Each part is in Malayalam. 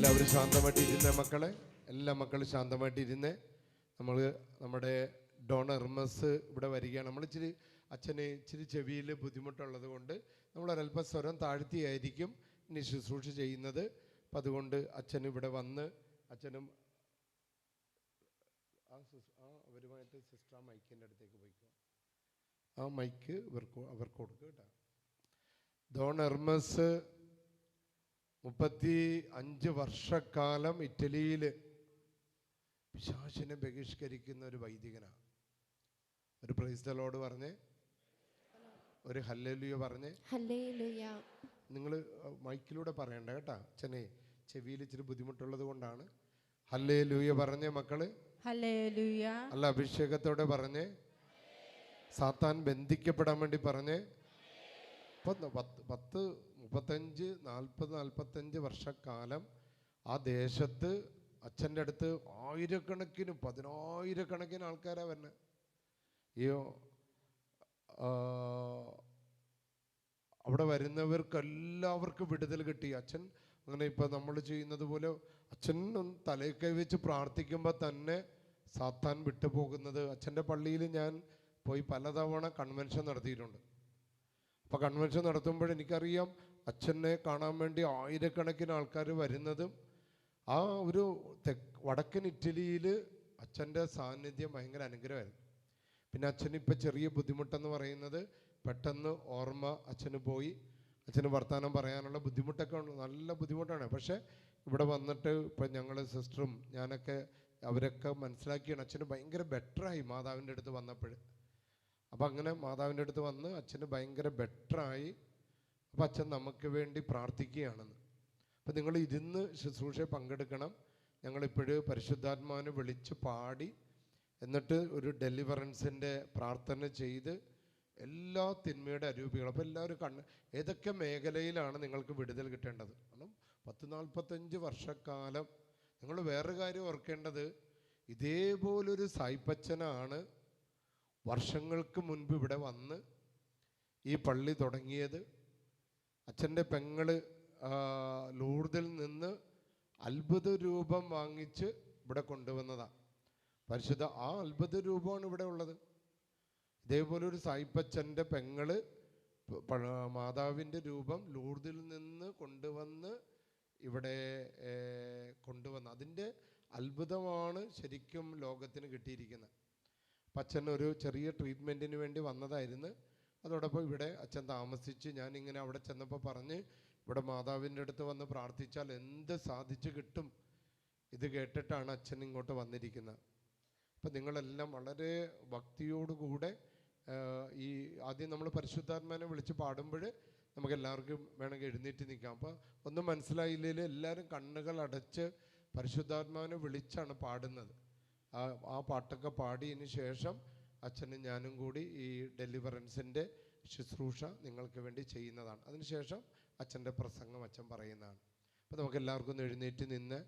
എല്ലാവരും ശാന്തമായിട്ടിരുന്നേ മക്കളെ, എല്ലാ മക്കളും ശാന്തമായിട്ടിരുന്നേ. നമ്മുടെ ഡോൺ എർമസ് ഇവിടെ വരികയാണ്. അച്ഛന് ഇച്ചിരി ചെവിയിൽ ബുദ്ധിമുട്ടുള്ളത് കൊണ്ട് നമ്മളൊരല്പം സ്വരം താഴ്ത്തിയായിരിക്കും ഇനി ശുശ്രൂഷ ചെയ്യുന്നത്. അപ്പം അതുകൊണ്ട് അച്ഛൻ ഇവിടെ വന്ന് അച്ഛനും അവരുമായിട്ട് സിസ്റ്റർ ആ മൈക്കിൻ്റെ അടുത്തേക്ക് പോയിക്കോ. ആ മൈക്ക് അവർക്ക് കൊടുക്കുക കേട്ടോ. ഡോൺ എർമസ് 35 വർഷക്കാലം ഇറ്റലിയിൽ പിശാചിനെ ബഹിഷ്കരിക്കുന്ന ഒരു വൈദികനാണ്. ഒരു പ്രൈസ് ദി ലോർഡ് പറഞ്ഞേ, ഒരു ഹല്ലേലൂയ പറഞ്ഞേ. ഹല്ലേലൂയ. നിങ്ങൾ മൈക്കിലൂടെ പറയണ്ട കേട്ടാ, അച്ഛനെ ചെവിയിൽ ഇച്ചിരി ബുദ്ധിമുട്ടുള്ളത് കൊണ്ടാണ്. ഹല്ലേലൂയ പറഞ്ഞേ മക്കള്. ഹല്ലേലൂയ. അല്ല, അഭിഷേകത്തോടെ പറഞ്ഞേ. സാത്താൻ ബന്ധിക്കപ്പെടാൻ വേണ്ടി പറഞ്ഞേ. 45 വർഷക്കാലം ആ ദേശത്ത് അച്ഛൻ്റെ അടുത്ത് ആയിരക്കണക്കിന് 10,000 ആൾക്കാരാണ് വരുന്നത്. അവിടെ വരുന്നവർക്കെല്ലാവർക്കും വിടുതൽ കിട്ടി. അച്ഛൻ അങ്ങനെ ഇപ്പം നമ്മൾ ചെയ്യുന്നത് പോലെ അച്ഛൻ തലയിൽ കൈ വെച്ച് പ്രാർത്ഥിക്കുമ്പോൾ തന്നെ സാത്താൻ വിട്ടുപോകുന്നത്. അച്ഛൻ്റെ പള്ളിയിൽ ഞാൻ പോയി പലതവണ കൺവെൻഷൻ നടത്തിയിട്ടുണ്ട്. അപ്പോൾ കൺവെൻഷൻ നടത്തുമ്പോൾ എനിക്കറിയാം അച്ഛനെ കാണാൻ വേണ്ടി ആയിരക്കണക്കിന് ആൾക്കാർ വരുന്നതും. ആ ഒരു വടക്കൻ ഇറ്റലിയിൽ അച്ഛൻ്റെ സാന്നിധ്യം ഭയങ്കര അനുഗ്രഹമായിരുന്നു. പിന്നെ അച്ഛന് ഇപ്പം ചെറിയ ബുദ്ധിമുട്ടെന്ന് പറയുന്നത് പെട്ടെന്ന് ഓർമ്മ അച്ഛന് പോയി. അച്ഛന് വർത്തമാനം പറയാനുള്ള ബുദ്ധിമുട്ടൊക്കെ ഉണ്ട്, നല്ല ബുദ്ധിമുട്ടാണ്. പക്ഷേ ഇവിടെ വന്നിട്ട് ഇപ്പം ഞങ്ങൾ സിസ്റ്ററും ഞാനൊക്കെ അവരൊക്കെ മനസ്സിലാക്കിയാണ് അച്ഛന് ഭയങ്കര ബെറ്ററായി മാതാവിൻ്റെ അടുത്ത് വന്നപ്പോൾ. അപ്പം അങ്ങനെ മാതാവിൻ്റെ അടുത്ത് വന്ന് അച്ഛന് ഭയങ്കര ബെറ്ററായി. അപ്പം അച്ഛൻ നമുക്ക് വേണ്ടി പ്രാർത്ഥിക്കുകയാണെന്ന്. അപ്പം നിങ്ങൾ ഇരുന്ന് ശുശ്രൂഷയെ പങ്കെടുക്കണം. ഞങ്ങളിപ്പോഴും പരിശുദ്ധാത്മാവിനെ വിളിച്ച് പാടി എന്നിട്ട് ഒരു ഡെലിവറൻസിൻ്റെ പ്രാർത്ഥന ചെയ്ത് എല്ലാ തിന്മയുടെ അരൂപികളും. അപ്പോൾ എല്ലാവരും ഏതൊക്കെ മേഖലയിലാണ് നിങ്ങൾക്ക് വിടുതൽ കിട്ടേണ്ടത്? കാരണം 40-45 വർഷക്കാലം നിങ്ങൾ വേറൊരു കാര്യം ഓർക്കേണ്ടത്, ഇതേപോലൊരു സായിപ്പച്ചനാണ് വർഷങ്ങൾക്ക് മുൻപ് ഇവിടെ വന്ന് ഈ പള്ളി തുടങ്ങിയത്. അച്ഛൻ്റെ പെങ്ങള് ലൂർദിൽ നിന്ന് അത്ഭുത രൂപം വാങ്ങിച്ച് ഇവിടെ കൊണ്ടുവന്നതാണ്. പരിശുദ്ധ ആ അത്ഭുത രൂപമാണ് ഇവിടെ ഉള്ളത്. ഇതേപോലൊരു സായിപ്പച്ചൻ്റെ പെങ്ങള് മാതാവിൻ്റെ രൂപം ലൂർദിൽ നിന്ന് കൊണ്ടുവന്ന് ഇവിടെ അതിൻ്റെ അത്ഭുതമാണ് ശരിക്കും ലോകത്തിന് കിട്ടിയിരിക്കുന്നത്. അപ്പം അച്ഛൻ ഒരു ചെറിയ ട്രീറ്റ്മെൻറ്റിന് വേണ്ടി വന്നതായിരുന്നു. അതോടൊപ്പം ഇവിടെ അച്ഛൻ താമസിച്ച് ഞാനിങ്ങനെ അവിടെ ചെന്നപ്പോൾ പറഞ്ഞ് ഇവിടെ മാതാവിൻ്റെ അടുത്ത് വന്ന് പ്രാർത്ഥിച്ചാൽ എന്ത് സാധിച്ചു കിട്ടും. ഇത് കേട്ടിട്ടാണ് അച്ഛൻ ഇങ്ങോട്ട് വന്നിരിക്കുന്നത്. അപ്പം നിങ്ങളെല്ലാം വളരെ ഭക്തിയോടുകൂടെ ഈ ആദ്യം നമ്മൾ പരിശുദ്ധാത്മാവിനെ വിളിച്ച് പാടുമ്പോൾ നമുക്കെല്ലാവർക്കും വേണമെങ്കിൽ എഴുന്നേറ്റ് നിൽക്കാം. അപ്പോൾ ഒന്നും മനസ്സിലായില്ലെങ്കിൽ എല്ലാവരും കണ്ണുകൾ അടച്ച് പരിശുദ്ധാത്മാവിനെ വിളിച്ചാണ് പാടുന്നത്. ആ പാട്ടൊക്കെ പാടിയതിന് ശേഷം അച്ഛനും ഞാനും കൂടി ഈ ഡെലിവറൻസിൻ്റെ ശുശ്രൂഷ നിങ്ങൾക്ക് വേണ്ടി ചെയ്യുന്നതാണ്. അതിനുശേഷം അച്ഛൻ്റെ പ്രസംഗം അച്ഛൻ പറയുന്നതാണ്. അപ്പോൾ നമുക്ക് എല്ലാവർക്കും ഒന്ന് എഴുന്നേറ്റ് നിന്ന്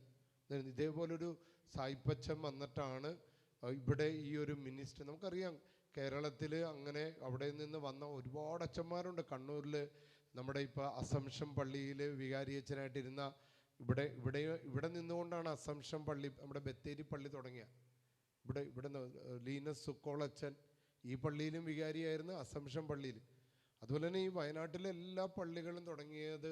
ഇതേപോലൊരു സായിപ്പച്ചൻ വന്നിട്ടാണ് ഇവിടെ ഈ ഒരു മിനിസ്റ്റർ. നമുക്കറിയാം കേരളത്തിൽ അങ്ങനെ അവിടെ നിന്ന് വന്ന ഒരുപാട് അച്ഛന്മാരുണ്ട്. കണ്ണൂരിൽ നമ്മുടെ ഇപ്പോൾ അസംഷൻ പള്ളിയിൽ വികാരിയച്ഛനായിട്ടിരുന്ന ഇവിടെ നിന്നുകൊണ്ടാണ് അസംഷൻ പള്ളി, നമ്മുടെ ബത്തേരി പള്ളി തുടങ്ങിയ. ഇവിടെ ലീനസ് സുക്കോളച്ചൻ ഈ പള്ളിയിലും വികാരിയായിരുന്നു, അസംഷൻ പള്ളിയിൽ. അതുപോലെ തന്നെ ഈ വയനാട്ടിലെ എല്ലാ പള്ളികളും തുടങ്ങിയത്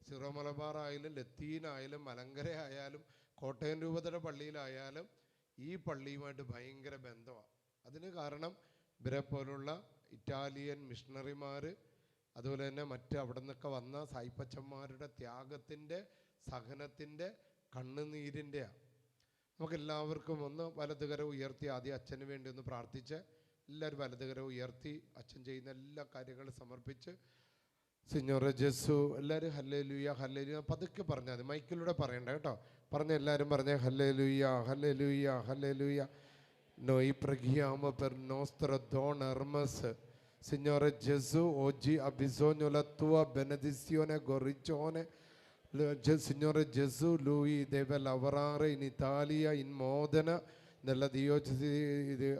സിറോ മലബാർ ആയാലും ലത്തീനായാലും മലങ്കര ആയാലും കോട്ടയം രൂപതയുടെ പള്ളിയിലായാലും ഈ പള്ളിയുമായിട്ട് ഭയങ്കര ബന്ധമാണ്. അതിന് കാരണം ഇവരെ പോലുള്ള ഇറ്റാലിയൻ മിഷണറിമാർ, അതുപോലെ തന്നെ അവിടെ നിന്നൊക്കെ വന്ന സായിപ്പച്ചന്മാരുടെ ത്യാഗത്തിൻ്റെ, സഹനത്തിൻ്റെ, കണ്ണുനീരിൻ്റെയാണ്. നമുക്കെല്ലാവർക്കും ഒന്ന് വലതുകര ഉയർത്തി ആദ്യം അച്ഛന് വേണ്ടി ഒന്ന് പ്രാർത്ഥിച്ച് എല്ലാവരും വലതുകര ഉയർത്തി അച്ഛൻ ചെയ്യുന്ന എല്ലാ കാര്യങ്ങളും സമർപ്പിച്ച് സിഞ്ഞോറെ ജെസു എല്ലാവരും ഹല്ലേലൂയ ഹല്ലേലൂയ പതുക്കെ പറഞ്ഞാൽ മതി, മൈക്കിലൂടെ പറയണ്ട കേട്ടോ. എല്ലാവരും പറഞ്ഞേ ഹല്ലേലൂയ ഹല്ലേലൂയ hallelujah. Noi preghiamo per il nostro Don Hermes. Signore Gesù, oggi ha bisogno della tua benedizione e guarigione. Signore Gesù, lui deve lavorare in Italia, in Modena, nella diocesi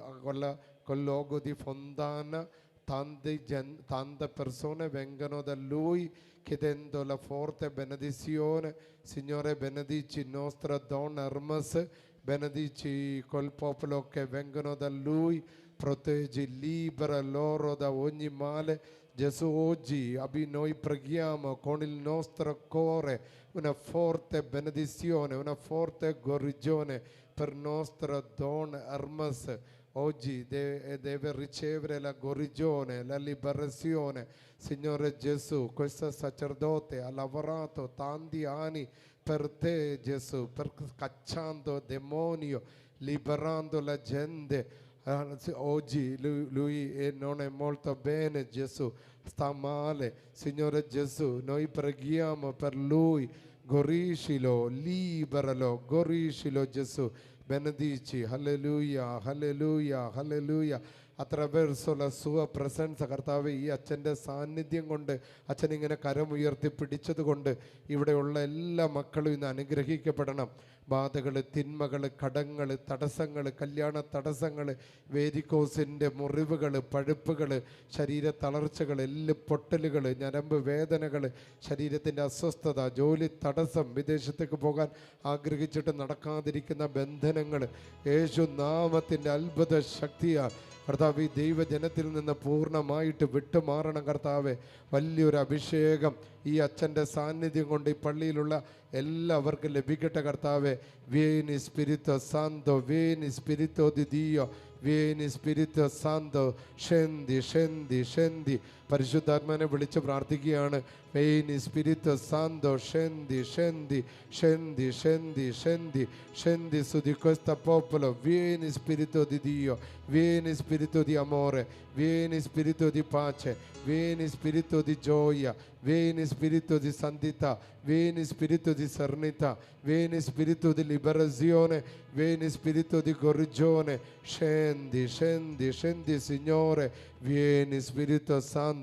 col logo di Fontana. Tante persone vengono da lui chiedendo la forte benedizione. Signore, benedici il nostro Don Hermes, benedici quel popolo che vengono da Lui, proteggi, libera loro da ogni male. Gesù, oggi noi preghiamo con il nostro cuore una forte benedizione, una forte guarigione per il nostro Don Hermes. Oggi deve ricevere la guarigione, la liberazione. Signore Gesù, questo sacerdote ha lavorato tanti anni per te, Gesù, per cacciando demonio, liberando la gente. Oggi lui non è molto bene, Gesù, sta male. Signore Gesù, noi preghiamo per lui, guariscilo, liberalo, guariscilo, Gesù. Benedici, alleluia, alleluia, alleluia. attraverso la sua presenza കർത്താവേ ഈ അച്ഛൻ്റെ സാന്നിധ്യം കൊണ്ട് അച്ഛൻ ഇങ്ങനെ കരമുയർത്തി പിടിച്ചത് കൊണ്ട് ഇവിടെയുള്ള എല്ലാ മക്കളും ഇന്ന് അനുഗ്രഹിക്കപ്പെടണം. ബാധകൾ, തിന്മകൾ, കടങ്ങൾ, തടസ്സങ്ങൾ, കല്യാണ തടസ്സങ്ങൾ, വേരിക്കോസിൻ്റെ മുറിവുകൾ, പഴുപ്പുകൾ, ശരീര തളർച്ചകൾ, എല്ല് പൊട്ടലുകൾ, ഞരമ്പ് വേദനകൾ, ശരീരത്തിൻ്റെ അസ്വസ്ഥത, ജോലി തടസ്സം, വിദേശത്തേക്ക് പോകാൻ ആഗ്രഹിച്ചിട്ട് നടക്കാതിരിക്കുന്ന ബന്ധനങ്ങൾ യേശു നാമത്തിൻ്റെ അത്ഭുത ശക്തിയാൽ കർത്താവ് ഈ ദൈവജനത്തിൽ നിന്ന് പൂർണ്ണമായിട്ട് വിട്ടുമാറണം. കർത്താവെ, വലിയൊരു അഭിഷേകം ഈ അച്ഛൻ്റെ സാന്നിധ്യം കൊണ്ട് ഈ പള്ളിയിലുള്ള എല്ലാവർക്കും ലഭിക്കട്ടെ. കർത്താവെ, vieni Spirito Santo, vieni Spirito di Dio, vieni Spirito Santo, scendi, scendi, scendi. പരിശുദ്ധാത്മാനെ വിളിച്ച് പ്രാർത്ഥിക്കുകയാണ്. vieni Spirito Santo, scendi, scendi, scendi, scendi, scendi, scendi su di questo popolo. Vieni Spirito di Dio, vieni Spirito di amore, vieni Spirito di pace, vieni Spirito di gioia, vieni Spirito di santità, vieni Spirito di serenità, vieni Spirito di liberazione, vieni Spirito di guarigione. Scendi, scendi, scendi Signore, vieni Spirito Santo,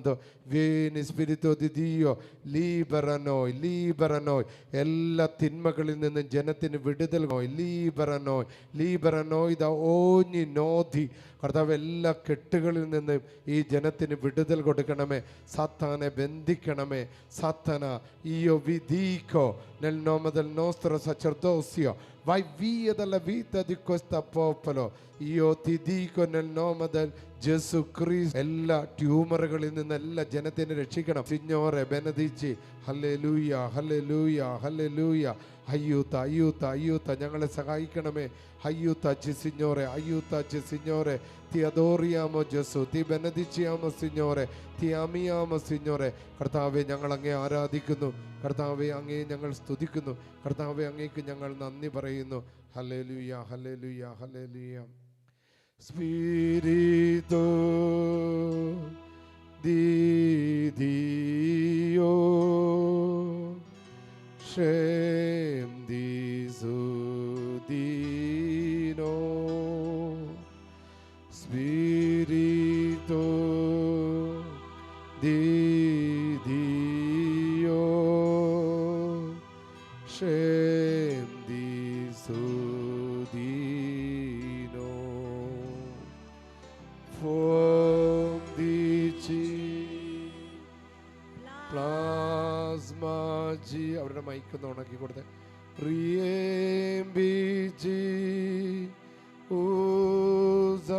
vieni Spirito di Dio, libera noi, libera noi. എല്ലാ തിന്മകളിൽ നിന്ന് ജനത്തിന് വിടുതൽ, libera noi, libera noi da ogni nodi. കർത്താവ്, എല്ലാ കെട്ടുകളിൽ നിന്ന് ഈ ജനത്തിന് വിടുതൽ കൊടുക്കണമേ. സാത്താനെ ബന്ധിക്കണമേ. സാത്താന, io vi dico nel nome del nostro sacerdozio, vai via dalla vita di questo popolo. Io ti dico nel nome del Gesù Cristo. എല്ലാ ട്യൂമറുകളിൽ നിന്ന് എല്ലാ ജനത്തിനെ രക്ഷിക്കണം. സിഞ്ഞോറെ ബെനദിച്ച്. ഹല്ലേലൂയ, ഹല്ലേലൂയ, ഹല്ലേലൂയ. അയ്യൂത്ത, അയ്യൂത്ത, അയ്യൂത്ത, ഞങ്ങളെ സഹായിക്കണമേ. aiutaci Signore, aiutaci Signore, ti adoriamo Gesù, ti benediciamo Signore, ti amiamo Signore. കർത്താവെ, ഞങ്ങൾ അങ്ങേ ആരാധിക്കുന്നു. കർത്താവെ, അങ്ങേ ഞങ്ങൾ സ്തുതിക്കുന്നു. കർത്താവെ, അങ്ങേക്ക് ഞങ്ങൾ നന്ദി പറയുന്നു. ഹല്ലേലൂയ, ഹല്ലേലൂയ, hallelujah. Spirito di Dio, scendi su di noi. Spirito di Dio, scendi su di noi. Fondici പ്ലാസ്മാജി, അവരുടെ മൈക്കൊന്ന് ഉണക്കി കൊടുത്തേ. റിയംബിജി ഉസാജി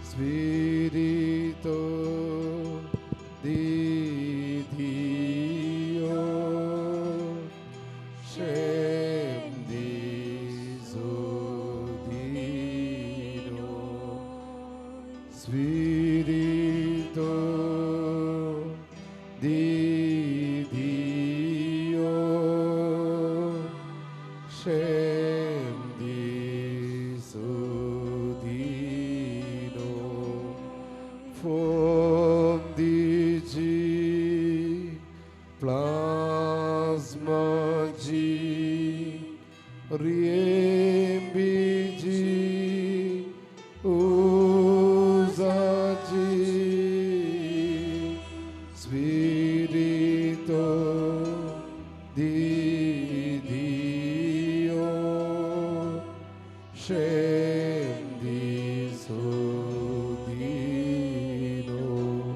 സ്പിരിട്ടോ di Dio, scendi su di noi. Spirito di Dio, scendi su di noi. Fondici plasmaci, riempici, usaci. Spirito di Dio, scendi su di noi.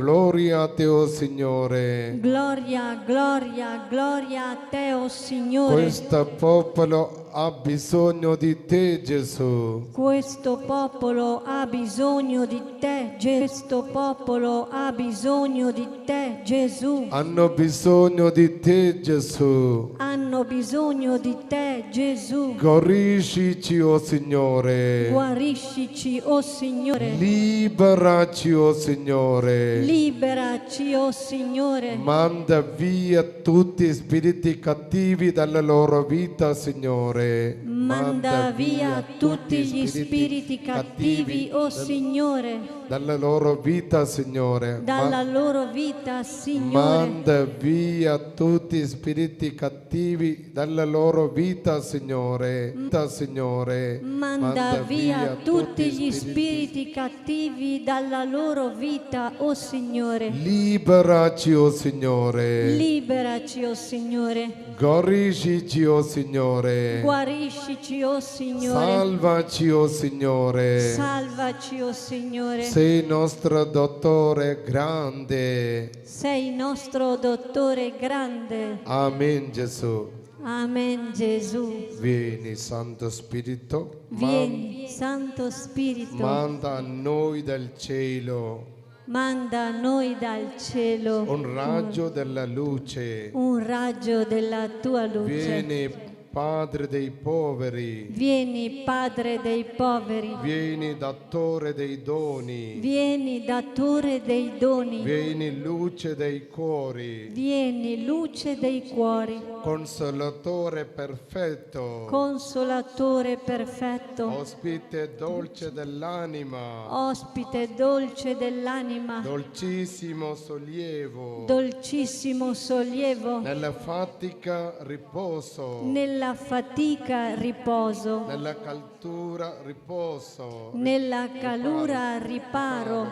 gloria a te, oh Signore. Gloria, gloria, gloria a te, oh Signore. Questo popolo ha bisogno di te, Gesù. Questo popolo ha bisogno di te, questo popolo ha bisogno di te, Gesù. Hanno bisogno di te, Gesù. Hanno bisogno di te, Gesù. Guariscici, oh Signore. Guariscici, oh Signore. Liberaci, oh Signore. Liberaci, oh Signore. Manda via tutti i spiriti cattivi dalla loro vita, Signore. Manda via tutti gli spiriti cattivi, oh Signore, dalla loro vita, Signore. dalla loro vita, Signore. Manda via tutti i spiriti cattivi dalla loro vita, Signore. Signore. Manda via tutti gli spiriti cattivi dalla loro vita, oh Signore. Liberaci, oh Signore. Liberaci, oh Signore. Guariscici, oh Signore. Guariscici, oh Signore. Salvaci, oh Signore. Salvaci, oh Signore. Sei nostro dottore grande. Sei nostro dottore grande. Amen, Gesù. Amen, Gesù. Vieni, Santo Spirito. Vieni, Santo Spirito. Manda a noi dal cielo Manda a noi dal cielo un raggio della luce. un raggio della tua luce. Vieni, Padre dei poveri. Vieni, Padre dei poveri. Vieni, Dattore dei doni. Vieni, Datore dei doni. Vieni, luce dei cuori. Vieni, luce dei cuori. Consolatore perfetto. Consolatore perfetto. Ospite dolce dell'anima. Ospite dolce dell'anima. Dolcissimo sollievo. Dolcissimo sollievo. Nella fatica riposo. Nella fatica riposo. Nella caltura riposo. Nella calura riparo.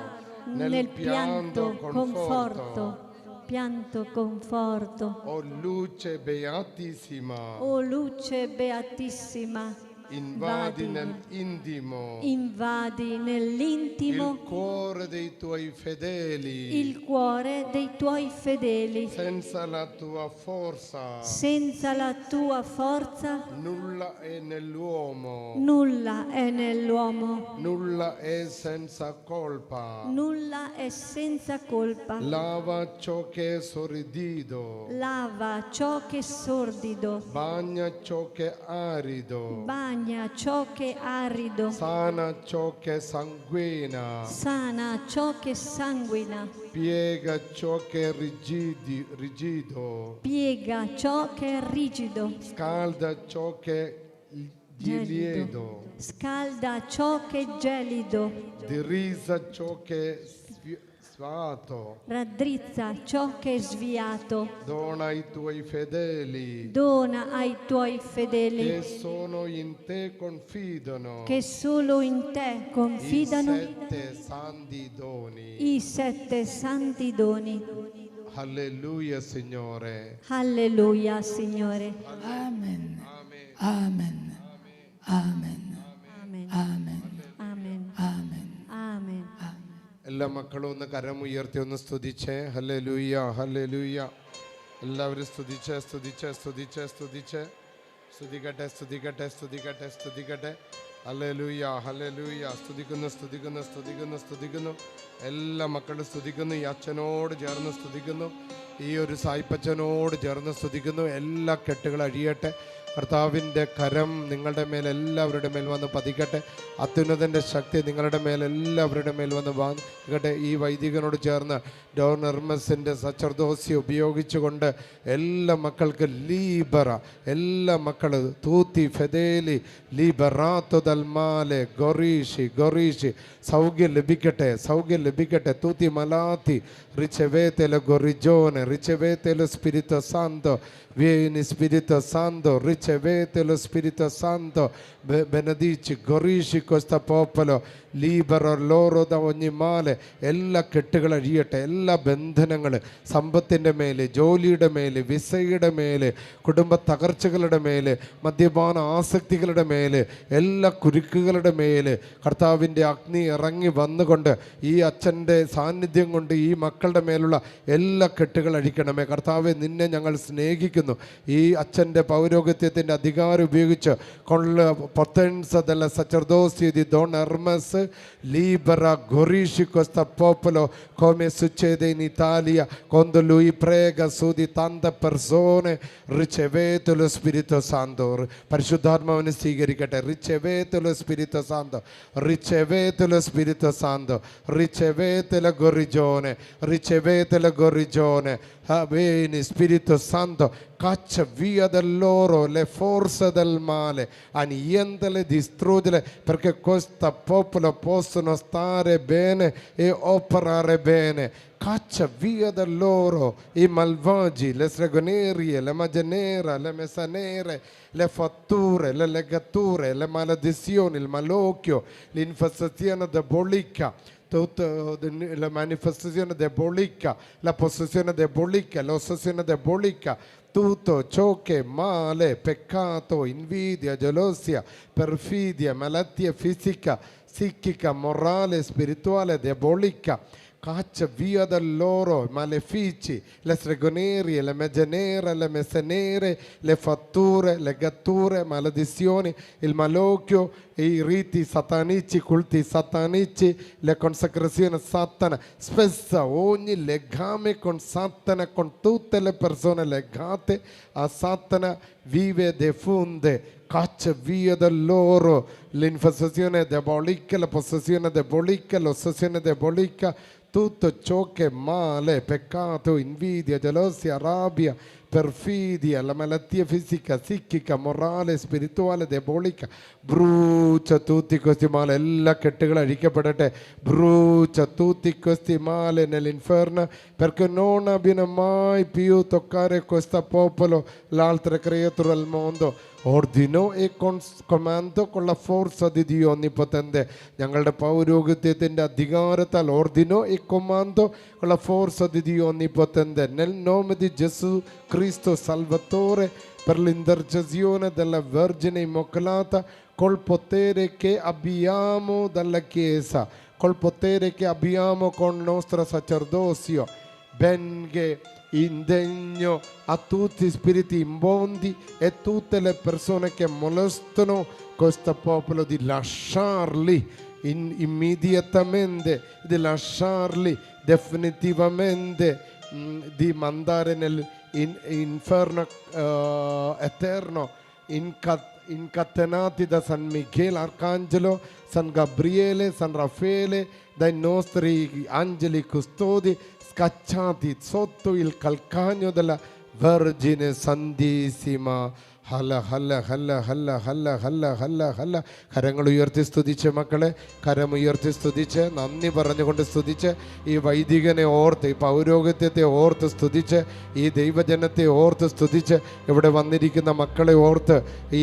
Nel pianto conforto. Pianto conforto. O luce beatissima. O luce beatissima. Invadi nell'intimo. Invadi nell'intimo Il cuore dei tuoi fedeli. il cuore dei tuoi fedeli. Senza la tua forza. Senza la tua forza Nulla è nell'uomo. nulla è nell'uomo. Nulla è senza colpa. Nulla è senza colpa. Lava ciò che è sordido. Lava ciò che è sordido. Bagna ciò che è arido. Bagna ciò che è arido. Sana ciò che sanguina. Sana ciò che sanguina. Piega ciò che è rigido. Piega ciò che è rigido. Scalda ciò che è gelido. Scalda ciò che è gelido. Dirisa ciò che è sfiato. Raddrizza ciò che è sviato. Dona ai tuoi fedeli. Dona ai tuoi fedeli Che sono in te confidano. che solo in te confidano I 7 santi doni. i 7 santi doni. Alleluia, Signore. Alleluia, Signore. Amen. Amen. Amen. Amen. Amen. Amen. Amen. Amen. എല്ലാ മക്കളും ഒന്ന് കരമുയർത്തി ഒന്ന് സ്തുതിച്ചേ. Hallelujah, hallelujah. എല്ലാവരും സ്തുതിച്ചേ, സ്തുതിച്ചേ, സ്തുതിച്ചേ, സ്തുതിച്ചേ. സ്തുതിക്കട്ടെ, സ്തുതിക്കട്ടെ, സ്തുതിക്കട്ടെ, സ്തുതിക്കട്ടെ. ഹല്ലേലൂയ, ഹല്ലേലൂയ. സ്തുതിക്കുന്നു, സ്തുതിക്കുന്നു, സ്തുതിക്കുന്നു, സ്തുതിക്കുന്നു. എല്ലാ മക്കളും സ്തുതിക്കുന്നു. ഈ അച്ഛനോട് ചേർന്ന് സ്തുതിക്കുന്നു. ഈ ഒരു സായിപ്പച്ചനോട് ചേർന്ന് സ്തുതിക്കുന്നു. എല്ലാ കെട്ടുകളും അഴിയട്ടെ. കർത്താവിൻ്റെ കരം നിങ്ങളുടെ മേൽ എല്ലാവരുടെ മേൽ വന്ന് പതിക്കട്ടെ. അത്യുന്നതൻ്റെ ശക്തി നിങ്ങളുടെ മേൽ എല്ലാവരുടെ മേൽ വന്ന് വാങ്ങട്ടെ. ഈ വൈദികനോട് ചേർന്ന് ഡോൺ എർമസിൻ്റെ സച്ചർദോസി ഉപയോഗിച്ചുകൊണ്ട് എല്ലാ മക്കൾക്ക് ലീബറ, എല്ലാ മക്കൾ തൂത്തി ഫെദേലി ലീബറാത്തു ദൽമാലെ ഗൊറീഷി ഗൊറീഷി സൗഖ്യം ലഭിക്കട്ടെ, സൗഖ്യം ലഭിക്കട്ടെ. തൂത്തി മലാത്തി ricevete lo gorrigione, ricevete lo Spirito Santo, vieni Spirito Santo, ricevete ricevete lo Spirito Santo, benedici, gorisci questo popolo, libero loro da ogni male. എല്ലാ കെട്ടുകൾ അഴിയട്ടെ, എല്ലാ ബന്ധനങ്ങൾ, സമ്പത്തിൻ്റെ മേലെ, ജോലിയുടെ മേലെ, വിസയുടെ മേലെ, കുടുംബ തകർച്ചകളുടെ മേലെ, മദ്യപാന ആസക്തികളുടെ മേലെ, എല്ലാ കുരുക്കുകളുടെ മേലെ കർത്താവിൻ്റെ അഗ്നി ഇറങ്ങി വന്നുകൊണ്ട് ഈ അച്ഛൻ്റെ സാന്നിധ്യം കൊണ്ട് ഈ മക്കളുടെ മേലുള്ള എല്ലാ കെട്ടുകൾ അഴിക്കണമേ. കർത്താവെ, നിന്നെ ഞങ്ങൾ സ്നേഹിക്കുന്നു. ഈ അച്ഛൻ്റെ പൗരോഹിത്യത്തിൻ്റെ അധികാരം ഉപയോഗിച്ച് പൊത്തൻസ della sacerdozio di Don Hermes, libera, gorisci questo popolo come succede in Italia quando lui prega su di tante persone. Ricevete lo Spirito Santo. പരിശുദ്ധാത്മാവിനെ സ്വീകരിക്കട്ടെ. Ricevete lo Spirito Santo, ricevete lo Spirito Santo, ricevete la guarigione, ricevete la guarigione. Bene, Spirito Santo, caccia via da loro le forze del male, annientale, distruggile, perché questo popolo possono stare bene e operare bene. Caccia via da loro i malvagi, le stregonerie, le magie nere, le messe nere, le fatture, le legature, le maledizioni, il malocchio, l'infestazione diabolica, la manifestazione diabolica, la possessione diabolica, l'ossessione diabolica, tutto ciò che è male, peccato, invidia, gelosia, perfidia, malattia fisica, psichica, morale, spirituale, diabolica. Caccia via da loro i malefici, le stregonerie, le magie nere, le messe nere, le fatture, le gatture, maledizioni, il malocchio, i riti satanici, culti satanici, le consacrazioni a Satana. Spesso ogni legame con Satana, con tutte le persone legate a Satana, vive e defunde. Caccia via da loro l'infestazione diabolica, la possessione diabolica, l'ossessione diabolica, tutto ciò che è male, peccato, invidia, gelosia, rabbia, perfidia, la malattia fisica, psichica, morale, spirituale, diabolica. Brucia tutti questi mali, എല്ലാ കെട്ടുകൾ അഴിക്കപ്പെടട്ടെ. Brucia tutti questi mali nell'inferno, perché non abbiano mai più toccare questo popolo, l'altra creatura al mondo. Ordinò e comandò con la forza di Dio Onnipotente. ഞങ്ങളുടെ പൗരോഹിത്യത്തിൻ്റെ അധികാരത്താൽ ordinò e comandò con la forza di Dio Onnipotente. Nel nome di Gesù Cristo Salvatore, per l'intercessione della Vergine Immacolata, col potere che abbiamo dalla Chiesa, col potere che abbiamo con il nostro sacerdozio, benché indegno a tutti gli spiriti immondi e tutte le persone che molestano questo popolo di lasciarli immediatamente, di lasciarli definitivamente, di mandare nell'inferno eterno, incatenati da San Michele Arcangelo, San Gabriele, San Raffaele, dai nostri angeli custodi, scacciati sotto il calcagno della Vergine Santissima. ഹല്ല ഹല്ല ഹല്ല ഹല്ല ഹല്ല ഹല്ല ഹല്ല ഹല്ല. കരങ്ങൾ ഉയർത്തി സ്തുതിച്ച് മക്കളെ, കരമുയർത്തി സ്തുതിച്ച് നന്ദി പറഞ്ഞുകൊണ്ട് സ്തുതിച്ച് ഈ വൈദികനെ ഓർത്ത്, ഈ പൗരോഹിത്യത്തെ ഓർത്ത് സ്തുതിച്ച്, ഈ ദൈവജനത്തെ ഓർത്ത് സ്തുതിച്ച്, ഇവിടെ വന്നിരിക്കുന്ന മക്കളെ ഓർത്ത്, ഈ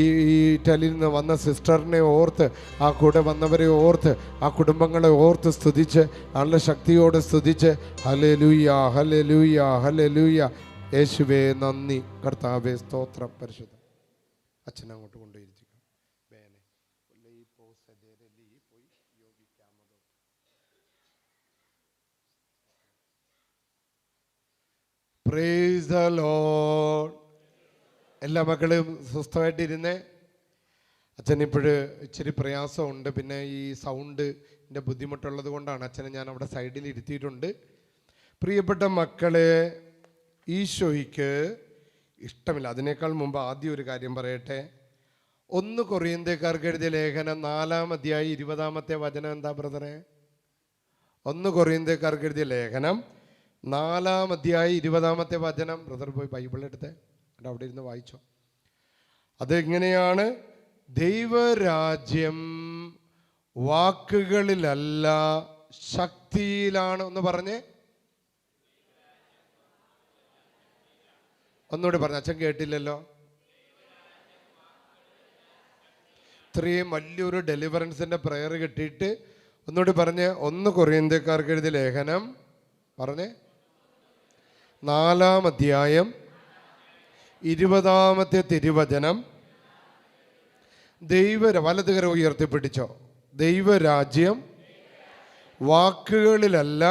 ഇറ്റലിയിൽ നിന്ന് വന്ന സിസ്റ്ററിനെ ഓർത്ത്, ആ കൂടെ വന്നവരെ ഓർത്ത്, ആ കുടുംബങ്ങളെ ഓർത്ത് സ്തുതിച്ച്, നല്ല ശക്തിയോടെ സ്തുതിച്ച് ഹല്ലേലൂയ ഹല്ലേലൂയ ഹല്ലേലൂയ. യേശുവേ നന്ദി, കർത്താവേ സ്തോത്രം. പരിശുദ്ധ അച്ഛൻ അങ്ങോട്ട് കൊണ്ടുപോയിരിക്കും. Praise the Lord. എല്ലാ മക്കളും സ്വസ്ഥമായിട്ടിരുന്നേ. അച്ഛൻ ഇപ്പോഴ് ഇച്ചിരി പ്രയാസമുണ്ട്, പിന്നെ ഈ സൗണ്ടിൻ്റെ ബുദ്ധിമുട്ടുള്ളത് കൊണ്ടാണ് അച്ഛനെ ഞാൻ അവിടെ സൈഡിൽ ഇരുത്തിയിട്ടുണ്ട്. പ്രിയപ്പെട്ട മക്കളെ, ഈശോയ്ക്ക് ഇഷ്ടമില്ല. അതിനേക്കാൾ മുമ്പ് ആദ്യം ഒരു കാര്യം പറയട്ടെ. 1 കൊറിന്ത്യക്കാർക്ക് എഴുതിയ ലേഖനം 4-ാം അധ്യായം 20-ാമത്തെ വചനം എന്താ ബ്രദറെ? 1 കൊറിന്ത്യക്കാർക്ക് എഴുതിയ ലേഖനം 4-ാം അധ്യായം 20-ാമത്തെ വചനം. ബ്രദർ പോയി ബൈബിൾ എടുത്തേ, അവിടെ ഇരുന്ന് വായിച്ചോ. അതെങ്ങനെയാണ്? ദൈവരാജ്യം വാക്കുകളിലല്ല ശക്തിയിലാണ്. ഒന്ന് പറഞ്ഞേ, ഒന്നുകൂടി പറഞ്ഞ. അച്ഛൻ കേട്ടില്ലല്ലോ. ഇത്രയും വലിയൊരു ഡെലിവറൻസിൻ്റെ പ്രെയർ കിട്ടിയിട്ട് ഒന്നുകൂടി പറഞ്ഞ് 1 കൊറിന്ത്യക്കാർക്ക് എഴുതിയ ലേഖനം പറഞ്ഞേ 4-ാം അധ്യായം 20-ാമത്തെ തിരുവചനം. വലതുകരം ഉയർത്തിപ്പിടിച്ചോ. ദൈവരാജ്യം വാക്കുകളിലല്ല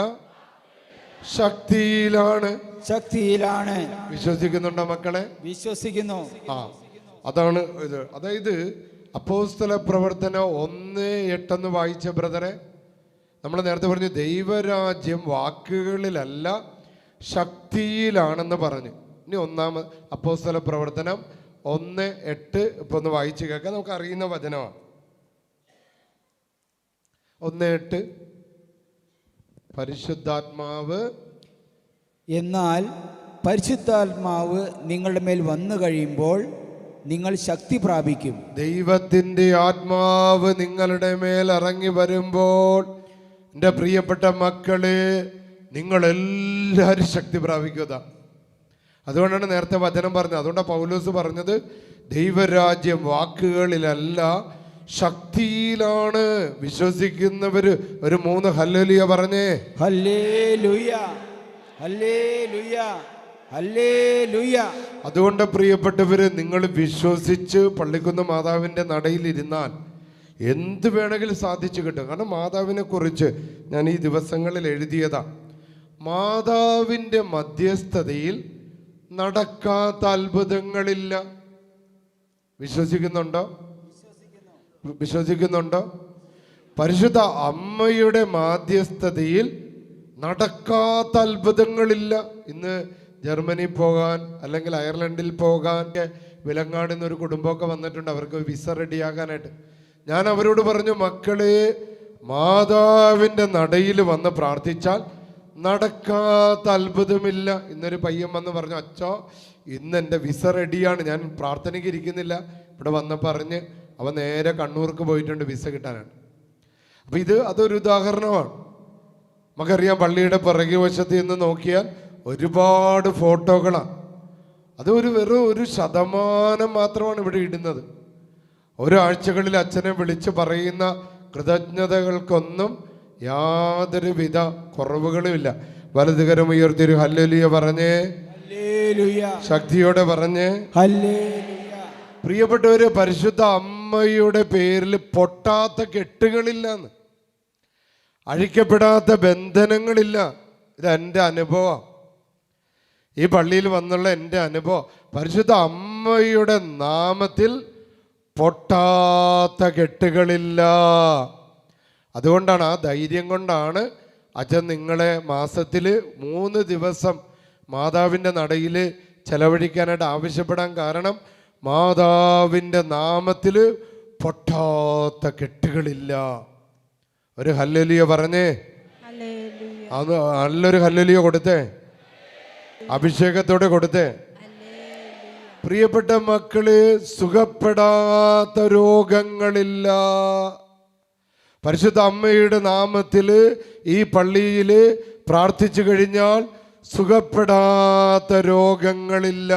ശക്തിയിലാണ്. വിശ്വസിക്കുന്നുണ്ടോ മക്കളെ? വിശ്വസിക്കുന്നു. അതാണ് ഇത്. അതായത് അപ്പോസ്തല പ്രവർത്തനം 1:8 വായിച്ച ബ്രദറെ, നമ്മൾ നേരത്തെ പറഞ്ഞു ദൈവരാജ്യം വാക്കുകളിലല്ല ശക്തിയിലാണെന്ന് പറഞ്ഞു. ഇനി അപ്പോസ്തല പ്രവർത്തനം 1:8 ഇപ്പൊ ഒന്ന് വായിച്ചു കേൾക്കാം. നമുക്ക് അറിയുന്ന വചനമാണ്. 1:8 പരിശുദ്ധാത്മാവ്, എന്നാൽ പരിശുദ്ധാത്മാവ് നിങ്ങളുടെ മേൽ വന്നു കഴിയുമ്പോൾ നിങ്ങൾ ശക്തി പ്രാപിക്കും. ദൈവത്തിൻ്റെ ആത്മാവ് നിങ്ങളുടെ മേൽ ഇറങ്ങി വരുമ്പോൾ എൻ്റെ പ്രിയപ്പെട്ട മക്കളെ നിങ്ങളെല്ലാവരും ശക്തി പ്രാപിക്കുക. അതുകൊണ്ടാണ് നേരത്തെ വചനം പറഞ്ഞത്. അതുകൊണ്ടാണ് പൗലോസ് പറഞ്ഞത് ദൈവരാജ്യം വാക്കുകളിലല്ല ശക്തിയിലാണ്. വിശ്വസിക്കുന്നവര് ഒരു 3 ഹല്ലേലൂയ പറഞ്ഞേ. ഹല്ലേലൂയ, ഹല്ലേലൂയ, ഹല്ലേലൂയ. അതുകൊണ്ട് പ്രിയപ്പെട്ടവര്, നിങ്ങൾ വിശ്വസിച്ച് പള്ളിക്കുന്ന് മാതാവിൻ്റെ നടയിലിരുന്നാൽ എന്ത് വേണമെങ്കിലും സാധിച്ചു കിട്ടും. കാരണം മാതാവിനെ കുറിച്ച് ഞാൻ ഈ ദിവസങ്ങളിൽ എഴുതിയതാ. മാതാവിൻ്റെ മധ്യസ്ഥതയിൽ നടക്കാത്ത അത്ഭുതങ്ങളില്ല. വിശ്വസിക്കുന്നുണ്ടോ? പരിശുദ്ധ അമ്മയുടെ മാധ്യസ്ഥതയിൽ നടക്കാത്ത അത്ഭുതങ്ങളില്ല. ഇന്ന് ജർമ്മനി പോകാൻ അല്ലെങ്കിൽ അയർലൻഡിൽ പോകാൻ വിലങ്ങാട് നിന്നൊരു കുടുംബമൊക്കെ വന്നിട്ടുണ്ട്. അവർക്ക് വിസ റെഡിയാകാനായിട്ട് ഞാൻ അവരോട് പറഞ്ഞു, മക്കളെ മാതാവിൻ്റെ നടയിൽ വന്ന് പ്രാർത്ഥിച്ചാൽ നടക്കാത്ത അത്ഭുതമില്ല. ഇന്നൊരു പയ്യൻ വന്ന് പറഞ്ഞു, അച്ഛോ ഇന്ന് എൻ്റെ വിസ റെഡിയാണ്, ഞാൻ പ്രാർത്ഥനയ്ക്ക് ഇരിക്കുന്നില്ല. ഇവിടെ വന്ന് പറഞ്ഞ് അവൻ നേരെ കണ്ണൂർക്ക് പോയിട്ടുണ്ട് വിസ കിട്ടാനാണ്. അപ്പം അതൊരു ഉദാഹരണമാണ്. നമുക്കറിയാം പള്ളിയുടെ പിറകു വശത്ത് നിന്ന് നോക്കിയാൽ ഒരുപാട് ഫോട്ടോകളാണ്. അത് വെറും 1% മാത്രമാണ് ഇവിടെ ഇടുന്നത്. ഒരാഴ്ചകളിൽ അച്ഛനെ വിളിച്ച് പറയുന്ന കൃതജ്ഞതകൾക്കൊന്നും യാതൊരുവിധ കുറവുകളുമില്ല. വലതുകരം ഉയർത്തിയൊരു ഹല്ലേലൂയ പറഞ്ഞേ. ശക്തിയോടെ പറഞ്ഞേ ഹല്ലേലൂയ. പ്രിയപ്പെട്ടവര്, പരിശുദ്ധ അമ്മയുടെ പേരിൽ പൊട്ടാത്ത കെട്ടുകളില്ലെന്ന്, അഴിക്കപ്പെടാത്ത ബന്ധനങ്ങളില്ല. ഇത് എൻ്റെ അനുഭവം. ഈ പള്ളിയിൽ വന്നുള്ള എൻ്റെ അനുഭവം. പരിശുദ്ധ അമ്മയുടെ നാമത്തിൽ പൊട്ടാത്ത കെട്ടുകളില്ല. അതുകൊണ്ടാണ്, ആ ധൈര്യം കൊണ്ടാണ് അച്ഛൻ നിങ്ങളെ മാസത്തിൽ 3 ദിവസം മാതാവിൻ്റെ നടയിൽ ചെലവഴിക്കാനായിട്ട് ആവശ്യപ്പെടാൻ കാരണം മാതാവിൻ്റെ നാമത്തിൽ പൊട്ടാത്ത കെട്ടുകളില്ല. ഒരു ഹല്ലേലൂയ പറഞ്ഞേ. അത് നല്ലൊരു ഹല്ലേലൂയ കൊടുത്തേ, അഭിഷേകത്തോടെ കൊടുത്തേ. പ്രിയപ്പെട്ട മക്കള്, സുഖപ്പെടാത്ത രോഗങ്ങളില്ല. പരിശുദ്ധ അമ്മയുടെ നാമത്തിൽ ഈ പള്ളിയിൽ പ്രാർത്ഥിച്ചു കഴിഞ്ഞാൽ സുഖപ്പെടാത്ത രോഗങ്ങളില്ല.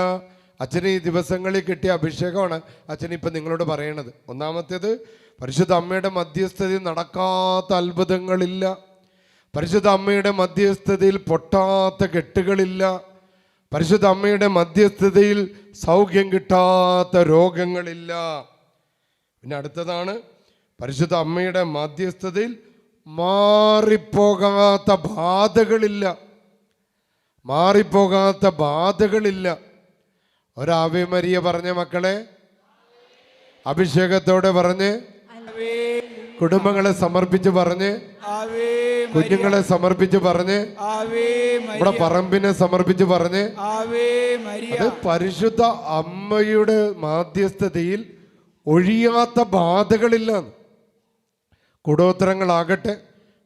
അച്ഛന് ഈ ദിവസങ്ങളിൽ കിട്ടിയ അഭിഷേകമാണ് അച്ഛൻ ഇപ്പം നിങ്ങളോട് പറയണത്. ഒന്നാമത്തേത്, പരിശുദ്ധ അമ്മയുടെ മധ്യസ്ഥതയിൽ നടക്കാത്ത അത്ഭുതങ്ങളില്ല. പരിശുദ്ധ അമ്മയുടെ മധ്യസ്ഥതയിൽ പൊട്ടാത്ത കെട്ടുകളില്ല. പരിശുദ്ധ അമ്മയുടെ മധ്യസ്ഥതയിൽ സൗഖ്യം കിട്ടാത്ത രോഗങ്ങളില്ല. പിന്നെ അടുത്തതാണ്, പരിശുദ്ധ അമ്മയുടെ മധ്യസ്ഥതയിൽ മാറിപ്പോകാത്ത ബാധകളില്ല. ഒരാവേ മരിയ പറഞ്ഞ മക്കളെ, അഭിഷേകത്തോടെ പറഞ്ഞ്, കുടുംബങ്ങളെ സമർപ്പിച്ച് പറഞ്ഞ്, കുഞ്ഞുങ്ങളെ സമർപ്പിച്ച് പറഞ്ഞ്, നമ്മുടെ പറമ്പിനെ സമർപ്പിച്ച് പറഞ്ഞ്. അത് പരിശുദ്ധ അമ്മയുടെ മാധ്യസ്ഥതയിൽ ഒഴിയാത്ത ബാധകളില്ല. കൂടോത്രങ്ങളാകട്ടെ,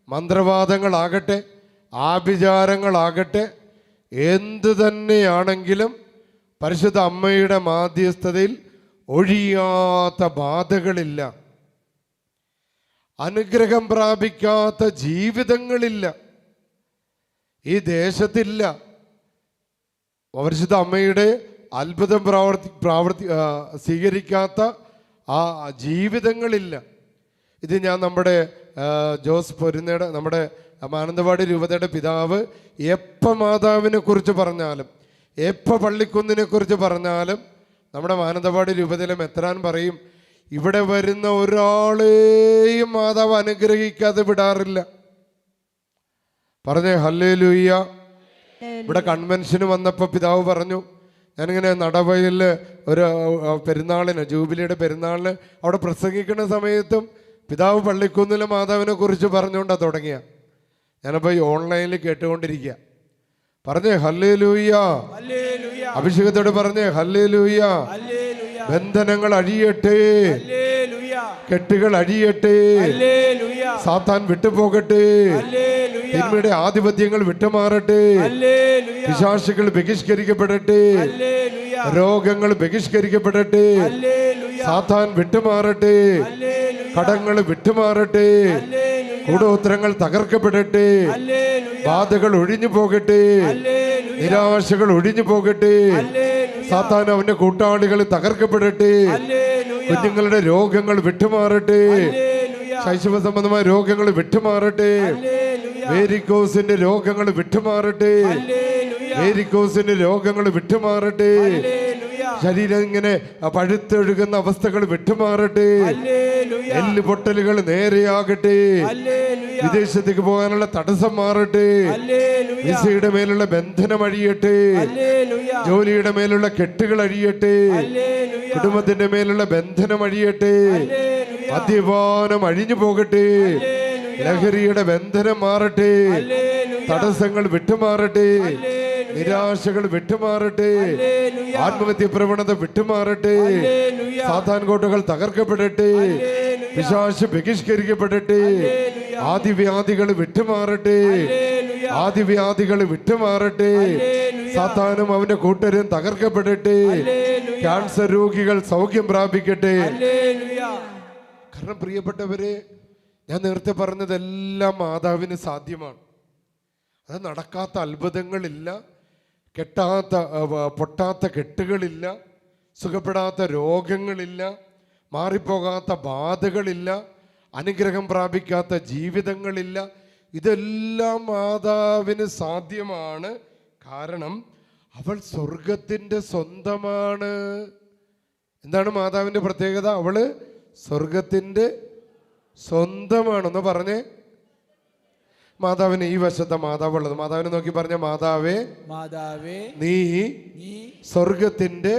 മന്ത്രവാദങ്ങളാകട്ടെ, ആഭിചാരങ്ങളാകട്ടെ, എന്തു തന്നെയാണെങ്കിലും പരിശുദ്ധ അമ്മയുടെ മാധ്യസ്ഥതയിൽ ഒഴിയാത്ത ബാധകളില്ല. അനുഗ്രഹം പ്രാപിക്കാത്ത ജീവിതങ്ങളില്ല, ഈ ദേശത്തില്ല. പരിശുദ്ധ അമ്മയുടെ അത്ഭുതം സ്വീകരിക്കാത്ത ആ ജീവിതങ്ങളില്ല. ഇത് ഞാൻ നമ്മുടെ ജോസ് പൊരുന്നയുടെ നമ്മുടെ മാനന്തവാടി രൂപതയുടെ പിതാവ് എപ്പോൾ മാതാവിനെ കുറിച്ച് പറഞ്ഞാലും എപ്പോൾ പള്ളിക്കുന്നിനെ കുറിച്ച് പറഞ്ഞാലും നമ്മുടെ മാനന്തവാടി രൂപതയിലെ മെത്രാൻ പറയും, ഇവിടെ വരുന്ന ഒരാളെയും മാതാവ് അനുഗ്രഹിക്കാതെ വിടാറില്ല. പറഞ്ഞേ ഹല്ലേലൂയ. ഇവിടെ കൺവെൻഷന് വന്നപ്പോൾ പിതാവ് പറഞ്ഞു, ഞാനിങ്ങനെ നടവയിൽ ഒരു പെരുന്നാളിന്, ജൂബിലിയുടെ പെരുന്നാളിന് അവിടെ പ്രസംഗിക്കുന്ന സമയത്തും പിതാവ് പള്ളിക്കുന്നിലെ മാതാവിനെ കുറിച്ച് പറഞ്ഞുകൊണ്ടാണ് തുടങ്ങിയ. ഞാനപ്പോൾ ഈ ഓൺലൈനിൽ കേട്ടുകൊണ്ടിരിക്കുക. പറഞ്ഞേ ഹല്ലേലൂയ. അഭിഷേകത്തോട് പറഞ്ഞേ ഹല്ലേലൂയ. ബന്ധനങ്ങൾ അഴിയട്ടെ, കെട്ടുകൾ അഴിയട്ടെ, സാത്താൻ വിട്ടുപോകട്ടെ, തിന്മയുടെ ആധിപത്യങ്ങൾ വിട്ടുമാറട്ടെ, പിശാചുക്കൾ ബഹിഷ്കരിക്കപ്പെടട്ടെ, രോഗങ്ങൾ ബഹിഷ്കരിക്കപ്പെടട്ടെ, സാത്താൻ വിട്ടുമാറട്ടെ, കടങ്ങൾ വിട്ടുമാറട്ടെ, കൂടോത്രങ്ങൾ തകർക്കപ്പെടട്ടെ, ബാധകൾ ഒഴിഞ്ഞു പോകട്ടെ, നിരാശകൾ ഒഴിഞ്ഞു പോകട്ടെ, സാത്താൻ അവന്റെ കൂട്ടാളികൾ തകർക്കപ്പെടട്ടെ, കുഞ്ഞുങ്ങളുടെ രോഗങ്ങൾ വിട്ടുമാറട്ടെ, ശൈശവ സംബന്ധമായ രോഗങ്ങൾ വിട്ടുമാറട്ടെ, വേരിക്കോസിന്റെ രോഗങ്ങൾ വിട്ടുമാറട്ടെ, വേരിക്കോസിന്റെ രോഗങ്ങൾ വിട്ടുമാറട്ടെ, ശരീരം ഇങ്ങനെ പഴുത്തൊഴുകുന്ന അവസ്ഥകൾ വിട്ടുമാറട്ടെ, എല്ല് പൊട്ടലുകൾ നേരെയാകട്ടെ, വിദേശത്തേക്ക് പോകാനുള്ള തടസ്സം മാറട്ടെ, വിസയുടെ മേലുള്ള ബന്ധനം അഴിയട്ടെ, ജോലിയുടെ മേലുള്ള കെട്ടുകൾ അഴിയട്ടെ, കുടുംബത്തിന്റെ മേലുള്ള ബന്ധനം അഴിയട്ടെ, മദ്യപാനം അഴിഞ്ഞു പോകട്ടെ, ലഹരിയുടെ ബന്ധനം മാറട്ടെ, തടസ്സങ്ങൾ വിട്ടുമാറട്ടെ, നിരാശകൾ വിട്ടുമാറട്ടെ, ആത്മഹത്യ പ്രവണത വിട്ടുമാറട്ടെ, സാത്താൻ കോട്ടകൾ തകർക്കപ്പെടട്ടെ, പിശാച് ബഹിഷ്കരിക്കപ്പെടട്ടെ, ആദിവ്യാധികൾ വിട്ടുമാറട്ടെ, ആദിവ്യാധികൾ വിട്ടുമാറട്ടെ, സാത്താനും അവന്റെ കൂട്ടരും തകർക്കപ്പെടട്ടെ, ക്യാൻസർ രോഗികൾ സൗഖ്യം പ്രാപിക്കട്ടെ. കാരണം പ്രിയപ്പെട്ടവരെ, ഞാൻ നേരത്തെ പറഞ്ഞതെല്ലാം മാതാവിന് സാധ്യമാണ്. അത് നടക്കാത്ത അത്ഭുതങ്ങളില്ല, പൊട്ടാത്ത കെട്ടുകളില്ല, സുഖപ്പെടാത്ത രോഗങ്ങളില്ല, മാറിപ്പോകാത്ത ബാധകളില്ല, അനുഗ്രഹം പ്രാപിക്കാത്ത ജീവിതങ്ങളില്ല. ഇതെല്ലാം മാതാവിന് സാധ്യമാണ്. കാരണം അവൾ സ്വർഗത്തിൻ്റെ സ്വന്തമാണ്. എന്താണ് മാതാവിൻ്റെ പ്രത്യേകത? അവള് സ്വർഗത്തിൻ്റെ സ്വന്തമാണെന്ന് പറഞ്ഞേ. മാതാവിന് ഈ വശത്തെ മാതാവുള്ളത്. മാതാവിനെ നോക്കി പറഞ്ഞ, മാതാവേ മാതാവേ നീ സ്വർഗത്തിന്റെ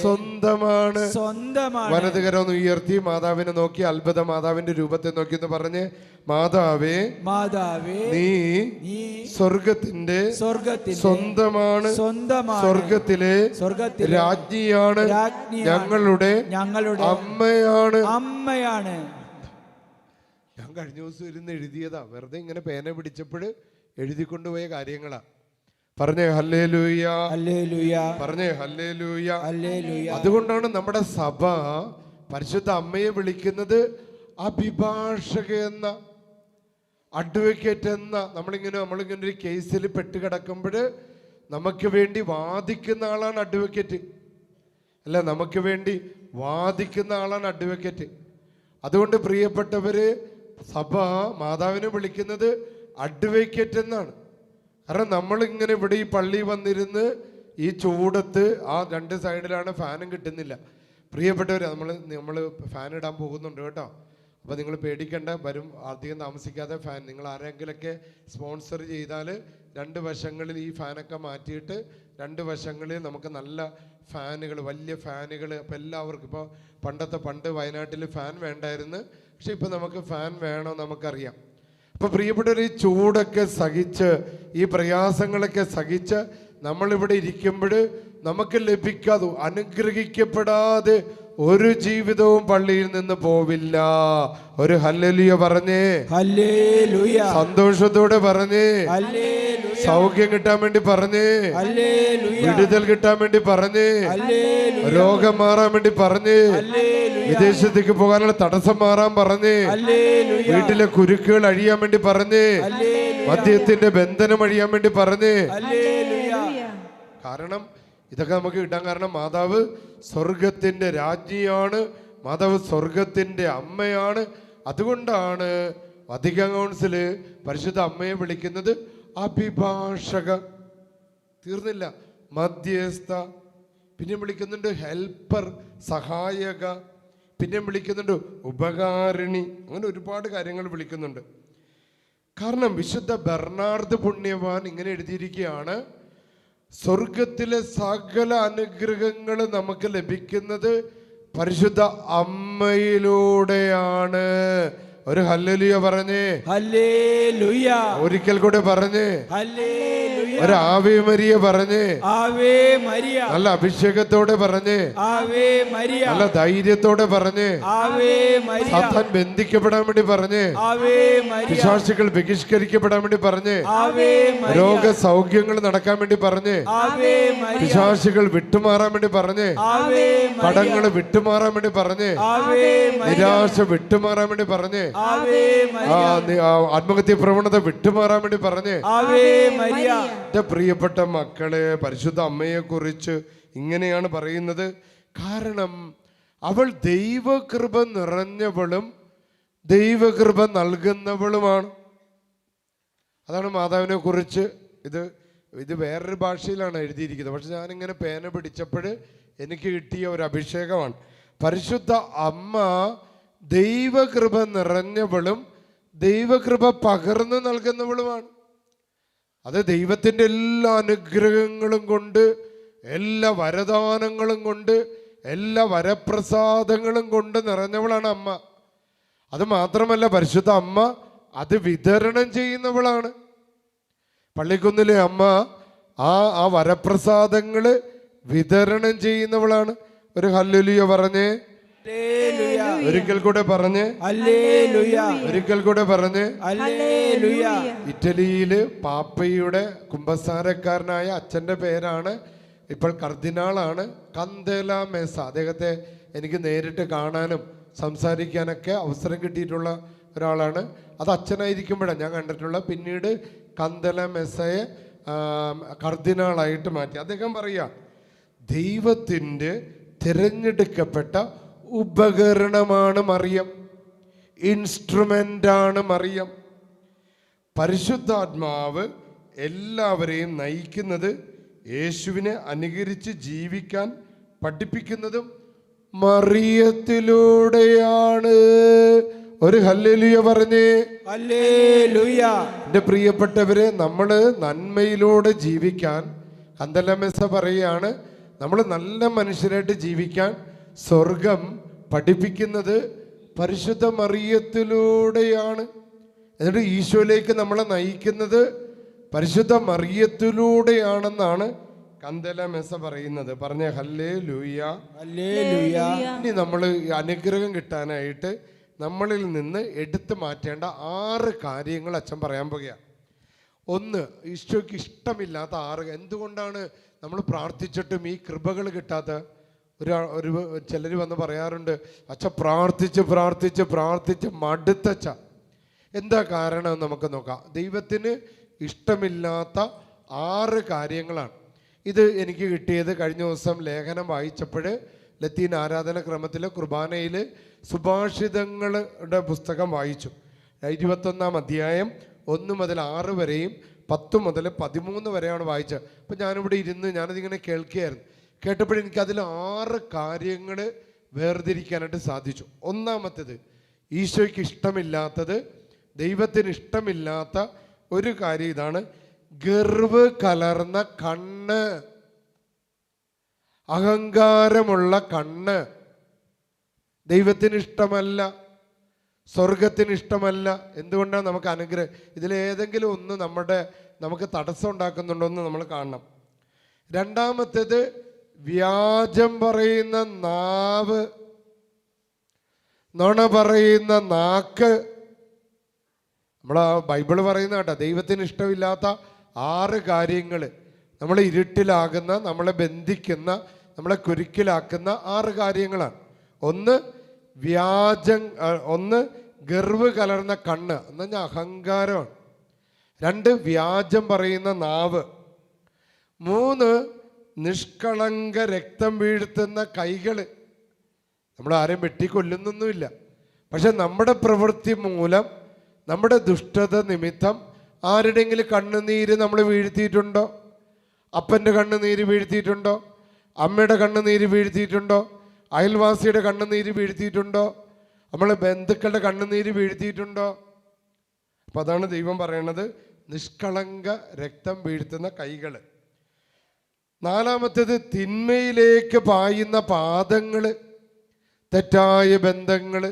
സ്വന്തമാണ്. വലതുകരം ഒന്ന് ഉയർത്തി മാതാവിനെ നോക്കി, അത്ഭുത മാതാവിന്റെ രൂപത്തെ നോക്കി എന്ന് പറഞ്ഞ്, മാതാവേ മാതാവേ നീ സ്വർഗത്തിന്റെ സ്വന്തമാണ്, സ്വർഗത്തിലെ രാജ്ഞിയാണ്, ഞങ്ങളുടെ അമ്മയാണ്. ഞാൻ കഴിഞ്ഞ ദിവസം ഇരുന്ന് എഴുതിയതാ, വെറുതെ ഇങ്ങനെ പേന പിടിച്ചപ്പോൾ എഴുതിക്കൊണ്ടുപോയ കാര്യങ്ങളാ. പറഞ്ഞേ ഹല്ലേലൂയ, പറഞ്ഞേ ഹല്ലേലൂയ. അതുകൊണ്ടാണ് നമ്മുടെ സഭ പരിശുദ്ധ അമ്മയെ വിളിക്കുന്നത് അഭിഭാഷക എന്ന, അഡ്വക്കേറ്റ് എന്ന. നമ്മളിങ്ങനെ ഒരു കേസിൽ പെട്ടുകിടക്കുമ്പോൾ നമുക്ക് വേണ്ടി വാദിക്കുന്ന ആളാണ് അഡ്വക്കേറ്റ്, അല്ല, നമുക്ക് വേണ്ടി വാദിക്കുന്ന ആളാണ് അഡ്വക്കേറ്റ്. അതുകൊണ്ട് പ്രിയപ്പെട്ടവര്, സഭ മാതാവിനെ വിളിക്കുന്നത് അഡ്വക്കേറ്റ് എന്നാണ്. കാരണം നമ്മളിങ്ങനെ ഇവിടെ ഈ പള്ളി വന്നിരുന്ന് ഈ ചൂടത്ത്, ആ രണ്ട് സൈഡിലാണ്, ഫാനും കിട്ടുന്നില്ല. പ്രിയപ്പെട്ടവർ, നമ്മൾ ഫാൻ ഇടാൻ പോകുന്നുണ്ട് കേട്ടോ. അപ്പോൾ നിങ്ങൾ പേടിക്കേണ്ട, വരും അധികം താമസിക്കാതെ ഫാൻ നിങ്ങൾ ആരെങ്കിലൊക്കെ സ്പോൺസർ ചെയ്താൽ രണ്ട് വശങ്ങളിൽ ഈ ഫാനൊക്കെ മാറ്റിയിട്ട് രണ്ട് വശങ്ങളിൽ നമുക്ക് നല്ല ഫാനുകൾ, വലിയ ഫാനുകൾ. അപ്പോൾ എല്ലാവർക്കും, ഇപ്പോൾ പണ്ട് വയനാട്ടിൽ ഫാൻ വേണ്ടായിരുന്നു, പക്ഷെ ഇപ്പം നമുക്ക് ഫാൻ വേണം, നമുക്കറിയാം. അപ്പോൾ പ്രിയപ്പെട്ടവർ, ഈ ചൂടൊക്കെ സഹിച്ച്, ഈ പ്രയാസങ്ങളൊക്കെ സഹിച്ച് നമ്മളിവിടെ ഇരിക്കുമ്പോൾ നമുക്ക് ലഭിക്കാതെ, അനുഗ്രഹിക്കപ്പെടാതെ ഒരു ജീവിതവും പള്ളിയിൽ നിന്ന് പോവില്ല. ഒരു ഹല്ലേലൂയ പറഞ്ഞേ, ഹല്ലേലൂയ. സന്തോഷത്തോടെ പറഞ്ഞേ, ഹല്ലേലൂയ. സൗഖ്യം കിട്ടാൻ വേണ്ടി പറഞ്ഞേ, ഹല്ലേലൂയ. വിടുതൽ കിട്ടാൻ വേണ്ടി പറഞ്ഞേ, ഹല്ലേലൂയ. രോഗം മാറാൻ വേണ്ടി പറഞ്ഞേ, ഹല്ലേലൂയ. വിദേശത്തേക്ക് പോകാനുള്ള തടസ്സം മാറാൻ പറഞ്ഞേ, ഹല്ലേലൂയ. വീട്ടിലെ കുരുക്കുകൾ അഴിയാൻ വേണ്ടി പറഞ്ഞേ, ഹല്ലേലൂയ. മദ്യത്തിന്റെ ബന്ധനം അഴിയാൻ വേണ്ടി പറഞ്ഞേ, ഹല്ലേലൂയ. കാരണം ഇതൊക്കെ നമുക്ക് കിട്ടാൻ കാരണം മാതാവ് സ്വർഗത്തിന്റെ രാജ്ഞിയാണ്, മാതാവ് സ്വർഗത്തിൻ്റെ അമ്മയാണ്. അതുകൊണ്ടാണ് വത്തിക്കാൻ കൗൺസില് പരിശുദ്ധ അമ്മയെ വിളിക്കുന്നത് അഭിഭാഷക. തീർന്നില്ല, മധ്യസ്ഥ, പിന്നെ വിളിക്കുന്നുണ്ട് ഹെൽപ്പർ, സഹായക, പിന്നെ വിളിക്കുന്നുണ്ട് ഉപകാരിണി. അങ്ങനെ ഒരുപാട് കാര്യങ്ങൾ വിളിക്കുന്നുണ്ട്. കാരണം വിശുദ്ധ ബെർണാർഡ് പുണ്യവാൻ ഇങ്ങനെ എഴുതിയിരിക്കുകയാണ്, സ്വർഗത്തിലെ സകല അനുഗ്രഹങ്ങൾ നമുക്ക് ലഭിക്കുന്നത് പരിശുദ്ധ അമ്മയിലൂടെയാണ്. ഒരു ഹല്ലേലൂയ പറഞ്ഞേ. ഹല്ലേലൂയ. ഒരിക്കൽ കൂടെ പറഞ്ഞേ. ഹല്ലേലൂയ. ഒരു ആവേ മരിയ പറഞ്ഞേ. Ave Maria. നല്ല അഭിഷേകത്തോടെ പറഞ്ഞേ. Ave Maria. നല്ല ധൈര്യത്തോടെ പറഞ്ഞേ. Ave Maria. സാത്താൻ ബന്ധിക്കപ്പെടാൻ വേണ്ടി പറഞ്ഞേ. Ave Maria. പിശാചുക്കൾ ബഹിഷ്കരിക്കപ്പെടാൻ വേണ്ടി പറഞ്ഞേ. Ave Maria. രോഗസൗഖ്യങ്ങൾ നടക്കാൻ വേണ്ടി പറഞ്ഞേ. Ave Maria. പിശാചുകൾ വിട്ടുമാറാൻ വേണ്ടി പറഞ്ഞേ. Ave Maria. കടങ്ങൾ വിട്ടുമാറാൻ വേണ്ടി പറഞ്ഞേ. Ave Maria. നിരാശ വിട്ടുമാറാൻ വേണ്ടി പറഞ്ഞേ. Ave Maria. ആത്മഹത്യ പ്രവണത വിട്ടുമാറാൻ വേണ്ടി പറഞ്ഞേ. Ave Maria. എന്റെ പ്രിയപ്പെട്ട മക്കളെ, പരിശുദ്ധ അമ്മയെ കുറിച്ച് ഇങ്ങനെയാണ് പറയുന്നത്. കാരണം അവൾ ദൈവകൃപ നിറഞ്ഞവളും ദൈവകൃപ നൽകുന്നവളുമാണ്. അതാണ് മാതാവിനെ കുറിച്ച്. ഇത് വേറൊരു ഭാഷയിലാണ് എഴുതിയിരിക്കുന്നത്. പക്ഷെ ഞാനിങ്ങനെ പേന പിടിച്ചപ്പോൾ എനിക്ക് കിട്ടിയ ഒരു അഭിഷേകമാണ്. പരിശുദ്ധ അമ്മ ദൈവകൃപ നിറഞ്ഞവളും ദൈവകൃപ പകർന്നു നൽകുന്നവളുമാണ്. അത് ദൈവത്തിൻ്റെ എല്ലാ അനുഗ്രഹങ്ങളും കൊണ്ട്, എല്ലാ വരദാനങ്ങളും കൊണ്ട്, എല്ലാ വരപ്രസാദങ്ങളും കൊണ്ട് നിറഞ്ഞവളാണ് അമ്മ. അത് മാത്രമല്ല, പരിശുദ്ധ അമ്മ അത് വിതരണം ചെയ്യുന്നവളാണ്. പള്ളിക്കുന്നിലെ അമ്മ ആ വരപ്രസാദങ്ങൾ വിതരണം ചെയ്യുന്നവളാണ്. ഒരു ഹല്ലേലൂയ പറഞ്ഞേ. ഒരിക്കൽ കൂടെ പറഞ്ഞേ. ഹല്ലേലൂയ. ഒരിക്കൽ കൂടെ പറഞ്ഞേ. ഹല്ലേലൂയ. ഇറ്റലിയില് പാപ്പയുടെ കുമ്പസാരക്കാരനായ അച്ഛൻ്റെ പേരാണ്, ഇപ്പോൾ കർദിനാളാണ്, കന്തേല മേസ. അദ്ദേഹത്തെ എനിക്ക് നേരിട്ട് കാണാനും സംസാരിക്കാനൊക്കെ അവസരം കിട്ടിയിട്ടുള്ള ഒരാളാണ്. അത് അച്ഛനായിരിക്കുമ്പോഴാണ് ഞാൻ കണ്ടിട്ടുള്ള. പിന്നീട് കന്തേല മേസയെ കർദിനാളായിട്ട് മാറ്റി. അദ്ദേഹം പറയുക, ദൈവത്തിൻ്റെ തിരഞ്ഞെടുക്കപ്പെട്ട ഉപകരണമാണ് മറിയം, ഇൻസ്ട്രുമെൻ്റാണ് മറിയം. പരിശുദ്ധാത്മാവ് എല്ലാവരെയും നയിക്കുന്നത്, യേശുവിനെ അനുകരിച്ച് ജീവിക്കാൻ പഠിപ്പിക്കുന്നതും മറിയത്തിലൂടെയാണ്. ഒരു ഹല്ലേലൂയ പറഞ്ഞേ. ഹല്ലേലൂയ. എൻ്റെ പ്രിയപ്പെട്ടവരെ, നമ്മൾ നന്മയിലൂടെ ജീവിക്കാൻ കന്തലമെസ പറയുകയാണ്, നമ്മൾ നല്ല മനുഷ്യരായിട്ട് ജീവിക്കാൻ സ്വർഗം പഠിപ്പിക്കുന്നത് പരിശുദ്ധ മറിയത്തിലൂടെയാണ്. എന്നിട്ട് ഈശോയിലേക്ക് നമ്മളെ നയിക്കുന്നത് പരിശുദ്ധ മറിയത്തിലൂടെയാണെന്നാണ് കന്തലമെസ പറയുന്നത്. പറഞ്ഞ ഹല്ലേലൂയ. ഹല്ലേലൂയ. ഇനി നമ്മൾ അനുഗ്രഹം കിട്ടാനായിട്ട് നമ്മളിൽ നിന്ന് എടുത്തു മാറ്റേണ്ട 6 കാര്യങ്ങൾ അച്ഛൻ പറയാൻ പോകുകയാണ്. 1, ഈശോയ്ക്ക് ഇഷ്ടമില്ലാത്ത 6. എന്തുകൊണ്ടാണ് നമ്മൾ പ്രാർത്ഥിച്ചിട്ടും ഈ കൃപകൾ കിട്ടാത്ത? ചിലർ വന്ന് പറയാറുണ്ട്, അച്ഛ പ്രാർത്ഥിച്ച് പ്രാർത്ഥിച്ച് പ്രാർത്ഥിച്ച് മടുത്തച്ഛ. എന്താ കാരണം നമുക്ക് നോക്കാം. ദൈവത്തിന് ഇഷ്ടമില്ലാത്ത 6 കാര്യങ്ങളാണ്. ഇത് എനിക്ക് കിട്ടിയത് കഴിഞ്ഞ ദിവസം ലേഖനം വായിച്ചപ്പോൾ ലത്തീൻ ആരാധന ക്രമത്തിലെ കുർബാനയിൽ സുഭാഷിതങ്ങളുടെ പുസ്തകം വായിച്ചു. 21-ാം അധ്യായം 1 മുതൽ 6 വരെയും 10 മുതൽ 13 വരെയാണ് വായിച്ചത്. അപ്പം ഞാനിവിടെ ഇരുന്ന് ഞാനതിങ്ങനെ കേൾക്കുകയായിരുന്നു. കേട്ടപ്പോൾ എനിക്കതിൽ 6 കാര്യങ്ങൾ വേർതിരിക്കാനായിട്ട് സാധിച്ചു. ഒന്നാമത്തേത്, ഈശോയ്ക്ക് ഇഷ്ടമില്ലാത്തത്, ദൈവത്തിന് ഇഷ്ടമില്ലാത്ത ഒരു കാര്യം ഇതാണ്: ഗർവ് കലർന്ന കണ്ണ്, അഹങ്കാരമുള്ള കണ്ണ്. ദൈവത്തിന് ഇഷ്ടമല്ല, സ്വർഗത്തിന് ഇഷ്ടമല്ല. എന്തുകൊണ്ടാണ്? നമുക്ക് അനുഗ്രഹം ഇതിലേതെങ്കിലും ഒന്ന് നമുക്ക് തടസ്സം ഉണ്ടാക്കുന്നുണ്ടോ എന്ന് നമ്മൾ കാണണം. രണ്ടാമത്തേത്, വ്യാജം പറയുന്ന നാവ്, നുണ പറയുന്ന നാക്ക്. നമ്മൾ ബൈബിള് പറയുന്ന കേട്ടോ, ദൈവത്തിന് ഇഷ്ടമില്ലാത്ത 6 കാര്യങ്ങൾ, നമ്മളെ ഇരുട്ടിലാകുന്ന, നമ്മളെ ബന്ധിക്കുന്ന, നമ്മളെ കുരുക്കിലാക്കുന്ന 6 കാര്യങ്ങളാണ്. 1, ഗർവ് കലർന്ന കണ്ണ്, എന്ന് പറഞ്ഞാൽ അഹങ്കാരമാണ്. 2, വ്യാജം പറയുന്ന നാവ്. 3, നിഷ്കളങ്ക രക്തം വീഴ്ത്തുന്ന കൈകൾ. നമ്മൾ ആരെയും വെട്ടിക്കൊല്ലുന്നൊന്നുമില്ല. പക്ഷെ നമ്മുടെ പ്രവൃത്തി മൂലം, നമ്മുടെ ദുഷ്ടത നിമിത്തം ആരുടെയെങ്കിലും കണ്ണുനീര് നമ്മൾ വീഴ്ത്തിയിട്ടുണ്ടോ? അപ്പൻ്റെ കണ്ണുനീര് വീഴ്ത്തിയിട്ടുണ്ടോ? അമ്മയുടെ കണ്ണുനീര് വീഴ്ത്തിയിട്ടുണ്ടോ? അയൽവാസിയുടെ കണ്ണുനീര് വീഴ്ത്തിയിട്ടുണ്ടോ? നമ്മളെ ബന്ധുക്കളുടെ കണ്ണുനീര് വീഴ്ത്തിയിട്ടുണ്ടോ? അപ്പം അതാണ് ദൈവം പറയണത്, നിഷ്കളങ്ക രക്തം വീഴ്ത്തുന്ന കൈകൾ. നാലാമത്തേത് തിന്മയിലേക്ക് പായുന്ന പാദങ്ങൾ, തെറ്റായ ബന്ധങ്ങൾ,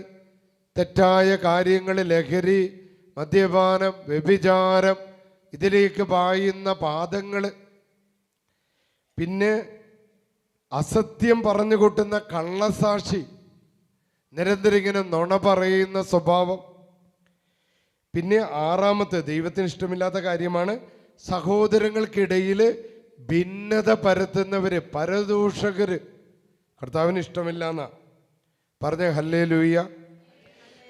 തെറ്റായ കാര്യങ്ങൾ, ലഹരി, മദ്യപാനം, വ്യഭിചാരം, ഇതിലേക്ക് പായുന്ന പാദങ്ങൾ. പിന്നെ അസത്യം പറഞ്ഞു കൂട്ടുന്ന കള്ളസാക്ഷി, നിരന്തരം ഇങ്ങനെ നുണ പറയുന്ന സ്വഭാവം. പിന്നെ ആറാമത്തെ ദൈവത്തിന് ഇഷ്ടമില്ലാത്ത കാര്യമാണ് സഹോദരങ്ങൾക്കിടയിൽ ഭിന്നത പരത്തുന്നവര്, പരദൂഷകര്. കർത്താവിന് ഇഷ്ടമില്ല എന്നാ പറഞ്ഞ ഹല്ലേലൂയ.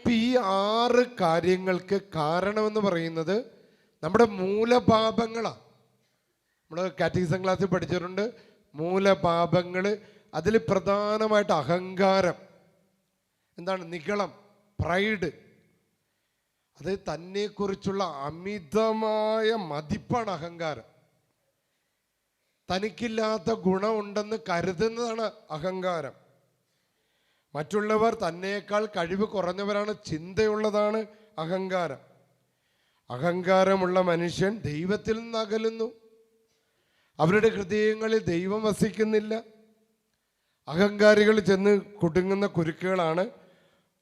ഈ 6 കാര്യങ്ങൾക്ക് കാരണമെന്ന് പറയുന്നത് നമ്മുടെ മൂലപാപങ്ങളാണ്. നമ്മൾ കാറ്റഗിസം ക്ലാസ്സിൽ പഠിച്ചിട്ടുണ്ട് മൂലപാപങ്ങൾ. അതിൽ പ്രധാനമായിട്ട് അഹങ്കാരം, എന്താണ്, നിഗളം, പ്രൈഡ്. അത് തന്നെക്കുറിച്ചുള്ള അമിതമായ മതിപ്പാണ് അഹങ്കാരം. തനിക്കില്ലാത്ത ഗുണമുണ്ടെന്ന് കരുതുന്നതാണ് അഹങ്കാരം. മറ്റുള്ളവർ തന്നേക്കാൾ കഴിവ് കുറഞ്ഞവരാണ് ചിന്തയുള്ളതാണ് അഹങ്കാരം. അഹങ്കാരമുള്ള മനുഷ്യൻ ദൈവത്തിൽ നിന്ന് അകലുന്നു. അവരുടെ ഹൃദയങ്ങളിൽ ദൈവം വസിക്കുന്നില്ല. അഹങ്കാരികൾ ചെന്ന് കുടുങ്ങുന്ന കുരുക്കുകളാണ്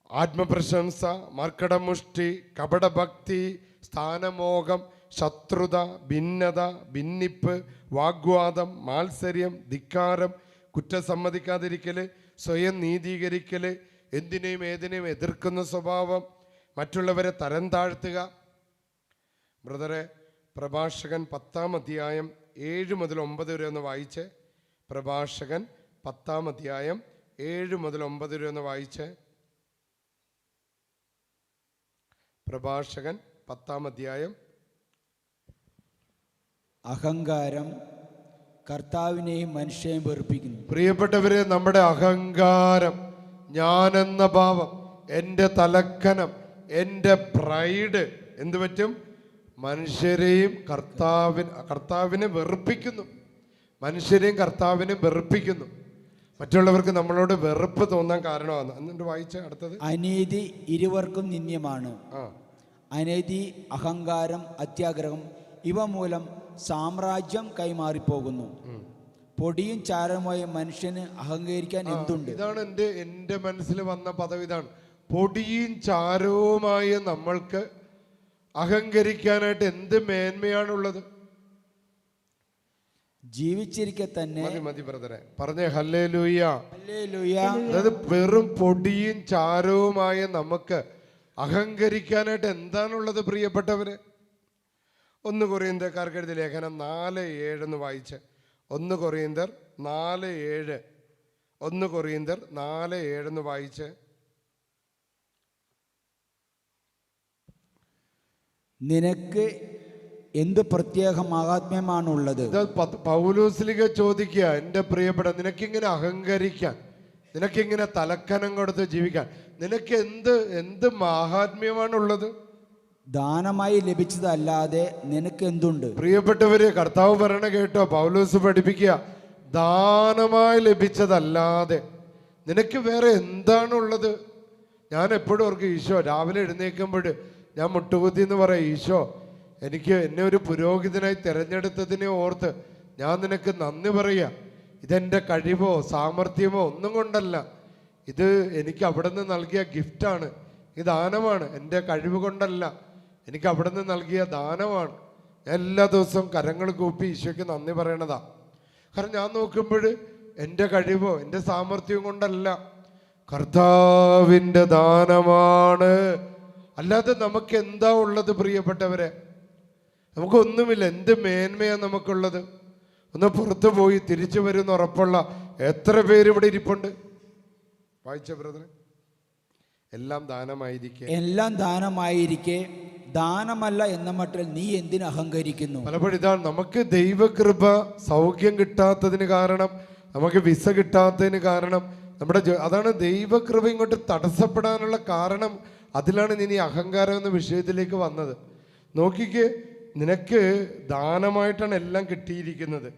ആത്മപ്രശംസ, മർക്കടമുഷ്ടി, കപടഭക്തി, സ്ഥാനമോഹം, ശത്രുത, ഭിന്നത, ഭിന്നിപ്പ്, വാഗ്വാദം, മാത്സര്യം, ധിക്കാരം, കുറ്റം സമ്മതിക്കാതിരിക്കൽ, സ്വയം നീതീകരിക്കൽ, എന്തിനേയും ഏതിനേയും എതിർക്കുന്ന സ്വഭാവം, മറ്റുള്ളവരെ തരം താഴ്ത്തുക. ബ്രദറെ, പ്രഭാഷകൻ 10-ാം അധ്യായം 7 മുതൽ 9 വരെ ഒന്ന് വായിച്ചേ. പ്രഭാഷകൻ 10-ാം അധ്യായം 7 മുതൽ 9 വരെ ഒന്ന് വായിച്ചേ. പ്രഭാഷകൻ 10-ാം അധ്യായം. അഹങ്കാരം കർത്താവിനെയും മനുഷ്യനെയും വെറുപ്പിക്കുന്നു. പ്രിയപ്പെട്ടവരെ, നമ്മുടെ അഹങ്കാരം, ഞാനെന്ന ഭാവം, എൻ്റെ തലക്കനം, എൻ്റെ പ്രൈഡ് എന്ത് പറ്റും? മനുഷ്യരെയും കർത്താവിനെ വെറുപ്പിക്കുന്നു. മനുഷ്യരെയും കർത്താവിനെ വെറുപ്പിക്കുന്നു. മറ്റുള്ളവർക്ക് നമ്മളോട് വെറുപ്പ് തോന്നാൻ കാരണമാണ്. എന്നിട്ട് വായിച്ച അടുത്തത്, അനീതി ഇരുവർക്കും നിന്ദ്യമാണ്. അനീതി, അഹങ്കാരം, അത്യാഗ്രഹം ഇവ മൂലം സാമ്രാജ്യം കൈമാറിപ്പോകുന്നു. പൊടിയും ചാരവുമായ മനുഷ്യന് അഹങ്കരിക്കാൻ എന്തുണ്ട്? ഇതാണ് എൻ്റെ മനസ്സിൽ വന്ന പദം. ഇതാണ്, പൊടിയും ചാരവുമായ നമ്മൾക്ക് അഹങ്കരിക്കാനായിട്ട് എന്ത് മേന്മയാണുള്ളത്? ജീവിച്ചിരിക്കെ തന്നെ. മതി ബ്രദറെ, പറഞ്ഞേ ഹല്ലേലൂയ. ഹല്ലേലൂയ. അതായത് വെറും പൊടിയും ചാരവുമായ നമുക്ക് അഹങ്കരിക്കാനായിട്ട് എന്താണുള്ളത് പ്രിയപ്പെട്ടവര്? 1 കൊറിന്ത്യക്കാർക്ക് എഴുതിയ ലേഖനം 4:7 എന്ന് വായിച്ച്. 1 കൊറിന്ത്യർ 4:7. 1 കൊറിന്ത്യർ 4:7 എന്ന് വായിച്ച്. നിനക്ക് എന്ത് പ്രത്യേക മഹാത്മ്യമാണുള്ളത്? പൗലോസ്ലിഹ ചോദിക്കുക, എൻ്റെ പ്രിയപ്പെട്ട, നിനക്കിങ്ങനെ അഹങ്കരിക്കാൻ, നിനക്കിങ്ങനെ തലക്കനം കൊടുത്ത് ജീവിക്കാൻ നിനക്ക് എന്ത് മഹാത്മ്യമാണുള്ളത്? ദാനമായി ലഭിച്ചതല്ലാതെ നിനക്ക് എന്തുണ്ട്? പ്രിയപ്പെട്ടവര്, കർത്താവ് പറയണ കേട്ടോ, പൗലോസ് പഠിപ്പിക്കുക, ദാനമായി ലഭിച്ചതല്ലാതെ നിനക്ക് വേറെ എന്താണുള്ളത്? ഞാൻ എപ്പോഴും ഓർക്കും, ഈശോ രാവിലെ എഴുന്നേൽക്കുമ്പോൾ ഞാൻ മുട്ടുകുത്തി എന്ന് പറയും, ഈശോ എന്നെ ഒരു പുരോഹിതനായി തിരഞ്ഞെടുത്തതിനെ ഓർത്ത് ഞാൻ നിനക്ക് നന്ദി പറയുക. ഇതെൻ്റെ കഴിവോ സാമർഥ്യമോ ഒന്നും കൊണ്ടല്ല, ഇത് എനിക്ക് അവിടെ നിന്ന് നൽകിയ ഗിഫ്റ്റാണ്, ഈ ദാനമാണ്. എൻ്റെ കഴിവ് കൊണ്ടല്ല, എനിക്ക് അവിടെ നിന്ന് നൽകിയ ദാനമാണ്. ഞാൻ എല്ലാ ദിവസവും കരങ്ങൾ കൂപ്പി ഈശോയ്ക്ക് നന്ദി പറയണതാ. കാരണം ഞാൻ നോക്കുമ്പോൾ എൻ്റെ കഴിവോ എൻ്റെ സാമർഥ്യവും കൊണ്ടല്ല, കർത്താവിൻ്റെ ദാനമാണ്. അല്ലാതെ നമുക്ക് എന്താ ഉള്ളത് പ്രിയപ്പെട്ടവരെ? നമുക്കൊന്നുമില്ല. എന്ത് മേന്മയാണ് നമുക്കുള്ളത്? ഒന്ന് പുറത്തു പോയി തിരിച്ചു വരുന്ന ഉറപ്പുള്ള എത്ര പേര് ഇവിടെ ഇരിപ്പുണ്ട്? വായിച്ച ബ്രദറെ, എല്ലാം ദാനമായിരിക്കെ ദാനമല്ല എന്ന മട്ടിൽ നീ എന്തിനു അഹങ്കരിക്കുന്നു? പലപ്പോഴും ഇതാണ് നമുക്ക് ദൈവകൃപ. സൗഖ്യം കിട്ടാത്തതിന് കാരണം, നമുക്ക് വിസ കിട്ടാത്തതിന് കാരണം, അതാണ് ദൈവകൃപ ഇങ്ങോട്ട് തടസ്സപ്പെടാനുള്ള കാരണം. അതിലാണ് ഞാൻ ഈ അഹങ്കാരം എന്ന വിഷയത്തിലേക്ക് വന്നത്. നോക്കിക്ക്, നിനക്ക് ദാനമായിട്ടാണ് എല്ലാം കിട്ടിയിരിക്കുന്നത്.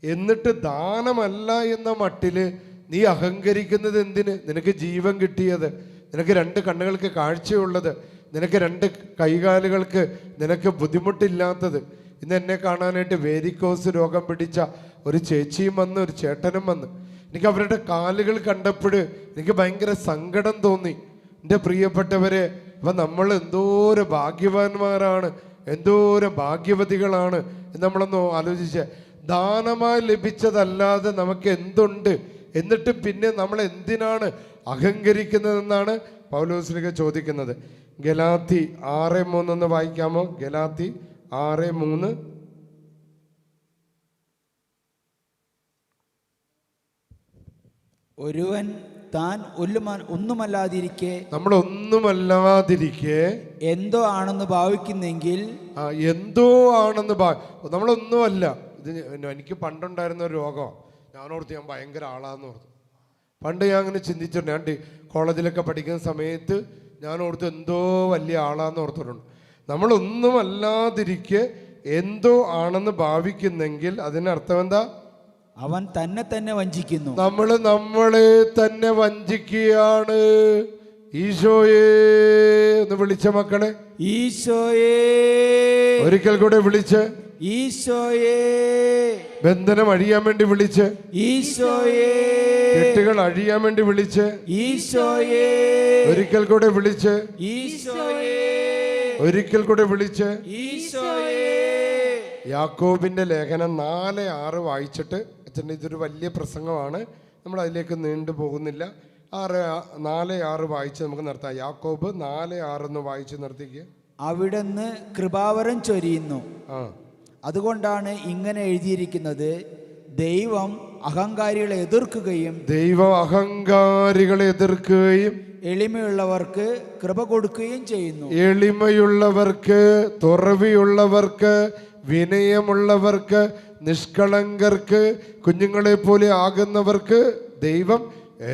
എന്നിട്ട് ദാനമല്ല എന്ന മട്ടില് നീ അഹങ്കരിക്കുന്നത് എന്തിന്? നിനക്ക് ജീവൻ കിട്ടിയത്, നിനക്ക് 2 കണ്ണുകൾക്ക് കാഴ്ചയുള്ളത്, നിനക്ക് 2 കൈകാലുകൾക്ക് നിനക്ക് ബുദ്ധിമുട്ടില്ലാത്തത്. ഇന്ന് എന്നെ കാണാനായിട്ട് വേരിക്കോസ് രോഗം പിടിച്ച ഒരു ചേച്ചിയും വന്ന്, ഒരു ചേട്ടനും വന്ന്. എനിക്ക് അവരുടെ കാലുകൾ കണ്ടപ്പോൾ എനിക്ക് ഭയങ്കര സങ്കടം തോന്നി. എൻ്റെ പ്രിയപ്പെട്ടവരെ, അപ്പം നമ്മൾ എന്തോരം ഭാഗ്യവാന്മാരാണ്, എന്തോരം ഭാഗ്യവതികളാണ് എന്ന് നമ്മളൊന്ന് ആലോചിച്ച്. ദാനമായി ലഭിച്ചതല്ലാതെ നമുക്ക് എന്തുണ്ട്? എന്നിട്ട് പിന്നെ നമ്മൾ എന്തിനാണ് അഹങ്കരിക്കുന്നതെന്നാണ് പൗലോസ്ലീഹ ചോദിക്കുന്നത്. ഗലാത്തി 6:3 ഒന്ന് വായിക്കാമോ? ഗലാത്തി 6:3. ഒരുവൻ താൻ ഒന്നുമല്ലാതിരിക്കെ, നമ്മളൊന്നുമല്ലാതിരിക്കെ എന്തോ ആണെന്ന് ഭാവിക്കുന്നെങ്കിൽ, എന്തോ ആണെന്ന് നമ്മളൊന്നുമല്ല. ഇത് എനിക്ക് പണ്ടുണ്ടായിരുന്ന ഒരു രോഗം. ഞാനോർത്ത് ഞാൻ ഭയങ്കര ആളാന്ന് ഓർത്തു. പണ്ട് ഞാൻ അങ്ങനെ ചിന്തിച്ചിട്ടുണ്ട്. ഞാൻ കോളേജിലൊക്കെ പഠിക്കുന്ന സമയത്ത് ഞാൻ ഓർത്ത് എന്തോ വലിയ ആളാന്ന് ഓർത്തിട്ടുണ്ട്. നമ്മളൊന്നുമല്ലാതിരിക്കെ എന്തോ ആണെന്ന് ഭാവിക്കുന്നെങ്കിൽ അതിനർത്ഥം എന്താ? അവൻ തന്നെ വഞ്ചിക്കുന്നു. നമ്മളെ തന്നെ വഞ്ചിക്കുകയാണ്. ഈശോയേ എന്ന് വിളിച്ച മക്കളെ, ഈശോയേ ഒരിക്കൽ കൂടെ വിളിച്ച്, ഈശോയേ ബന്ധനം അഴിയാൻ വേണ്ടി വിളിച്ച്, ഈശോയേ കെട്ടുകൾ അഴിയാൻ വേണ്ടി വിളിച്ച്, ഈശോയേ ഒരിക്കൽ കൂടെ വിളിച്ച്, ഈശോയേ ഒരിക്കൽ കൂടെ വിളിച്ച്, ഈശോയേ. യാക്കോബിന്റെ ലേഖനം 4:6 വായിച്ചിട്ട്, അച്ഛൻ്റെ ഇതൊരു വലിയ പ്രസംഗമാണ്, നമ്മൾ അതിലേക്ക് നീണ്ടു പോകുന്നില്ല. 4:6 വായിച്ച് നമുക്ക് നിർത്താം. യാക്കോബ് 4:6 വായിച്ച് നിർത്തിക്കുക. അവിടുന്ന് കൃപാവരം ചൊരിയുന്നു, അതുകൊണ്ടാണ് ഇങ്ങനെ എഴുതിയിരിക്കുന്നത്, ദൈവം അഹങ്കാരികളെ എതിർക്കുകയും എളിമയുള്ളവർക്ക് കൃപ കൊടുക്കുകയും ചെയ്യുന്നു. എളിമയുള്ളവർക്ക്, തുറവിയുള്ളവർക്ക്, വിനയമുള്ളവർക്ക്, നിഷ്കളങ്കർക്ക്, കുഞ്ഞുങ്ങളെ പോലെ ആകുന്നവർക്ക് ദൈവം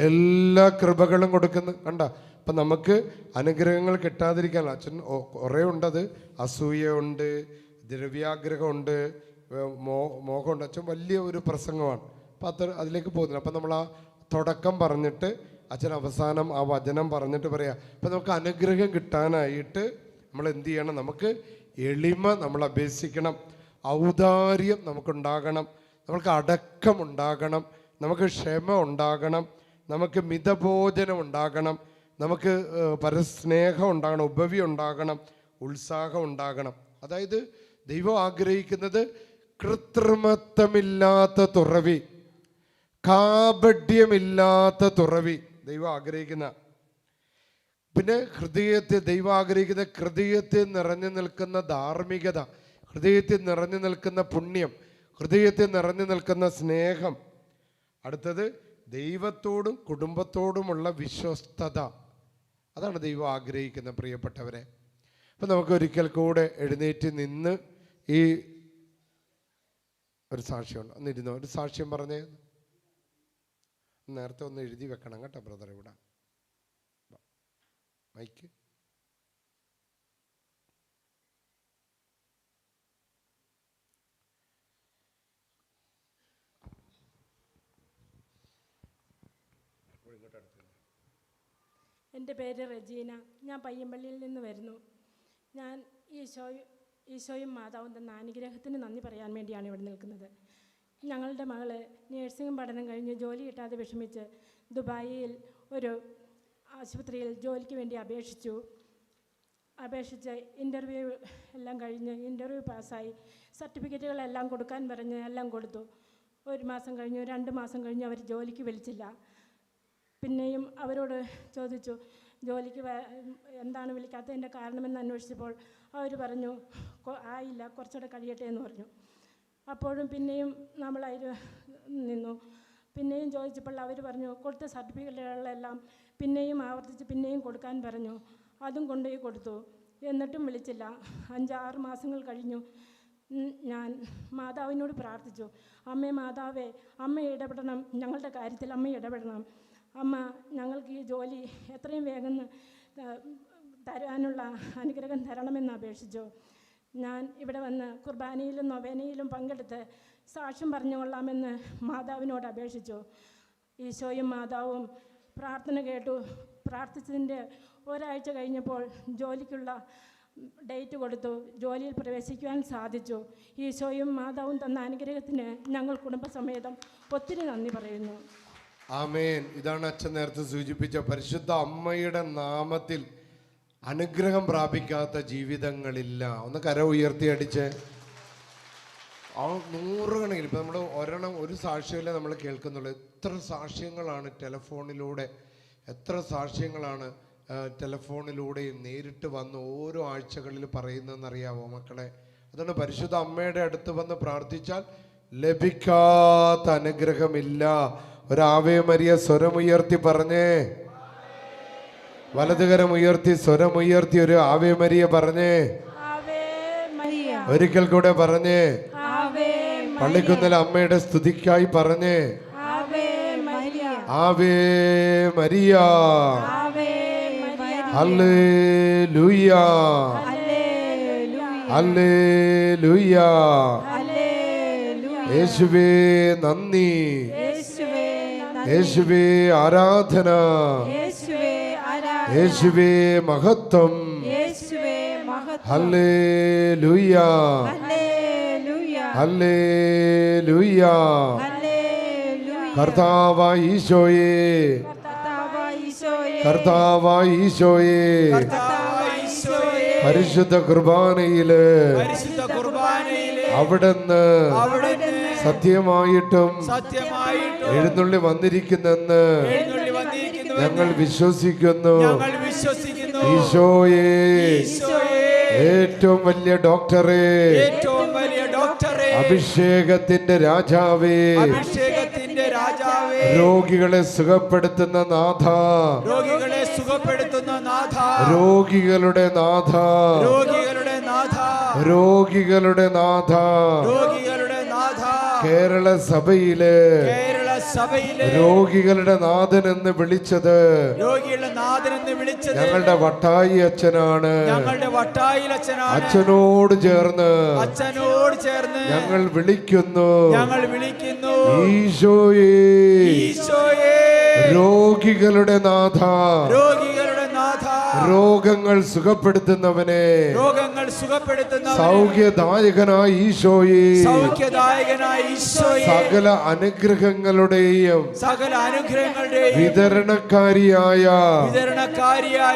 എല്ലാ കൃപകളും കൊടുക്കുന്നു. കണ്ട, അപ്പം നമുക്ക് അനുഗ്രഹങ്ങൾ കിട്ടാതിരിക്കാൻ അച്ഛൻ കുറേ ഉണ്ടത്. അസൂയയുണ്ട്, ദ്രവ്യാഗ്രഹമുണ്ട്, മോഹമുണ്ട്. അച്ഛൻ വലിയ ഒരു പ്രസംഗമാണ്. അപ്പം അതിലേക്ക് പോകുന്നില്ല. അപ്പം നമ്മൾ ആ തുടക്കം പറഞ്ഞിട്ട് അച്ഛൻ അവസാനം ആ വചനം പറഞ്ഞിട്ട് പറയാം. അപ്പം നമുക്ക് അനുഗ്രഹം കിട്ടാനായിട്ട് നമ്മൾ എന്ത് ചെയ്യണം? നമുക്ക് എളിമ നമ്മൾ അഭ്യസിക്കണം, ഔദാര്യം നമുക്കുണ്ടാകണം, നമുക്ക് അടക്കം ഉണ്ടാകണം, നമുക്ക് ക്ഷമ ഉണ്ടാകണം, നമുക്ക് മിതഭോജനം ഉണ്ടാകണം, നമുക്ക് പരസ്നേഹം ഉണ്ടാകണം, ഉപവി ഉണ്ടാകണം, ഉത്സാഹം ഉണ്ടാകണം. അതായത് ദൈവം ആഗ്രഹിക്കുന്നത് കൃത്രിമത്വമില്ലാത്ത തുറവി, കാപഢ്യമില്ലാത്ത തുറവി ദൈവം ആഗ്രഹിക്കുന്ന. പിന്നെ ദൈവം ആഗ്രഹിക്കുന്ന ഹൃദയത്തിൽ നിറഞ്ഞു നിൽക്കുന്ന ധാർമ്മികത, ഹൃദയത്തിൽ നിറഞ്ഞു നിൽക്കുന്ന പുണ്യം, ഹൃദയത്തിൽ നിറഞ്ഞു നിൽക്കുന്ന സ്നേഹം. അടുത്തത് ദൈവത്തോടും കുടുംബത്തോടുമുള്ള വിശ്വസ്തത. അതാണ് ദൈവം ആഗ്രഹിക്കുന്ന പ്രിയപ്പെട്ടവരെ. അപ്പം നമുക്ക് ഒരിക്കൽ കൂടെ എഴുന്നേറ്റ് നിന്ന് ഈ ഒരു സാക്ഷ്യമുണ്ട്, ഒന്നിരുന്നോ, ഒരു സാക്ഷ്യം പറഞ്ഞേ. നേരത്തെ ഒന്ന് എഴുതി വെക്കണം കേട്ടോ ബ്രദർ. ഇവിടെ മൈക്ക്. എൻ്റെ പേര് റെജീന. ഞാൻ പയ്യമ്പള്ളിയിൽ നിന്ന് വരുന്നു. ഞാൻ ഈശോയും മാതാവും തന്ന അനുഗ്രഹത്തിന് നന്ദി പറയാൻ വേണ്ടിയാണ് ഇവിടെ നിൽക്കുന്നത്. ഞങ്ങളുടെ മകള് നേഴ്സിംഗ് പഠനം കഴിഞ്ഞ് ജോലി കിട്ടാതെ വിഷമിച്ച് ദുബായിൽ ഒരു ആശുപത്രിയിൽ ജോലിക്ക് വേണ്ടി അപേക്ഷിച്ച് ഇൻ്റർവ്യൂ എല്ലാം കഴിഞ്ഞ് ഇൻ്റർവ്യൂ പാസ്സായി. സർട്ടിഫിക്കറ്റുകളെല്ലാം കൊടുക്കാൻ പറഞ്ഞ് എല്ലാം കൊടുത്തു. 1 മാസം കഴിഞ്ഞു, 2 മാസം കഴിഞ്ഞു, അവർ ജോലിക്ക് വിളിച്ചില്ല. പിന്നെയും അവരോട് ചോദിച്ചു, ജോലിക്ക് എന്താണ് വിളിക്കാത്തതിൻ്റെ കാരണമെന്ന് അന്വേഷിച്ചപ്പോൾ അവർ പറഞ്ഞു ആയില്ല, കുറച്ചുകൂടെ കഴിയട്ടെ എന്ന് പറഞ്ഞു. അപ്പോഴും പിന്നെയും നമ്മൾ അതിൽ നിന്നു. പിന്നെയും ചോദിച്ചപ്പോൾ അവർ പറഞ്ഞു കൊടുത്ത സർട്ടിഫിക്കറ്റുകളെല്ലാം പിന്നെയും ആവർത്തിച്ച് പിന്നെയും കൊടുക്കാൻ പറഞ്ഞു. അതും കൊണ്ടുപോയി കൊടുത്തു. എന്നിട്ടും വിളിച്ചില്ല. 5-6 മാസങ്ങൾ കഴിഞ്ഞു. ഞാൻ മാതാവിനോട് പ്രാർത്ഥിച്ചു, അമ്മേ മാതാവേ, അമ്മ ഇടപെടണം, ഞങ്ങളുടെ കാര്യത്തിൽ അമ്മ ഇടപെടണം. അമ്മ ഞങ്ങൾക്ക് ഈ ജോലി എത്രയും വേഗം തരാനുള്ള അനുഗ്രഹം തരണമെന്ന് അപേക്ഷിച്ചു. ഞാൻ ഇവിടെ വന്ന് കുർബാനയിലും നൊവേനയിലും പങ്കെടുത്ത് സാക്ഷ്യം പറഞ്ഞുകൊള്ളാമെന്ന് മാതാവിനോട് അപേക്ഷിച്ചു. ഈശോയും മാതാവും പ്രാർത്ഥന കേട്ടു. പ്രാർത്ഥിച്ചതിൻ്റെ ഒരാഴ്ച കഴിഞ്ഞപ്പോൾ ജോലിക്കുള്ള ഡേറ്റ് കൊടുത്തു. ജോലിയിൽ പ്രവേശിക്കുവാൻ സാധിച്ചു. ഈശോയും മാതാവും തന്ന അനുഗ്രഹത്തിന് ഞങ്ങൾ കുടുംബസമേതം ഒത്തിരി നന്ദി പറയുന്നു. ആമേൻ. ഇതാണ് അച്ഛൻ നേരത്തെ സൂചിപ്പിച്ച പരിശുദ്ധ അമ്മയുടെ നാമത്തിൽ അനുഗ്രഹം പ്രാപിക്കാത്ത ജീവിതങ്ങളില്ല. ഒന്ന് കര ഉയർത്തി അടിച്ച്. നൂറുകണക്കിന് ഇപ്പം നമ്മൾ ഒരെണ്ണം ഒരു സാക്ഷിയല്ലേ നമ്മൾ കേൾക്കുന്നുള്ളൂ. എത്ര സാക്ഷ്യങ്ങളാണ് ടെലഫോണിലൂടെ, എത്ര സാക്ഷ്യങ്ങളാണ് ടെലഫോണിലൂടെയും നേരിട്ട് വന്ന് ഓരോ ആഴ്ചകളിൽ പറയുന്നതെന്നറിയാവോ മക്കളെ? അതുകൊണ്ട് പരിശുദ്ധ അമ്മയുടെ അടുത്ത് വന്ന് പ്രാർത്ഥിച്ചാൽ ലഭിക്കാത്ത അനുഗ്രഹമില്ല. ഒരു ആവേ മരിയ സ്വരമുയർത്തി പറഞ്ഞേ, വലതുകരം ഉയർത്തി സ്വരമുയർത്തി ഒരു ആവേ മരിയ പറഞ്ഞേ, ഒരിക്കൽ കൂടെ പറഞ്ഞേ, പള്ളിക്കുന്നിലെ അമ്മയുടെ സ്തുതിക്കായി പറഞ്ഞേ, ആവേ മരിയ, ഹല്ലേലൂയ, ഹല്ലേലൂയ. യേശുവേ നന്ദി, യേശുവേ ആരാധന, യേശുവേ മഹത്വം, ഹല്ലേലൂയ, ഹല്ലേലൂയ. കർത്താവായ ഈശോയേ, കർത്താവായ ഈശോയേ, പരിശുദ്ധ കുർബാനയില് അവിടുന്ന് സത്യമായിട്ടും എഴുന്നള്ളി വന്നിരിക്കുന്നെന്ന് ഞങ്ങൾ വിശ്വസിക്കുന്നു. ഈശോയേ, ഏറ്റവും വലിയ ഡോക്ടറെ, അഭിഷേകത്തിന്റെ രാജാവേ, രോഗികളെ സുഖപ്പെടുത്തുന്ന നാഥ, രോഗികളുടെ നാഥ, രോഗികളുടെ നാഥ, കേരള സഭയില് രോഗികളുടെ നാഥൻ എന്ന് വിളിച്ചത് ഞങ്ങളുടെ വട്ടായി അച്ഛനാണ്. അച്ഛനോട് ചേർന്ന് ഞങ്ങൾ വിളിക്കുന്നു, ഈശോയേ, രോഗികളുടെ നാഥ, രോഗങ്ങൾ സുഖപ്പെടുത്തുന്നവനെ, സൗഖ്യദായകനായ ഈശോയെ, സകല അനുഗ്രഹങ്ങളുടെയും വിതരണക്കാരിയായ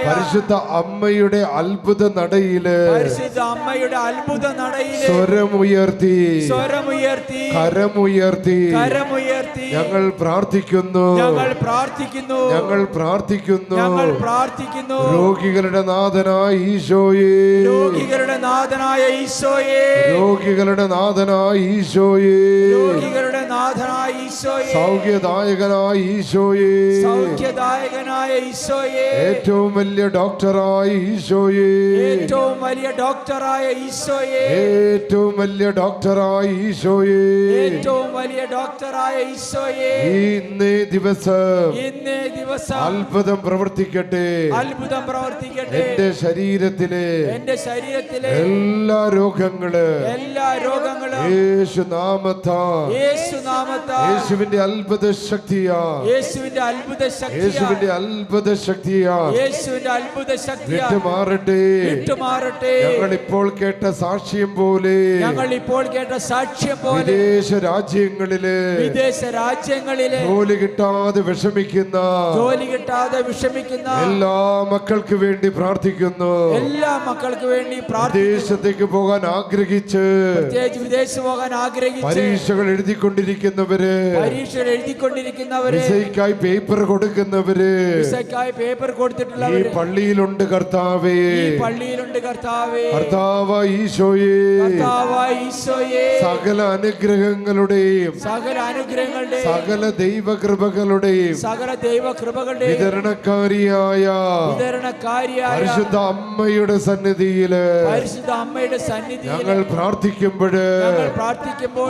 പരിശുദ്ധ അമ്മയുടെ അത്ഭുത നടയില് സ്വരമുയർത്തി കരമുയർത്തി ഞങ്ങൾ പ്രാർത്ഥിക്കുന്നു, ഞങ്ങൾ പ്രാർത്ഥിക്കുന്നു. രോഗികളുടെ നാഥനായ ഈശോയെ, രോഗികളുടെ നാഥനായ ഈശോയെ, രോഗികളുടെ നാഥനായ ഈശോയെ, രോഗികളുടെ നാഥനായ ഈശോയെ, സൗഖ്യദായകനായ ഈശോയെ, സൗഖ്യദായകനായ ഈശോയെ, ഏറ്റവും വലിയ ഡോക്ടറായ ഈശോയെ, ഏറ്റവും വലിയ ഡോക്ടറായ ഈശോയെ, ഏറ്റവും വലിയ ഡോക്ടറായ ഈശോയെ, ഏറ്റവും വലിയ ഡോക്ടറായ ഈശോയെ, ഇന്നേ ദിവസം അത്ഭുതം പ്രവർത്തിക്കട്ടെ, അത്ഭുതം പ്രവർത്തിക്കട്ടെ. എന്റെ ശരീരത്തിലെ എല്ലാ രോഗങ്ങളും യേശുനാമത്താൽ, യേശുവിന്റെ അത്ഭുത ശക്തിയാ, യേശുവിന്റെ അത്ഭുത ശക്തിയാ വിട്ടുമാറട്ടെ. ഞങ്ങൾ ഇപ്പോൾ കേട്ട സാക്ഷ്യം പോലെ വിദേശ രാജ്യങ്ങളില് ജോലി കിട്ടാതെ വിഷമിക്കുന്ന എല്ലാ മക്കൾക്ക് വേണ്ടി പ്രാർത്ഥിക്കുന്നു. എല്ലാ മക്കൾക്ക് വേണ്ടി വിദേശത്തേക്ക് പോകാൻ ആഗ്രഹിച്ച് പരീക്ഷകൾ എഴുതിക്കൊണ്ടിരിക്കുന്നവര്, വിസയ്ക്കായി പേപ്പർ കൊടുക്കുന്നവര്, ഈ കൊടുത്തിട്ടുള്ളവർ പള്ളിയിലുണ്ട് കർത്താവേ. ഈ പള്ളിയിലുണ്ട് കർത്താവേ. കർത്താവായ ഈശോയേ, കർത്താവായ ഈശോയേ, സകല അനുഗ്രഹങ്ങളുടെയും സകല ദൈവകൃപകളുടെയും വിതരണക്കാരിയായ പരിശുദ്ധ അമ്മയുടെ സന്നിധിയില് ഞങ്ങൾ പ്രാർത്ഥിക്കുമ്പോൾ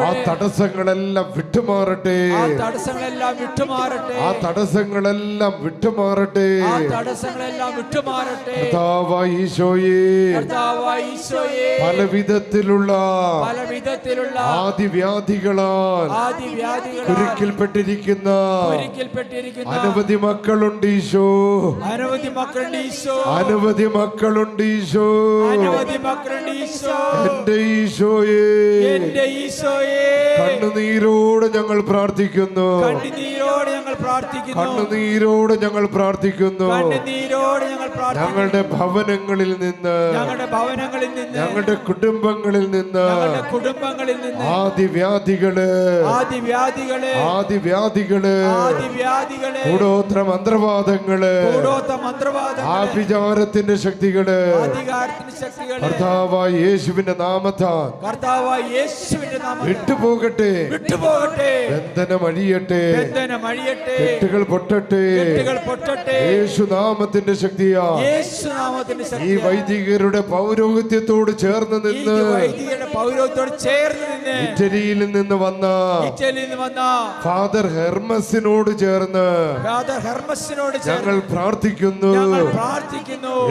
ആ തടസ്സങ്ങളെല്ലാം വിട്ടുമാറട്ടെ. ആ തടസ്സങ്ങളെല്ലാം വിട്ടുമാറട്ടെ. കർത്താവായ ഈശോയേ, പല വിധത്തിലുള്ള ആദിവ്യാധികളാൽ കുരുക്കിൽപ്പെട്ടിരിക്കുന്ന അനവധി മക്കളുണ്ട് ഈശോ. അനവധി മക്കളുണ്ട് ഈശോ. എന്റെ ഈശോയെ, കണ്ണുനീരോട് ഞങ്ങൾ പ്രാർത്ഥിക്കുന്നു. കണ്ണുനീരോട് ഞങ്ങൾ പ്രാർത്ഥിക്കുന്നു. ഞങ്ങളുടെ ഭവനങ്ങളിൽ നിന്ന്, ഞങ്ങളുടെ കുടുംബങ്ങളിൽ നിന്ന് ആദിവ്യാധികള് കൂടോത്ര മന്ത്രവാദങ്ങള്, ആഭിചാരത്തിന്റെ ശക്തികള് കർത്താവായ യേശുവിന്റെ നാമത്താൽ വിട്ടുപോകട്ടെ. ബന്ധനം അഴിയട്ടെ. കെട്ടുകൾ പൊട്ടട്ടെ. യേശുനാമത്തിന്റെ ശക്തിയാ ഈ വൈദികരുടെ പൗരോഹിത്യത്തോട് ചേർന്ന് നിന്ന് ഇറ്റലിയിൽ നിന്ന് വന്ന ഫാദർ ഹെർമസിനോട് ചേർന്ന് ഞങ്ങൾ പ്രാർത്ഥിക്കുന്നു.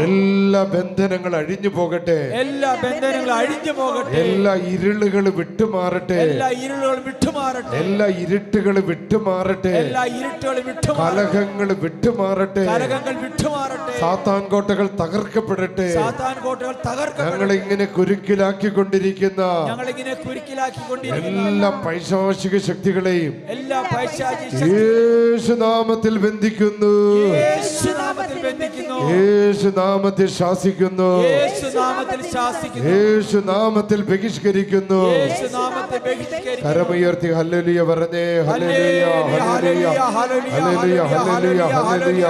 എല്ലാ ബന്ധനങ്ങൾ അഴിഞ്ഞു പോകട്ടെ. എല്ലാ ഇരുളുകൾ വിട്ടുമാറട്ടെ. എല്ലാ ഇരുട്ടുകൾ വിട്ടുമാറട്ടെ. കലഹങ്ങൾ വിട്ടുമാറട്ടെ. സാത്താൻ കോട്ടകൾ തകർക്കപ്പെടട്ടെ. ഞങ്ങൾ ഇങ്ങനെ കുരുക്കിലാക്കിക്കൊണ്ടിരിക്കുന്ന എല്ലാ പൈശാചിക ശക്തികളെയും യേശുനാമത്തിൽ ബന്ധിക്കുന്നു. യേശുനാമത്തിൽ ശാസിക്കുന്നു. യേശുനാമത്തിൽ ബഹിഷ്കരിക്കുന്നു. കരമുയർത്തി ഹല്ലേലൂയ പറഞ്ഞേ. ഹല്ലേലൂയ, ഹല്ലേലൂയ, ഹല്ലേലൂയ, ഹല്ലേലൂയ,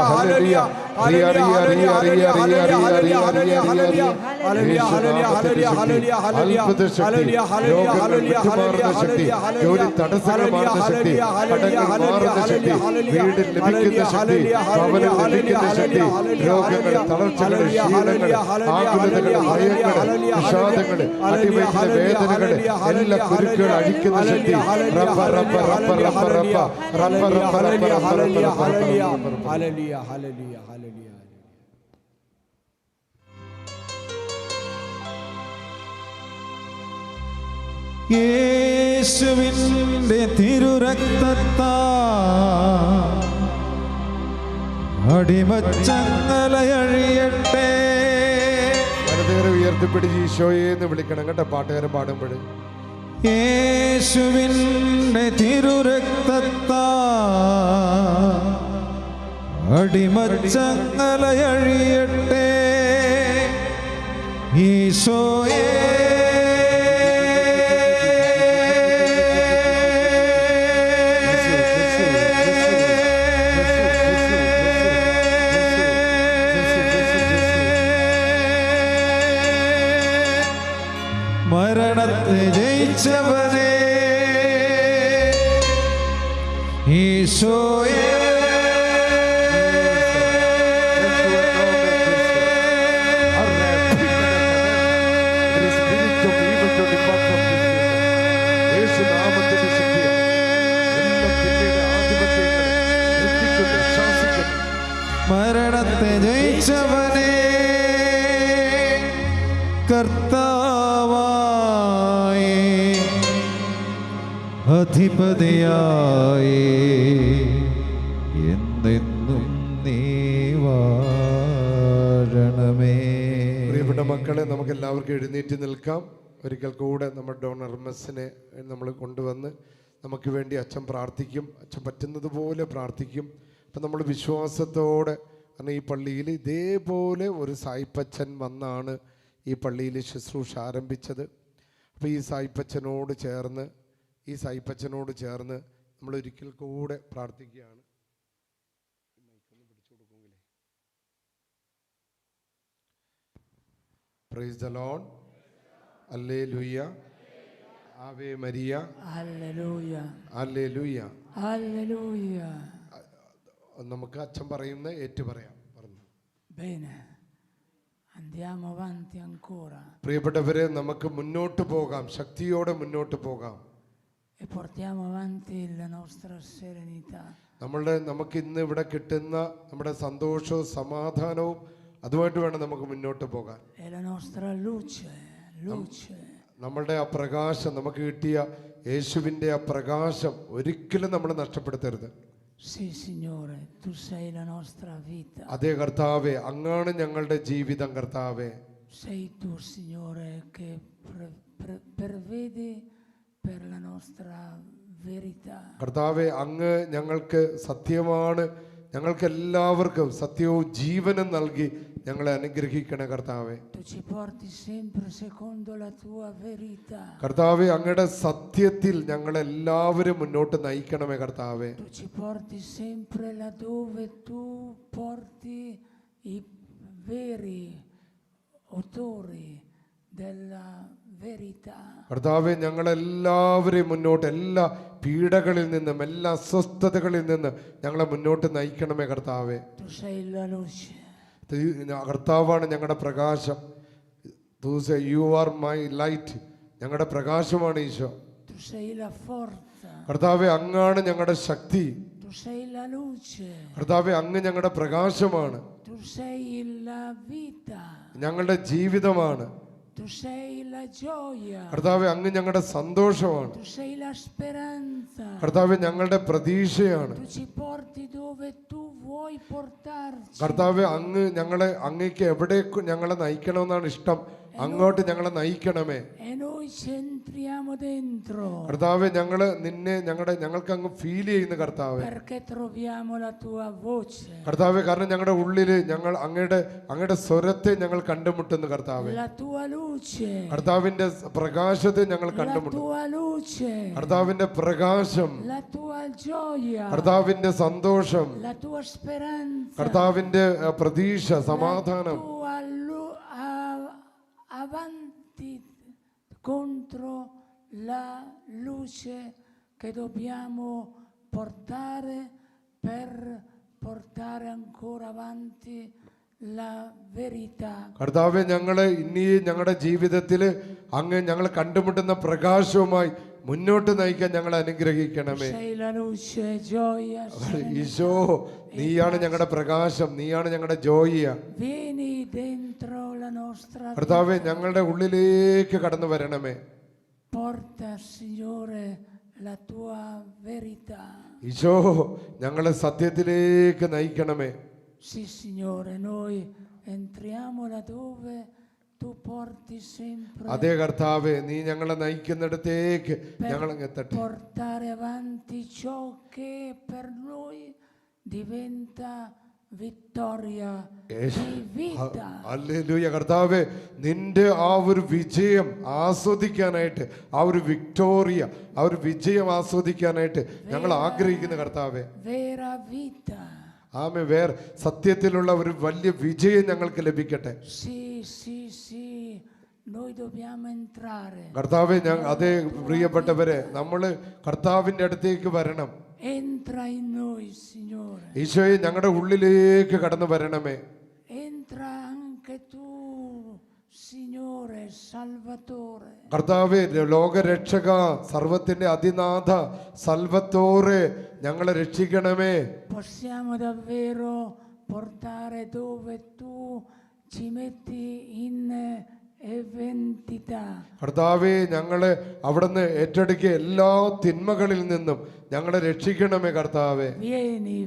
ഹല്ലേലൂയ, ഹല്ലേലൂയ. അത്ഭുത ശക്തി, രോഗങ്ങൾ വിട്ടുമാറുന്ന ശക്തി, ജോലി തടസ്സങ്ങൾ മാറുന്ന ശക്തി, കടങ്ങൾ മാറുന്ന ശക്തി, വീട് ലഭിക്കുന്ന ശക്തി, ഭവനം ലഭിക്കുന്ന ശക്തി, രോഗങ്ങൾ, തളർച്ചകൾ, ക്ഷീണങ്ങൾ, ആകുലതകൾ, ഭയങ്ങൾ, വിഷാദങ്ങൾ, അടിവയറ്റിലെ വേദനകൾ, എല്ലാ കുരുക്കുകൾ അഴിക്കുന്ന ശക്തി. റബ്ബ റബ്ബ റബ്ബ റബ്ബ റബ്ബ റബ്ബ റബ്ബ റബ്ബ റബ്ബ. യേശുവിന്റെ തിരുരക്തത്താൽ അടിമച്ചങ്ങലയഴിയട്ടെ. വലതുകരം ഉയർത്തിപ്പിടിച്ച് ഈശോയെ എന്ന് വിളിക്കണം കേട്ടോ, പാട്ടുകാരൻ പാടുമ്പോൾ. യേശുവിന്റെ തിരുരക്തത്താൽ അടിമച്ചങ്ങലയഴിയട്ടെ. ഈശോയെ മരണത്തെ ജയിച്ചവനെ, ഈശോയെ മരണത്തെ ജയിച്ചവനെ, കർത്താവായി അധിപതിയായി എന്നെന്നും നീ വാഴണമേ. പ്രിയപ്പെട്ട മക്കളെ, നമുക്ക് എല്ലാവർക്കും എഴുന്നേറ്റ് നിൽക്കാം. ഒരിക്കൽ കൂടെ നമ്മുടെ ഡോൺ ഹെർമസിനെ നമ്മൾ കൊണ്ടുവന്ന് നമുക്ക് വേണ്ടി അച്ഛൻ പ്രാർത്ഥിക്കും. അച്ഛൻ പറ്റുന്നത് പോലെ പ്രാർത്ഥിക്കും. അപ്പം നമ്മൾ വിശ്വാസത്തോടെ, കാരണം ഈ പള്ളിയിൽ ഇതേപോലെ ഒരു സായിപ്പച്ചൻ വന്നാണ് ഈ പള്ളിയിൽ ശുശ്രൂഷ ആരംഭിച്ചത്. അപ്പോൾ ഈ സായിപ്പച്ചനോട് ചേർന്ന് നമ്മൾ ഒരിക്കൽ കൂടെ പ്രാർത്ഥിക്കുകയാണ്. Praise the Lord. Hallelujah. Ave Maria. Alleluia. Hallelujah. Alleluia. നമുക്ക് അച്ഛൻ പറയുന്ന ഏറ്റു പറയാം. പറഞ്ഞു. Bene. Andiamo avanti ancora പ്രിയപ്പെട്ടവരെ, നമുക്ക് മുന്നോട്ട് പോകാം, ശക്തിയോടെ മുന്നോട്ട് പോകാം. e portiamo avanti la nostra serenità. നമുക്ക് ഇന്ന് ഇവിടെ കിട്ടുന്ന നമ്മുടെ സന്തോഷവും സമാധാനവും അതുമായിട്ട് വേണം നമുക്ക് മുന്നോട്ട് പോകാൻ. E la nostra luce. നമ്മളുടെ ആ പ്രകാശം, നമുക്ക് കിട്ടിയ യേശുവിൻ്റെ ആ പ്രകാശം ഒരിക്കലും നമ്മൾ നഷ്ടപ്പെടുത്തരുത്. Sì, Signore, tu sei la nostra vita. അതേ കർത്താവേ, അങ്ങാണ് ഞങ്ങളുടെ ജീവിതം. കർത്താവേ, Sei tu, Signore, che prevedi per la nostra verità. കർത്താവേ, അങ്ങ് ഞങ്ങൾക്ക് സത്യമാണ്, ഞങ്ങൾക്ക് എല്ലാവർക്കും സത്യവും ജീവനും നൽകി ഞങ്ങളെ അനുഗ്രഹിക്കണേ കർത്താവേ. Tu ci porti sempre secondo la tua verità. കർത്താവേ, അങ്ങയുടെ സത്യത്തിൽ ഞങ്ങളെല്ലാവരും മുന്നോട്ട് നയിക്കണമേ കർത്താവേ. Tu ci porti sempre laddove tu porti i veri autori della verità. കർത്താവേ, ഞങ്ങളെല്ലാവരെയും മുന്നോട്ട്, എല്ലാ പീഡകളിൽ നിന്നും എല്ലാ അസ്വസ്ഥതകളിൽ നിന്ന് ഞങ്ങളെ മുന്നോട്ട് നയിക്കണമേ കർത്താവേ. Tu sei la luce. കർത്താവാണ് ഞങ്ങളുടെ പ്രകാശം. You are my light. ഞങ്ങളുടെ പ്രകാശമാണ് Isho. Tu sei la forza. കർത്താവേ, അങ്ങാണ് ഞങ്ങളുടെ ശക്തി. Tu sei la luce. കർത്താവേ, അങ്ങ് ഞങ്ങളുടെ പ്രകാശമാണ്. Tu sei la vita. ഞങ്ങളുടെ ജീവിതമാണ്. Tu sei la gioia. കർത്താവേ, അങ്ങ് ഞങ്ങളുടെ സന്തോഷമാണ്. Tu sei la speranza. കർത്താവേ, ഞങ്ങളുടെ പ്രതീക്ഷയാണ്. Tu ci porti dove tu vuoi portarci. കർത്താവേ, അങ്ങ് അങ്ങേക്ക് എവിടേക്ക് ഞങ്ങളെ നയിക്കണമെന്നാണ് ഇഷ്ടം, അങ്ങോട്ട് ഞങ്ങളെ നയിക്കണമേ. E noi ci entriamo dentro. കർത്താവേ, ഞങ്ങൾക്ക് അങ്ങ് ഫീൽ ചെയ്യുന്ന കർത്താവേ. Perché troviamo la tua voce. കർത്താവേ, കാരണം ഞങ്ങളുടെ ഉള്ളില് ഞങ്ങൾ അങ്ങയുടെ സ്വരത്തെ ഞങ്ങൾ കണ്ടുമുട്ടുന്നു കർത്താവേ. La tua luce. കർത്താവിന്റെ പ്രകാശത്തെ ഞങ്ങൾ La കണ്ടുമുട്ടുന്നു. tua luce. കർത്താവിന്റെ പ്രകാശം, La tua gioia. കർത്താവിന്റെ സന്തോഷം, La tua speranza. കർത്താവിന്റെ പ്രതീക്ഷ, സമാധാനം. La tua avanti contro la luce che dobbiamo portare per portare ancora avanti la verità. കർത്താവെ, ഞങ്ങളെ ഇനിയും ഞങ്ങളുടെ ജീവിതത്തിൽ അങ്ങ് ഞങ്ങൾ കണ്ടുമുട്ടുന്ന പ്രകാശവുമായി മുന്നോട്ട് നയിക്കാൻ ഞങ്ങളെ അനുഗ്രഹിക്കണമേ. Sei la luce, gioia. Isho, നീയാണ് ഞങ്ങളുടെ പ്രകാശം, നീയാണ് ഞങ്ങളുടെ ജോയിയ. Vieni dentro la nostra കർത്താവെ, ഞങ്ങളുടെ ഉള്ളിലേക്ക് കടന്നു വരണമേ. porta, Signore, la tua verità. Isho, ഞങ്ങളെ സത്യത്തിലേക്ക് നയിക്കണമേ. Sì, Signore, noi entriamo laddove tu porti sempre. അതേ കർത്താവെ, നീ ഞങ്ങളെ നയിക്കുന്നിടത്തേക്ക് ഞങ്ങൾ എത്തട്ടെ. Portare avanti ciò che per noi diventa vittoria di vita. Hallelujah. കർത്താവെ, നിന്റെ ആ ഒരു വിജയം ആസ്വദിക്കാനായിട്ട്, ആ ഒരു വിക്ടോറിയ, ആ ഒരു വിജയം ആസ്വദിക്കാനായിട്ട് ഞങ്ങൾ ആഗ്രഹിക്കുന്ന കർത്താവെ. Vera vita. ആമേ. സത്യത്തിലുള്ള ഒരു വലിയ വിജയം ഞങ്ങൾക്ക് ലഭിക്കട്ടെ. Sì, noi dobbiamo entrare. കർത്താവെ, അതേ പ്രിയപ്പെട്ടവരെ, നമ്മള് കർത്താവിന്റെ അടുത്തേക്ക് വരണം. Entra in noi, Signore. ഈശോയെ, ഞങ്ങളുടെ ഉള്ളിലേക്ക് കടന്നു വരണമേ. Entra anche tu, Signore Salvatore. കർത്താവെ, ലോകരക്ഷക, സർവത്തിന്റെ അതിനാഥ സൽവത്തോറെ, ഞങ്ങളെ രക്ഷിക്കണമേ. Possiamo davvero portare dove tu ci metti in eventità. കർത്താവെ, ഞങ്ങളെ അവിടുന്ന് ഏറ്റെടുക്കിയ എല്ലാ തിന്മകളിൽ നിന്നും ഞങ്ങളെ രക്ഷിക്കണമേ. കർത്താവെ, Vieni.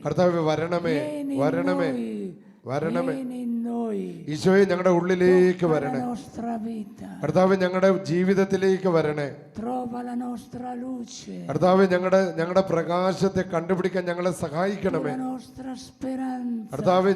കർത്താവെ, വരണമേ, Vieni വരണമേ, in noi. വരണമേ. Vieni in noi. ഈശോയെ, ഞങ്ങളുടെ ഉള്ളിലേക്ക് Tocca വരണേ. la nostra vita. കർത്താവെ, ഞങ്ങളുടെ ജീവിതത്തിലേക്ക് വരണേ. Trova la nostra luce. കർത്താവെ, ഞങ്ങളുടെ പ്രകാശത്തെ കണ്ടുപിടിക്കാൻ ഞങ്ങളെ സഹായിക്കണമേ. La nostra speranza. കർത്താവെ,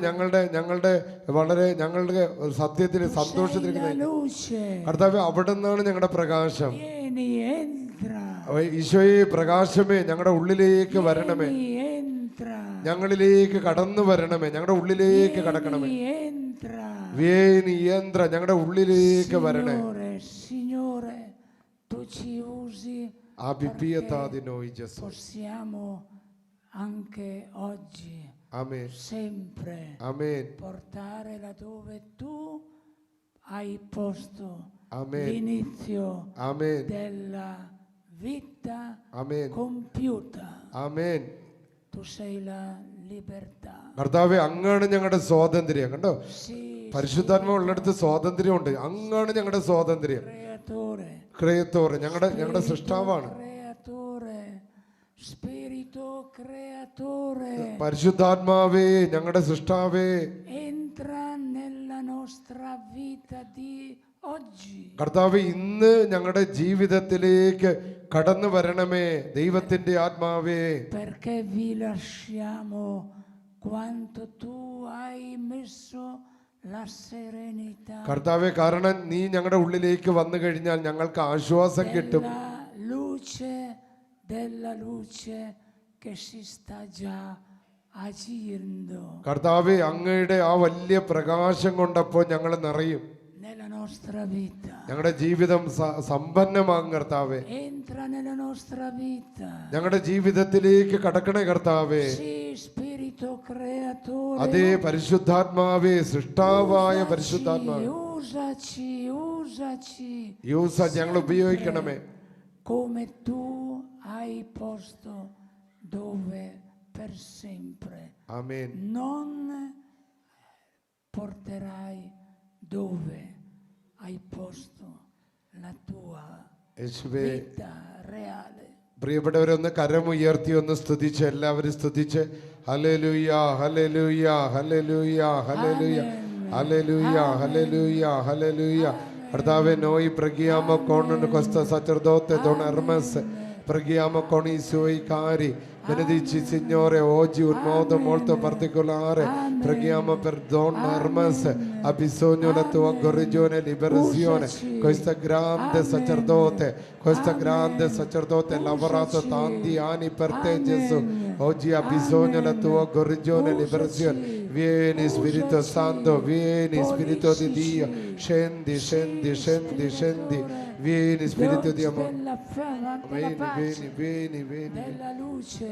ഞങ്ങളുടെ വളരെ ഞങ്ങളുടെ സത്യത്തിൽ Sei സന്തോഷത്തിലേക്ക് la luce. കർത്താവെ, അവിടെ നിന്നാണ് ഞങ്ങളുടെ പ്രകാശം. Vieni, entra. ഈശോയെ, പ്രകാശമേ, ഞങ്ങളുടെ ഉള്ളിലേക്ക് വരണമേ. Vieni, entra. ഞങ്ങളിലേക്ക് കടന്നു വരണമേ, ഞങ്ങളുടെ ഉള്ളിലേക്ക് കടക്കണമേ. Vieni, entra. വേനി യന്ത്ര ഞങ്ങളുടെ ഉള്ളിലേക്ക് വരണേ. Signore, tu ci usi അഭിപിയതാദി നോയി ജസു. possiamo anche oggi, ആമേൻ, sempre, ആമേൻ, portare laddove tu hai posto Amen. l'inizio ആമേൻ, della vita ആമേൻ, compiuta. ആമേൻ. Tu sei la libertà. കർത്താവേ, അങ്ങാണ് ഞങ്ങളുടെ സ്വാതന്ത്ര്യം. കണ്ടോ, Sì, പരിശുദ്ധാത്മ ഉള്ളിടത്ത് സ്വാതന്ത്ര്യമുണ്ട്. അങ്ങാണ് ഞങ്ങളുടെ സ്വാതന്ത്ര്യം. creatore, ക്രിയത്തോറ് ഞങ്ങളുടെ സൃഷ്ടാവാണ്. creatore, spirito creatore, പരിശുദ്ധാത്മാവേ, ഞങ്ങളുടെ സൃഷ്ടാവേ, entra nella nostra vita di oggi. കർത്താവ് ഇന്ന് ഞങ്ങളുടെ ജീവിതത്തിലേക്ക് കടന്നു വരണമേ. ദൈവത്തിന്റെ ആത്മാവേ, Perché vi lasciamo quanto tu hai messo la serenità കർത്താവെ, കാരണം നീ ഞങ്ങളുടെ ഉള്ളിലേക്ക് വന്നു കഴിഞ്ഞാൽ ഞങ്ങൾക്ക് ആശ്വാസം കിട്ടും. della luce che si sta già agendo കർത്താവെ, അങ്ങയുടെ ആ വലിയ പ്രകാശം കൊണ്ടപ്പോൾ ഞങ്ങൾ നിറയും. nella nostra vita. ഞങ്ങളുടെ ജീവിതം സമ്പന്നമാകും. കർത്താവെ, Entra nella nostra vita. ഞങ്ങളുടെ ജീവിതത്തിലേക്ക് കടക്കണേ. കർത്താവെ, Sì, spirito creatore. അതേ പരിശുദ്ധാത്മാവേ, സൃഷ്ടാവായ പരിശുദ്ധാത്മാവേ, Usaci. യൂസ ഞങ്ങൾ ഉപയോഗിക്കണമേ. Come tu hai posto dove per sempre. ആമേൻ. Non porterai dove hai posto la tua യേശുവേ, vita reale. പ്രിയപ്പെട്ടവരൊന്ന് കരമുയർത്തി ഒന്ന് സ്തുതിച്ച്, എല്ലാവരും സ്തുതിച്ച് ഹല്ലേലൂയ, ഹല്ലേലൂയ, ഹല്ലേലൂയ, ഹല്ലേലൂയ, ഹല്ലേലൂയ, ഹല്ലേലൂയ, ഹല്ലേലൂയ. കർത്താവേ, noi preghiamo con questo sacerdote Don Hermes, preghiamo con i suoi cari. Benedici Signore oggi un modo molto particolare. Preghiamo per Don Hermes, ha bisogno della tua guarigione e liberazione. Questo grande sacerdote ha lavorato tanti anni per te, Gesù. Oggi ha bisogno della tua guarigione e liberazione. Vieni Spirito Santo, vieni Spirito di Dio, scendi. Vieni Spirito di amore. Vieni. Della luce,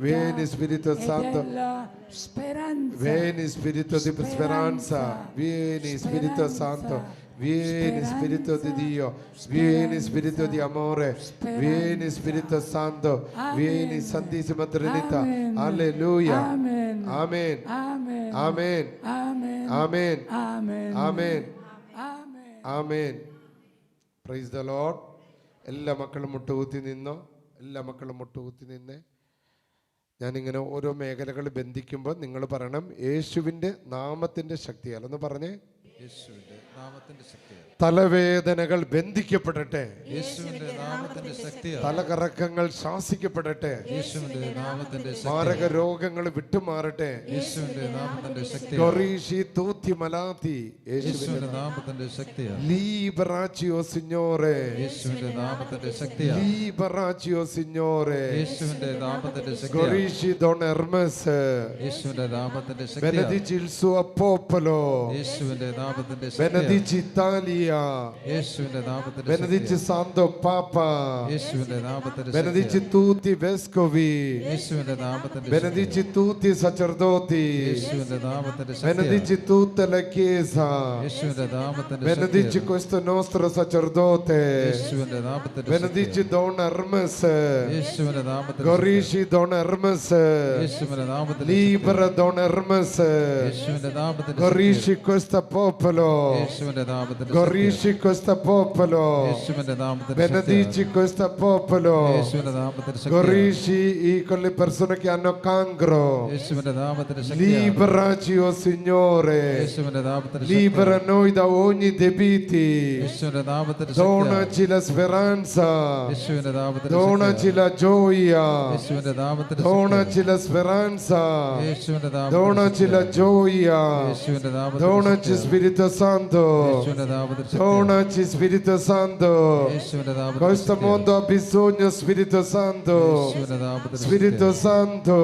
Vieni Spirito Santo. della speranza. Vieni Spirito di speranza. Vieni Spirito Santo. Vieni Spirito di Dio. Vieni Spirito di amore. Vieni Spirito Santo. Vieni Santissima Trinità. Alleluia. Amen. Amen. Amen. Amen. Amen. Amen. Amen. Amen. Amen. Amen. Praise the Lord. എല്ലാ മക്കളും മുട്ടുകുത്തി നിന്നേ. ഞാനിങ്ങനെ ഓരോ മേഖലകൾ ബന്ധിക്കുമ്പോൾ നിങ്ങൾ പറയണം, യേശുവിൻ്റെ നാമത്തിൻ്റെ ശക്തിയാൽ. എന്ന് പറഞ്ഞേ, യേശുവിന്റെ നാമത്തിന്റെ ശക്തിയാൽ തലവേദനകൾ ബന്ധിക്കപ്പെടട്ടെ, യേശുവിന്റെ നാമത്തിന്റെ ശക്തിയാൽ തലകറക്കങ്ങൾ ശാസിക്കപ്പെടട്ടെ, യേശുവിന്റെ നാമത്തിന്റെ മാരക രോഗങ്ങൾ വിട്ടുമാറട്ടെ. യേശുവിന്റെ നാമത്തിന്റെ ശക്തിയാൽ ഗൊറീഷി തൂത്തി മലാത്തി, യേശുവിന്റെ നാമത്തിന്റെ ശക്തിയാൽ ലീബറാച്ചിയോ സിഞ്ഞോറെ, യേശുവിന്റെ നാമത്തിന്റെ ശക്തിയാൽ ലീബറാച്ചിയോ സിഞ്ഞോറെ, യേശുവിന്റെ നാമത്തിന്റെ ശക്തിയാൽ ഗൊറീഷി ഡോൺ എർമസ്, യേശുവിന്റെ നാമത്തിന്റെ ശക്തിയാൽ benedici il suo popolo, യേശുവിന്റെ നാമത്തിന്റെ ശക്തിയാൽ benedici Italia, യേശുവിന്റെ നാമത്തിന്റെ benedici ശക്തിയാൽ Santo Papa, യേശുവിന്റെ നാമത്തിന്റെ benedici ശക്തിയാൽ tutti i vescovi, യേശുവിന്റെ നാമത്തിന്റെ benedici tutti i sacerdoti, യേശുവിന്റെ നാമത്തിന്റെ ശക്തിയാൽ benedici tutta la Chiesa, യേശുവിന്റെ നാമത്തിന്റെ benedici ശക്തിയാൽ questo nostro sacerdote, യേശുവിന്റെ നാമത്തിന്റെ benedici Don Hermes, യേശുവിന്റെ നാമത്തിന്റെ Gorisci Don Hermes, യേശുവിന്റെ നാമത്തിന്റെ libera Don Hermes, യേശുവിന്റെ നാമത്തിന്റെ Gorisci questo popolo, യേശുവിന്റെ നാമത്തിന്റെ Gorisci questo popolo, യേശുവിന്റെ നാമത്തിന്റെ benedici questo popolo, യേശുവിന്റെ നാമത്തിന്റെ Gorisci con le persone che hanno cancro, യേശുവിന്റെ നാമത്തിന്റെ liberaci oh Signore, യേശുവിന്റെ നാമത്തിന്റെ libera noi da ogni debiti, യേശുവിന്റെ നാമത്തിന്റെ donaci la speranza, യേശുവിന്റെ നാമത്തിന്റെ donaci la gioia, യേശുവിന്റെ നാമത്തിന്റെ donaci la speranza, യേശുവിന്റെ donaci la gioia, യേശുവിന്റെ നാമത്തിന്റെ donaci Spirito Spirito Santo. യേശുവിന്റെ നാമത്തിൽ ശക്തിയാൽ. Donaci Spirito Santo. യേശുവിന്റെ നാമത്തിൽ Questo ശക്തിയാൽ. mondo ha bisogno Spirito Santo. യേശുവിന്റെ നാമത്തിൽ Spirito ശക്തിയാൽ. Santo.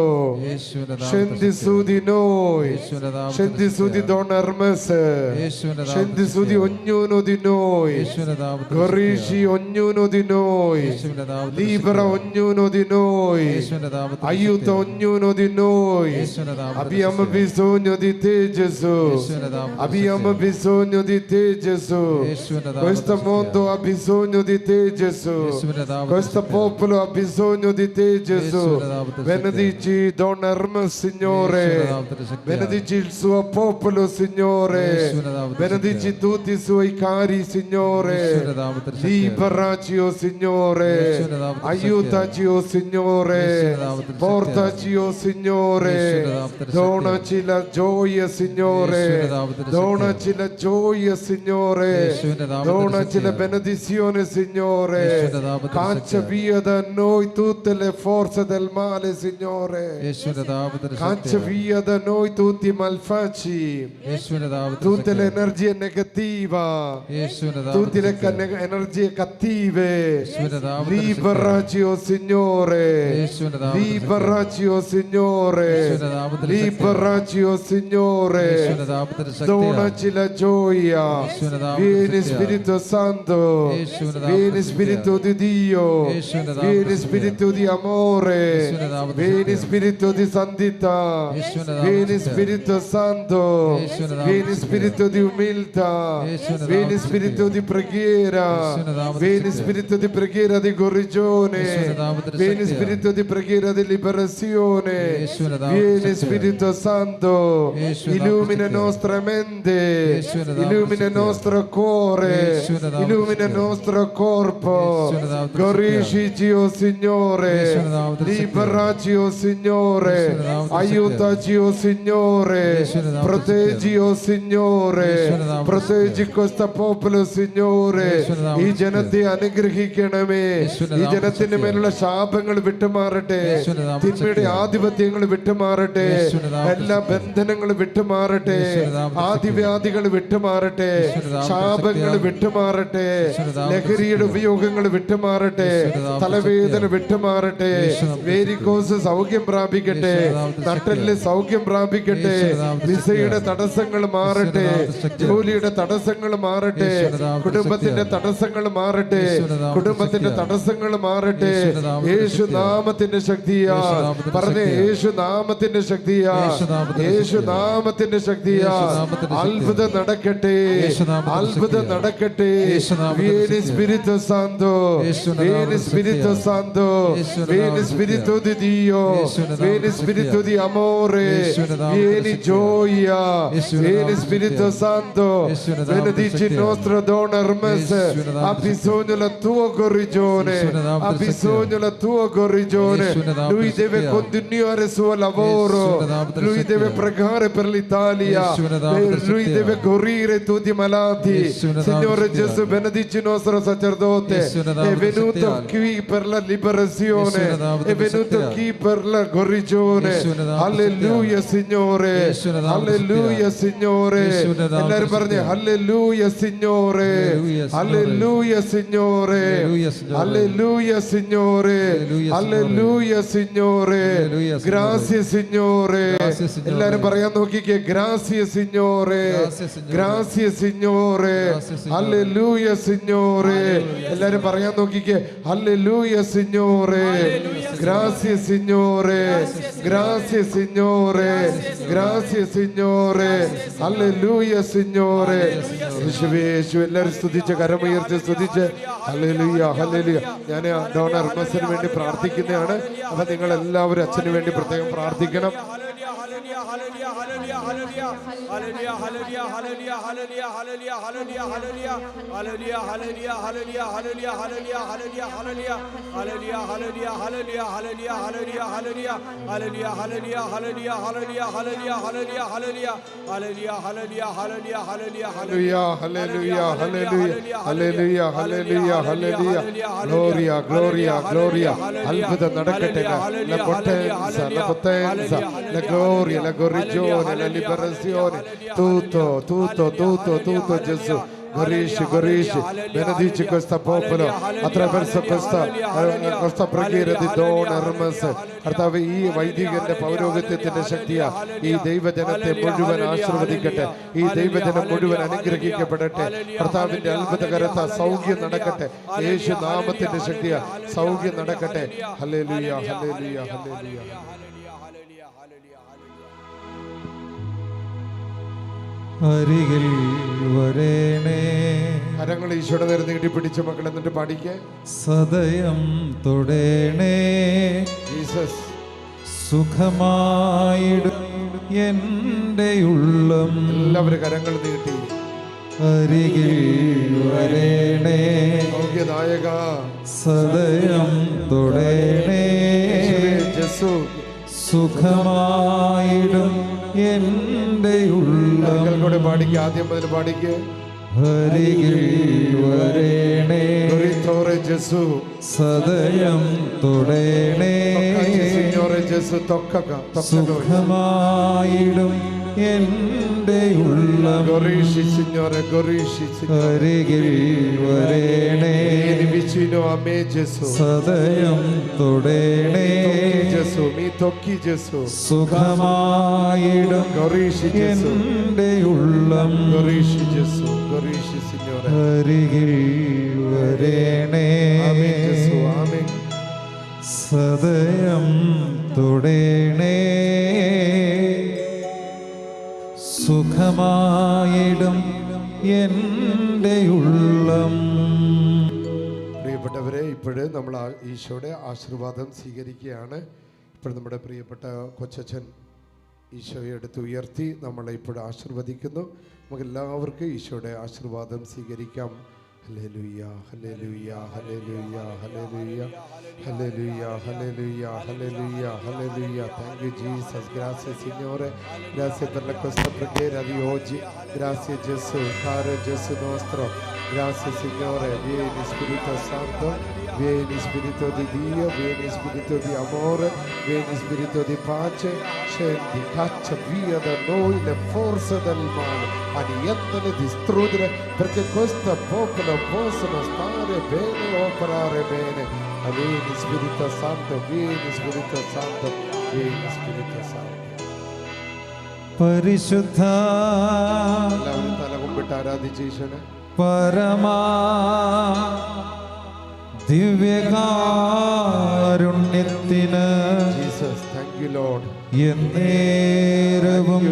യേശുവിന്റെ നാമത്തിൽ Scendi ശക്തിയാൽ. su di noi. യേശുവിന്റെ നാമത്തിൽ Scendi su di ശക്തിയാൽ. Donna Hermese. യേശുവിന്റെ Scendi നാമത്തിൽ su di ശക്തിയാൽ. ognuno di noi. യേശുവിന്റെ നാമത്തിൽ Guarisci ശക്തിയാൽ. ognuno di noi. യേശുവിന്റെ നാമത്തിൽ Libera ശക്തിയാൽ. ognuno di noi. യേശുവിന്റെ നാമത്തിൽ Aiuta ശക്തിയാൽ. ognuno di noi. യേശുവിന്റെ നാമത്തിൽ Abbiamo ശക്തിയാൽ. bisogno di te, Gesù. യേശുവിന്റെ നാമത്തിൽ Abbiamo ശക്തിയാൽ. bisogno di te, Gesù. യേശുവിന്റെ നാമത്തിൽ Questo ശക്തിയാൽ. mondo ha bisogno di te, Gesù. യേശുവിന്റെ നാമത്തിൽ Questo ശക്തിയാൽ. popolo ha bisogno di te, Gesù. യേശുവിന്റെ നാമത്തിൽ ശക്തിയാൽ. Benedici Donna Erma, Signore. യേശുവിന്റെ നാമത്തിൽ ശക്തിയാൽ. Benedici il suo popolo, Signore. യേശുവിന്റെ നാമത്തിൽ Benedici ശക്തിയാൽ. tutti i suoi cari, Signore. യേശുവിന്റെ നാമത്തിൽ ശക്തിയാൽ. Liberaci, oh Signore. യേശുവിന്റെ നാമത്തിൽ Aiutaci, oh Signore. യേശുവിന്റെ നാമത്തിൽ Portaci, oh Signore. യേശുവിന്റെ നാമത്തിൽ ശക്തിയാൽ. Donaci la gioia, Signore. യേശുവിന്റെ നാമത്തിൽ ശക്തിയാൽ. Donaci la gioia, Signore. യേശുവിന്റെ നാമത്തിൽ Donaci la ശക്തിയാൽ. benedizione, Signore. യേശുവിന്റെ നാമത്തിൽ Caccia ശക്തിയാൽ. via da noi tutte le forze del male, Signore. യേശുവിന്റെ നാമത്തിൽ Caccia ശക്തിയാൽ. via da noi tutti i malfaci, യേശുവിന്റെ നാമത്തിൽ tutte le ശക്തിയാൽ. energie negative, യേശുവിന്റെ tutte നാമത്തിൽ le ശക്തിയാൽ. energie cattive. യേശുവിന്റെ നാമത്തിൽ ശക്തിയാൽ. Liberaci, oh Signore. യേശുവിന്റെ നാമത്തിൽ Liberaci, oh Signore. യേശുവിന്റെ നാമത്തിൽ ശക്തിയാൽ. Liberaci, oh Signore. യേശുവിന്റെ നാമത്തിൽ ശക്തിയാൽ. Donaci la gioia. യേശുവിന്റെ നാമത്തിൽ Vieni ശക്തിയാൽ. Spirito Santo. യേശുവിന്റെ നാമത്തിൽ Vieni ശക്തിയാൽ. Spirito di Dio. യേശുവിന്റെ നാമത്തിൽ Vieni ശക്തിയാൽ. Spirito di amore. യേശുവിന്റെ നാമത്തിൽ Vieni ശക്തിയാൽ. Spirito di santità. യേശുവിന്റെ നാമത്തിൽ Vieni ശക്തിയാൽ. Spirito Santo. യേശുവിന്റെ നാമത്തിൽ Vieni ശക്തിയാൽ. Spirito di umiltà. യേശുവിന്റെ Vieni നാമത്തിൽ Spirito ശക്തിയാൽ. di preghiera. യേശുവിന്റെ നാമത്തിൽ Vieni ശക്തിയാൽ. Spirito di preghiera di guarigione. യേശുവിന്റെ നാമത്തിൽ Vieni ശക്തിയാൽ. Spirito di preghiera di liberazione. യേശുവിന്റെ നാമത്തിൽ Vieni ശക്തിയാൽ. Spirito Santo. യേശുവിന്റെ നാമത്തിൽ Illumina ശക്തിയാൽ. nostra mente. യേശുവിന്റെ നാമത്തിൽ Illumina il ശക്തിയാൽ. nostro cuore. യേശുവിന്റെ നാമത്തിൽ Illumina il ശക്തിയാൽ. nostro corpo. യേശുവിന്റെ നാമത്തിൽ Guariscici, oh Signore. യേശുവിന്റെ നാമത്തിൽ ശക്തിയാൽ. Liberaci, oh Signore. യേശുവിന്റെ നാമത്തിൽ Aiutaci, oh Signore. യേശുവിന്റെ നാമത്തിൽ Proteggi, oh Signore. യേശുവിന്റെ നാമത്തിൽ Proteggi questo popolo, Signore. യേശുവിന്റെ നാമത്തിൽ ഈ ജനത്തെ അനുഗ്രഹിക്കണമേ. യേശുവിന്റെ ഈ നാമത്തിൽ ജനത്തിന്റെ മേലുള്ള ശാപങ്ങൾ വിട്ടുമാറട്ടെ. യേശുവിന്റെ നാമത്തിൽ തിന്മയുടെ ശക്തിയാൽ. ആധിപത്യങ്ങൾ വിട്ടുമാറട്ടെ. യേശുവിന്റെ നാമത്തിൽ എല്ലാ ശക്തിയാൽ. ബന്ധനങ്ങൾ വിട്ടുമാറട്ടെ. യേശുവിന്റെ നാമത്തിൽ ആദിവ്യാധികൾ വിട്ടുമാറട്ടെ. യേശുവിന്റെ നാമത്തിൽ ശാപങ്ങൾ ശക്തിയാൽ. വിട്ടുമാറട്ടെ. യേശുവിന്റെ നാമത്തിൽ ലഹരിയുടെ ശക്തിയാൽ. ഉപയോഗങ്ങൾ വിട്ടുമാറട്ടെ. യേശുവിന്റെ നാമത്തിൽ തലവേദന ശക്തിയാൽ. വിട്ടുമാറട്ടെ. യേശുവിന്റെ നാമത്തിൽ വേരിക്കോസ് സൗഖ്യം പ്രാപിക്കട്ടെ. യേശുവിന്റെ നാമത്തിൽ നട്ടലിന് ശക്തിയാൽ. സൗഖ്യം പ്രാപിക്കട്ടെ. യേശുവിന്റെ നാമത്തിൽ വിസയുടെ ശക്തിയാൽ. തടസ്സങ്ങൾ മാറട്ടെ. യേശുവിന്റെ നാമത്തിൽ ശക്തിയാൽ. ജോലിയുടെ തടസ്സങ്ങൾ മാറട്ടെ. യേശുവിന്റെ നാമത്തിൽ കുടുംബത്തിന്റെ ശക്തിയാൽ. തടസ്സങ്ങൾ മാറട്ടെ. യേശുവിന്റെ നാമത്തിൽ കുടുംബത്തിന്റെ ശക്തിയാൽ. തടസ്സങ്ങൾ മാറട്ടെ. യേശുവിന്റെ നാമത്തിൽ യേശു ശക്തിയാൽ. നാമത്തിന്റെ ശക്തിയാ. യേശു നാമത്തിന്റെ പറഞ്ഞേ ശക്തിയാൽ. യേശു നാമത്തിന്റെ ശക്തിയാ. യേശു നാമത്തിന്റെ യേശു ശക്തിയാൽ. നാമത്തിന്റെ ശക്തിയാ. യേശു നാമത്തിന്റെ ശക്തിയാൽ. അത്ഭുതം നടക്കട്ടെ. യേശു നാമത്തിന്റെ അത്ഭുതം ശക്തിയാൽ. നടക്കട്ടെ. യേശു നാമത്തിന്റെ Vieni ശക്തിയാൽ. Spirito Santo. യേശുവിന്റെ Vieni നാമത്തിന്റെ Spirito ശക്തിയാൽ. Santo. യേശുവിന്റെ Vieni നാമത്തിന്റെ Spirito di ശക്തിയാൽ. Dio. യേശുവിന്റെ Vieni നാമത്തിന്റെ Spirito ശക്തിയാൽ. di amore. യേശുവിന്റെ നാമത്തിന്റെ Vieni ശക്തിയാൽ. gioia. യേശുവിന്റെ Vieni നാമത്തിന്റെ Spirito ശക്തിയാൽ. Santo. യേശുവിന്റെ നാമത്തിന്റെ Benedici il ശക്തിയാൽ. nostro Don Hermes. യേശുവിന്റെ Ha നാമത്തിന്റെ bisogno la tua guarigione. യേശുവിന്റെ Ha നാമത്തിന്റെ bisogno la tua guarigione. യേശുവിന്റെ നാമത്തിന്റെ Lui deve ശക്തിയാൽ. continuare il suo lavoro. യേശുവിന്റെ നാമത്തിന്റെ Lui deve ശക്തിയാൽ. pregare per l'Italia. യേശുവിന്റെ നാമത്തിന്റെ Lui ശക്തിയാൽ. deve guarire tutti i malati. യേശുവിന്റെ Signore നാമത്തിന്റെ Gesù, benedici il nostro sacerdote. യേശുവിന്റെ È നാമത്തിന്റെ venuto ശക്തിയാൽ. qui per la liberazione. യേശുവിന്റെ നാമത്തിന്റെ È venuto ശക്തിയാൽ. qui per la guarigione. യേശുവിന്റെ നാമത്തിന്റെ Alleluia, Signore. യേശുവിന്റെ നാമത്തിന്റെ Alleluia, Signore. യേശുവിന്റെ നാമത്തിന്റെ എല്ലാവരും പറഞ്ഞേ ശക്തിയാൽ. Alleluia, Signore. Alleluia, Signore. Alleluia, Signore. Alleluia, Signore. Alleluia, Signore. Alleluia, Signore. Grazie, Signore. Grazie, Signore. എല്ലാവരും പറയാൻ നോക്കിക്കേ. Grazie, Signore. Grazie, Signore. Grazie, Signore. Grazie, Signore. Alleluia, Signore. എല്ലാവരും പറയാൻ നോക്കിക്കേ. Alleluia, Signore. Grazie, Signore. Grazie, Signore. Grazie, Signore. Alleluia, Signore. യേശുവേ, യേശു. എല്ലാവരും സ്തുതിച്ച് കരമുയർത്തി സ്തുതിച്ച് ഹല്ലേലൂയ, ഹല്ലേലൂയ. ഞാൻ ഡോൺ ഹെർമസിന് വേണ്ടി പ്രാർത്ഥിക്കുന്നതാണ്. അപ്പൊ നിങ്ങൾ എല്ലാവരും അച്ഛന് വേണ്ടി പ്രത്യേകം പ്രാർത്ഥിക്കണം. Hallelujah, hallelujah, hallelujah, hallelujah, hallelujah. Gloria, gloria, gloria. അത്ഭുതം നടക്കട്ടെ. La potenza, la potenza, la gloria, la Gorgione, la liberazione, tutto Gesù. Guarisci, benedici questo popolo attraverso questa preghiera di Don Hermes. കർത്താവ് ഈ വൈദികന്റെ പൗരോഹിത്യത്തിന്റെ ശക്തിയാ ഈ ദൈവജനത്തെ മുഴുവൻ ആശീർവദിക്കട്ടെ, ഈ ദൈവജനം മുഴുവൻ അനുഗ്രഹിക്കപ്പെടട്ടെ. കർത്താവിന്റെ അത്ഭുതകരത്ത സൗഖ്യം നടക്കട്ടെ, യേശു നാമത്തിന്റെ ശക്തിയാ സൗഖ്യം നടക്കട്ടെ. ഹല്ലേലൂയ, ഹല്ലേലൂയ, ഹല്ലേലൂയ. അരികിൽ വരേണേ. കരങ്ങൾ ഈശോയുടെ നേരെ നീട്ടി പിടിച്ച മക്കൾ എന്നിട്ട് പാടിക്കേ. സദയം തൊടേണേ. ജീസസ്. സുഖമായിടും എൻ്റെ ഉള്ളം. എല്ലാവരും കരങ്ങൾ നീട്ടി. അരികിൽ വരേണേ. സൗഖ്യദായക. സദയം തൊടേണേ. യേശു. സുഖമായിടും എൻ്റെ ഉള്ളം. കൂടെ പാടിക്കുക, ആദ്യം മുതൽ പാടിക്കുക. അരികിൽ വരേണേ. യേശു. സദയം തൊടേണേ. സുഖമായിടും എൻ്റെ ഉള്ളം. അരികിൽ വരേണേ. സദയം തൊടേണേ. സുഖമായിടും എൻ്റെ ഉള്ളം. അരികിൽ വരേണേ. സദയം തൊടേണേ. സുഖമായിടും എൻ്റെ ഉള്ളം. പ്രിയപ്പെട്ടവരെ, ഇപ്പോഴ് നമ്മൾ ഈശോയുടെ ആശീർവാദം സ്വീകരിക്കുകയാണ്. ഇപ്പോൾ നമ്മുടെ പ്രിയപ്പെട്ട കൊച്ചച്ഛൻ ഈശോയെ എടുത്ത് ഉയർത്തി നമ്മളെ ഇപ്പോൾ ആശീർവദിക്കുന്നു. നമുക്കെല്ലാവർക്കും ഈശോയുടെ ആശീർവാദം സ്വീകരിക്കാം. ഹല്ലേലൂയ, ഹല്ലേലൂയ, ഹല്ലേലൂയ, ഹല്ലേലൂയ, ഹല്ലേലൂയ, ഹല്ലേലൂയ, ഹല്ലേലൂയ, hallelujah. Thank you Jesus. Grazie Signore. Grazie per questa preghiera di oggi. Grazie Gesù, caro Gesù nostro. Grazie Signore. Vieni Spirito Santo. Vieni Spirito di Dio, vieni Spirito di amore, vieni Spirito di pace. Scendi, caccia via da noi le forze del male, annientale, distruggere, perché questo popolo possano stare bene e operare bene. Vieni Spirito Santo, vieni Spirito Santo, vieni Spirito Santo. പരിശുദ്ധ എല്ലാവരും തല കുമ്പിട്ട് ആരാധിച്ച് ഈശോനെ. പരമാ ദിവ്യകാരുണ്യത്തിന് ജീസസ്, താങ്ക് യു ലോർഡ്. എന്നേരവും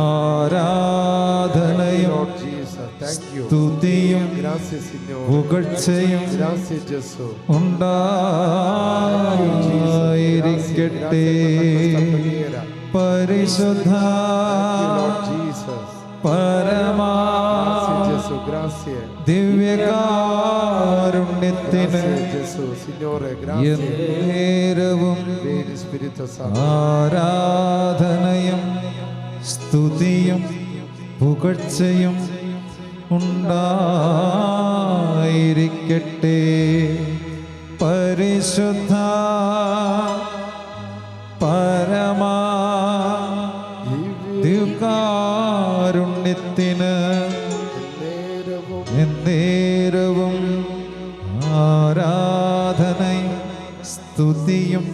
ആരാധനയും സ്തുതിയും പുകഴ്ചയും ഉണ്ടായിരിക്കട്ടെ. പരിശുദ്ധ പരമാ ദിവ്യകാരുണ്യത്തിന് എന്നേരവും ആരാധനയും സ്തുതിയും പുകഴ്ചയും ഉണ്ടായിരിക്കട്ടെ. പരിശുദ്ധ പരമാ ദിവ്യകാരുണ്യത്തിന് എന്നേരവും ആരാധനയും സ്തുതിയും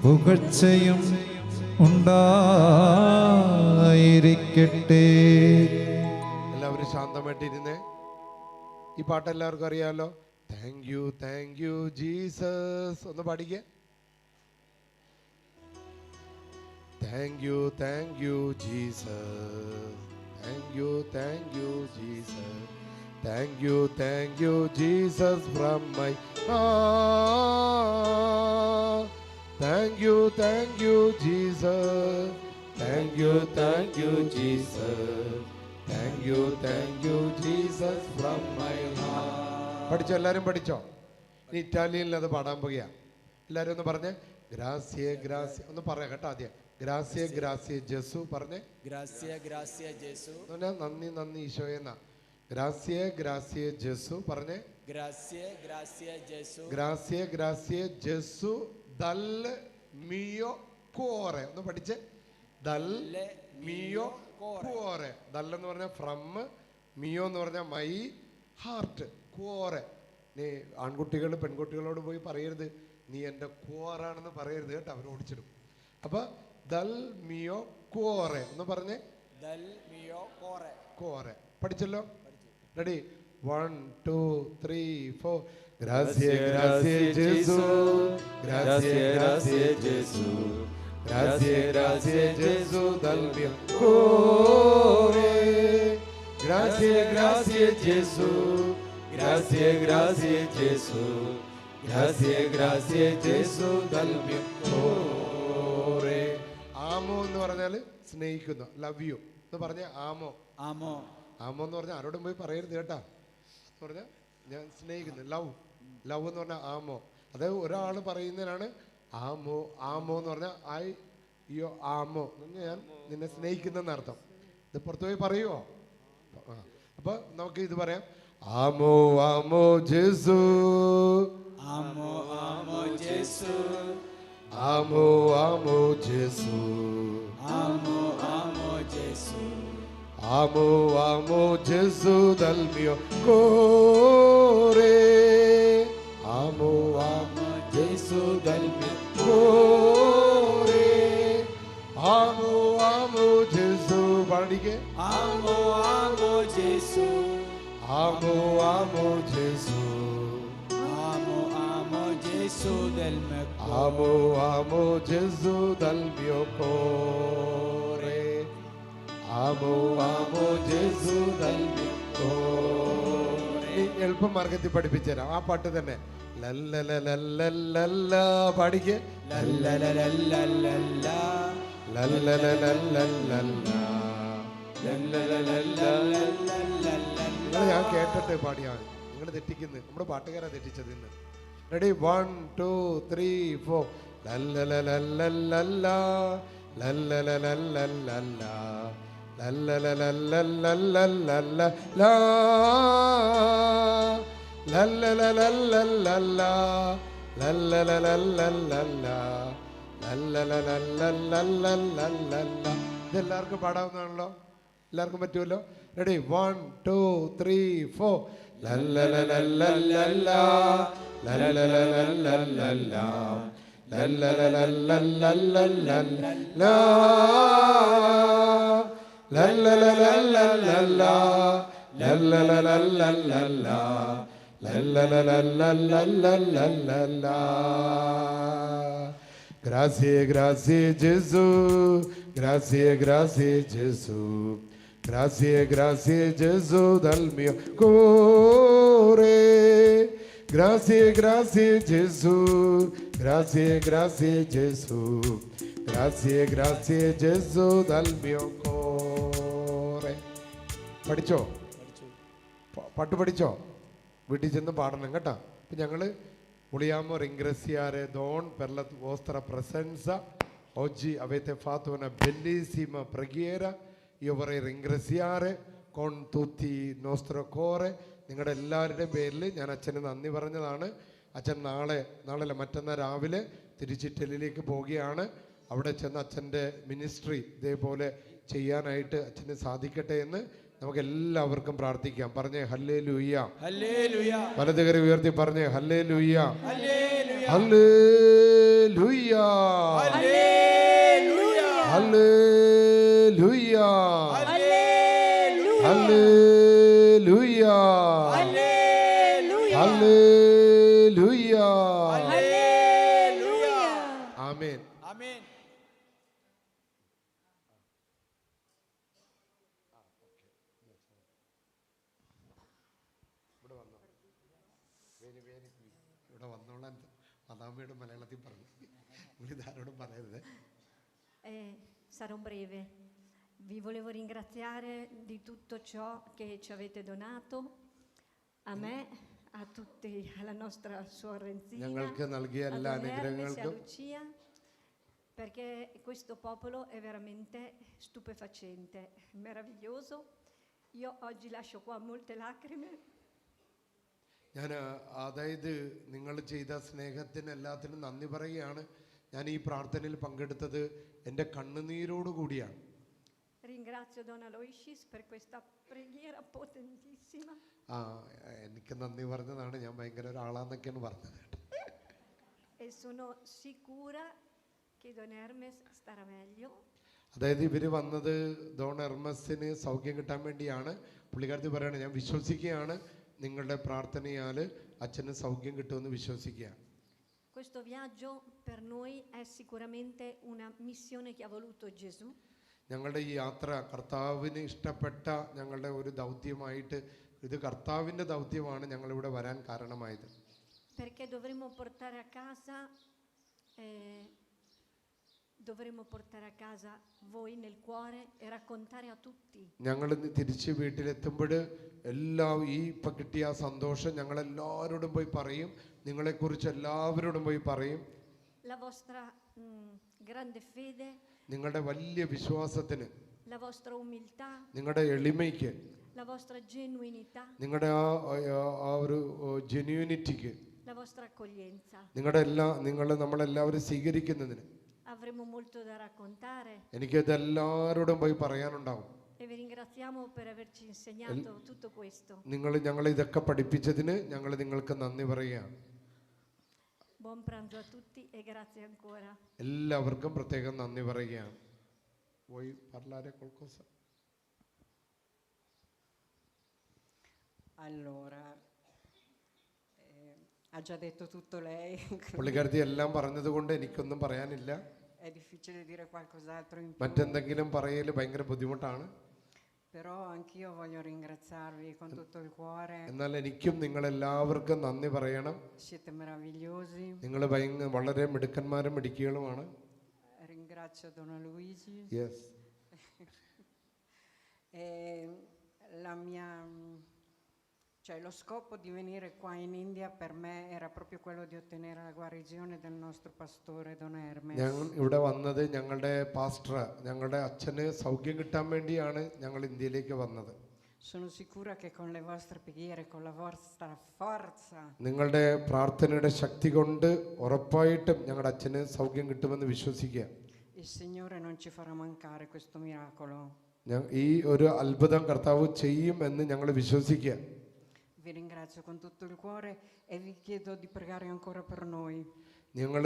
പുകഴ്ചയും ഉണ്ടായിരിക്കട്ടെ. എല്ലാവരും ശാന്തമായിട്ടിരുന്നേ. ഈ പാട്ട് എല്ലാവർക്കും അറിയാലോ. Thank you Jesus. ഒന്ന് പാടിക്കേ. Thank you Jesus. Thank you Jesus. Thank you, Jesus, from my heart. Thank you, Jesus. Thank you, Jesus. Thank you, Jesus, from my heart. പഠിച്ചോ? എല്ലാവരും പഠിച്ചോ? ഇനി ഇറ്റാലിയനിൽ അത് പാടാൻ പോകുക. എല്ലാവരും ഒന്ന് പറഞ്ഞേ. ഗ്രാസിയ ഗ്രാസിയ ഒന്ന് പറയാം കേട്ടോ. ആദ്യം ഗ്രാസിയ ഗ്രാസിയ ജെസു പറഞ്ഞേ. ഗ്രാസിയ ഗ്രാസിയ ജെസു. നന്ദി നന്ദി ഈശോയെന്നാ. Grazie, grazie Gesù, പറഞ്ഞേ. Grazie, grazie Gesù. Grazie, grazie Gesù dal mio cuore. ഒന്ന് പഠിച്ചേ. ദൽ മിയോ കുവോറെ. ദൽ എന്ന് പറഞ്ഞാൽ ഫ്രം, മിയോ എന്ന് പറഞ്ഞാൽ മൈ ഹാർട്ട്, കുവോറെ. നീ ആൺകുട്ടികൾ പെൺകുട്ടികളോട് പോയി പറയരുത് നീ എൻ്റെ കുവോറാണെന്ന് പറയരുത് കേട്ടോ, അവർ ഓടിച്ചിടും. അപ്പൊ ദൽ മിയോ കുവോറെ എന്ന് പറഞ്ഞേ. കുവോറെ പഠിച്ചല്ലോ. Ready? 1 2 3 4. Grazie, grazie Gesù, grazie, grazie Gesù, grazie, grazie Gesù dal mio cuore. Grazie, grazie Gesù, grazie, grazie Gesù, grazie, grazie Gesù dal mio cuore. ആമോ എന്ന് പറഞ്ഞാൽ സ്നേഹിക്കുന്നു, ലവ് യു എന്ന് പറഞ്ഞ ആമോ. ആമോ ആമോ എന്ന് പറഞ്ഞാൽ ആരോടും പോയി പറയരുത് കേട്ടാ. എന്ന് പറഞ്ഞാൽ ഞാൻ സ്നേഹിക്കുന്നു, ലവ്. ലവ് എന്ന് പറഞ്ഞാൽ ആമോ. അതായത് ഒരാൾ പറയുന്നതിനാണ് ആമോ. ആമോ എന്ന് പറഞ്ഞാൽ ഐ യോ ആമോ, ഞാൻ നിന്നെ സ്നേഹിക്കുന്നെന്ന് അർത്ഥം. ഇത് പുറത്തു പോയി പറയുമോ? അപ്പൊ നമുക്ക് ഇത് പറയാം. ആമോ ആമോ Jesu, ആമോ ആമോ Jesu, ആമോ ആമോ Jesu, ആമോ ആമോ Jesu, ആമോ ആമോ Jesu dal mio cuore. ആമോ ആമോ Jesu dal mio cuore. ആമോ ആമോ Jesu പാടിക്കേ. ആമോ ആമോ Jesu, ആമോ ആമോ Jesu, ആമോ ആമോ Jesu dal mio cuore. ആമോ ആമോ Jesu dal mio cuore. ആമോ ആമോ Jesu dal mio cuore. എളുപ്പ മാർഗത്തിൽ പഠിപ്പിച്ചു തരാം. ആ പാട്ട് തന്നെ. ലല്ലലലലലല പാടിക്കേ. ലല്ലലലലലല ലല്ലലലലലല നിങ്ങൾ ഞാൻ കേട്ടിട്ട് പാടിയാണ്. നിങ്ങൾ തെറ്റിക്കുന്നത്, നമ്മുടെ പാട്ടുകാരാ തെറ്റിച്ചത് ഇന്ന്. റെഡി? 1 2 3 4. ലല്ലലലലലല ലല്ലലലലലല ലല്ലലലലലലല ലല്ലലലലലല ലല്ലലലലലല ലല്ലലലലലലല. ഇതെല്ലാവർക്കും പാടാവുന്നതാണല്ലോ, എല്ലാവർക്കും പറ്റുമല്ലോ. Ready? 1 2 3 4. ലല്ലലലലലല ലല്ലലലലലല ലല്ലലലലലലല ലല്ലലലലലല ലല്ലലലലലല ലല്ലലലലലലല. Grazie, grazie Gesù, grazie, grazie Gesù, grazie, grazie Gesù dal mio cuore. Grazie, grazie Gesù, grazie, grazie Gesù, grazie, grazie Gesù dal mio cuore. പഠിച്ചോ? പാട്ട് പഠിച്ചോ? വീട്ടിൽ ചെന്ന് പാടണം കേട്ടോ. അപ്പം ഞങ്ങൾ vogliamo ringraziare Don per la vostra presenza. Oggi avete fatto una bellissima preghiera. Io vorrei ringraziare con tutti il nostro cuore. നിങ്ങളുടെ എല്ലാവരുടെയും പേരിൽ ഞാൻ അച്ഛന് നന്ദി പറഞ്ഞതാണ്. അച്ഛൻ നാളെ മറ്റന്നാൾ രാവിലെ തിരുച്ചിറ്റലിലേക്ക് പോവുകയാണ്. അവിടെ ചെന്ന് അച്ഛൻ്റെ മിനിസ്ട്രി ഇതേപോലെ ചെയ്യാനായിട്ട് അച്ഛന് സാധിക്കട്ടെ എന്ന് നമുക്ക് എല്ലാവർക്കും പ്രാർത്ഥിക്കാം. പറഞ്ഞേ ഹല്ലേലൂയ. വലതുകര ഉയർത്തി പറഞ്ഞേ ഹല്ലേലൂയ. ഹല്ലേലൂയ. ഹല്ലേലൂയ. ഹല്ലേലൂയ. ഹല്ലേലൂയ. ആമേൻ. ഇവിടെ വന്നോളാൻ അതാമ്മയുടെ മലയാളത്തിൽ പറഞ്ഞു. ഇതാരോടും പറയരുത്. Sarò breve. Vi volevo ringraziare di tutto ciò che ci avete donato, a me, a tutti, alla nostra suora Renzina, ഞങ്ങൾക്ക് നൽകിയ എല്ലാ a Don Hermes e a അനുഗ്രഹങ്ങൾക്കും Lucia, perché questo popolo è veramente stupefacente, meraviglioso. Io oggi lascio qua molte lacrime. ഞാൻ അതായത് നിങ്ങൾ ചെയ്ത സ്നേഹത്തിന് എല്ലാത്തിനും നന്ദി പറയുകയാണ്. ഞാൻ ഈ പ്രാർത്ഥനയിൽ പങ്കെടുത്തത് എൻ്റെ കണ്ണുനീരോടുകൂടിയാണ്. Ringrazio Don Aloysius per questa preghiera potentissima. എനിക്ക് നന്ദി പറഞ്ഞതാണ്, ഞാൻ ഭയങ്കര ഒരാളാന്നൊക്കെയാണ് പറഞ്ഞത്. E sono sicura che Don Hermes starà meglio. അതായത് ഇവർ വന്നത് ഡോൺ എർമസിന് സൗഖ്യം കിട്ടാൻ വേണ്ടിയാണ്. പുള്ളിക്കാരത്തി പറയണേ, ഞാൻ വിശ്വസിക്കുകയാണ് നിങ്ങളുടെ പ്രാർത്ഥനയാൽ അച്ഛന് സൗഖ്യം കിട്ടുമെന്ന് വിശ്വസിക്കുക. Questo viaggio per noi è sicuramente una missione che ha voluto Gesù. ഞങ്ങളുടെ ഈ യാത്ര കർത്താവിന് ഇഷ്ടപ്പെട്ട ഞങ്ങളുടെ ഒരു ദൗത്യമായിട്ട്, ഇത് കർത്താവിൻ്റെ ദൗത്യമാണ് ഞങ്ങളിവിടെ വരാൻ കാരണമായത്. Perché dovremmo portare a casa voi nel cuore e raccontare a tutti. ഞങ്ങൾ തിരിച്ച് വീട്ടിലെത്തുമ്പോൾ ഈ ഇപ്പം കിട്ടിയ ആ സന്തോഷം ഞങ്ങളെല്ലാവരോടും പോയി പറയും, നിങ്ങളെക്കുറിച്ച് എല്ലാവരോടും പോയി പറയും. La vostra grande fede, നിങ്ങളുടെ വലിയ വിശ്വാസത്തിന്, la vostra umiltà, നിങ്ങളുടെ എളിമയ്ക്ക്, la vostra genuinità, നിങ്ങളുടെ ആ ഒരു ജെന്യൂനിറ്റിക്ക്, la vostra accoglienza. നമ്മളെല്ലാവരും സ്വീകരിക്കുന്നതിന് Avremo molto da raccontare. എനിക്കിതെല്ലാവരോടും പോയി പറയാനുണ്ടാവും. E vi ringraziamo per averci insegnato tutto questo. നിങ്ങൾ ഞങ്ങളെ ഇതൊക്കെ പഠിപ്പിച്ചതിന് ഞങ്ങൾ നിങ്ങൾക്ക് നന്ദി പറയുകയാണ്. Buon pranzo a tutti e grazie ancora. എല്ലാവർക്കും പ്രത്യേകം നന്ദി പറയുകയാണ്. Vuoi parlare qualcosa? Allora, ha già detto tutto lei. പുള്ളിക്കാരത്തി എല്ലാം പറഞ്ഞതുകൊണ്ട് എനിക്കൊന്നും പറയാനില്ല. È difficile dire qualcos'altro in più. മറ്റെന്തെങ്കിലും പറയൽ ഭയങ്കര ബുദ്ധിമുട്ടാണ്. Però anch'io voglio ringraziarvi con tutto il cuore. എന്നാൽ എനിക്കും നിങ്ങളെല്ലാവർക്കും നന്ദി പറയണം. Siete meravigliosi. നിങ്ങൾ വളരെ മിടുക്കന്മാരും മിടുക്കികളുമാണ്. Ringrazio Don Luigi. Yes. Lo scopo di venire qua in India per me era proprio quello di ottenere la guarigione del nostro pastore Don Hermes. ഞങ്ങൾ ഇവിടെ വന്നത് ഞങ്ങളുടെ പാസ്റ്റർ, ഞങ്ങളുടെ അച്ഛന് സൗഖ്യം കിട്ടാൻ വേണ്ടിയാണ് ഞങ്ങൾ ഇന്ത്യയിലേക്ക് വന്നത്. Sono sicura che con le vostre preghiere, con la vostra forza, നിങ്ങളുടെ പ്രാർത്ഥനയുടെ ശക്തി കൊണ്ട് ഉറപ്പായിട്ടും ഞങ്ങളുടെ അച്ഛന് സൗഖ്യം കിട്ടുമെന്ന് വിശ്വസിക്കുക. il Signore non ci farà mancare questo miracolo. ഈ ഒരു അത്ഭുതം കർത്താവ് ചെയ്യും എന്ന് ഞങ്ങൾ വിശ്വസിക്കുക. Vi ringrazio con tutto il cuore e vi chiedo di pregare ancora per noi. നിങ്ങൾ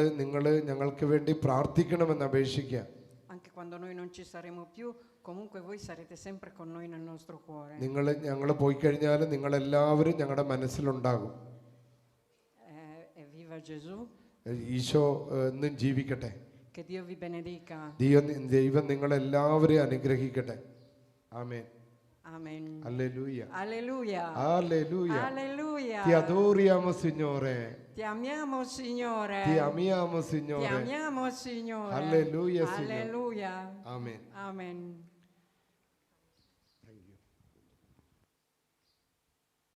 ഞങ്ങൾക്ക് വേണ്ടി പ്രാർത്ഥിക്കണമെന്ന് അപേക്ഷിക്കുക. Anche quando noi non ci saremo più, comunque voi sarete sempre con noi nel nostro cuore. ഞങ്ങൾ പോയി കഴിഞ്ഞാൽ നിങ്ങളെല്ലാവരും ഞങ്ങളുടെ മനസ്സിലുണ്ടാകും. Viva Gesù. ഈശോ എന്നും ജീവിക്കട്ടെ. Che Dio vi benedica. ദൈവം നിങ്ങളെല്ലാവരെയും അനുഗ്രഹിക്കട്ടെ. ആമേൻ. Amen. Alleluia. Alleluia. Alleluia. Alleluia. Ti adoriamo, Signore. Ti amiamo, Signore. Ti amiamo, Signore. Ti amiamo, Signore. Alleluia, Signore. Alleluia. Amen. Amen.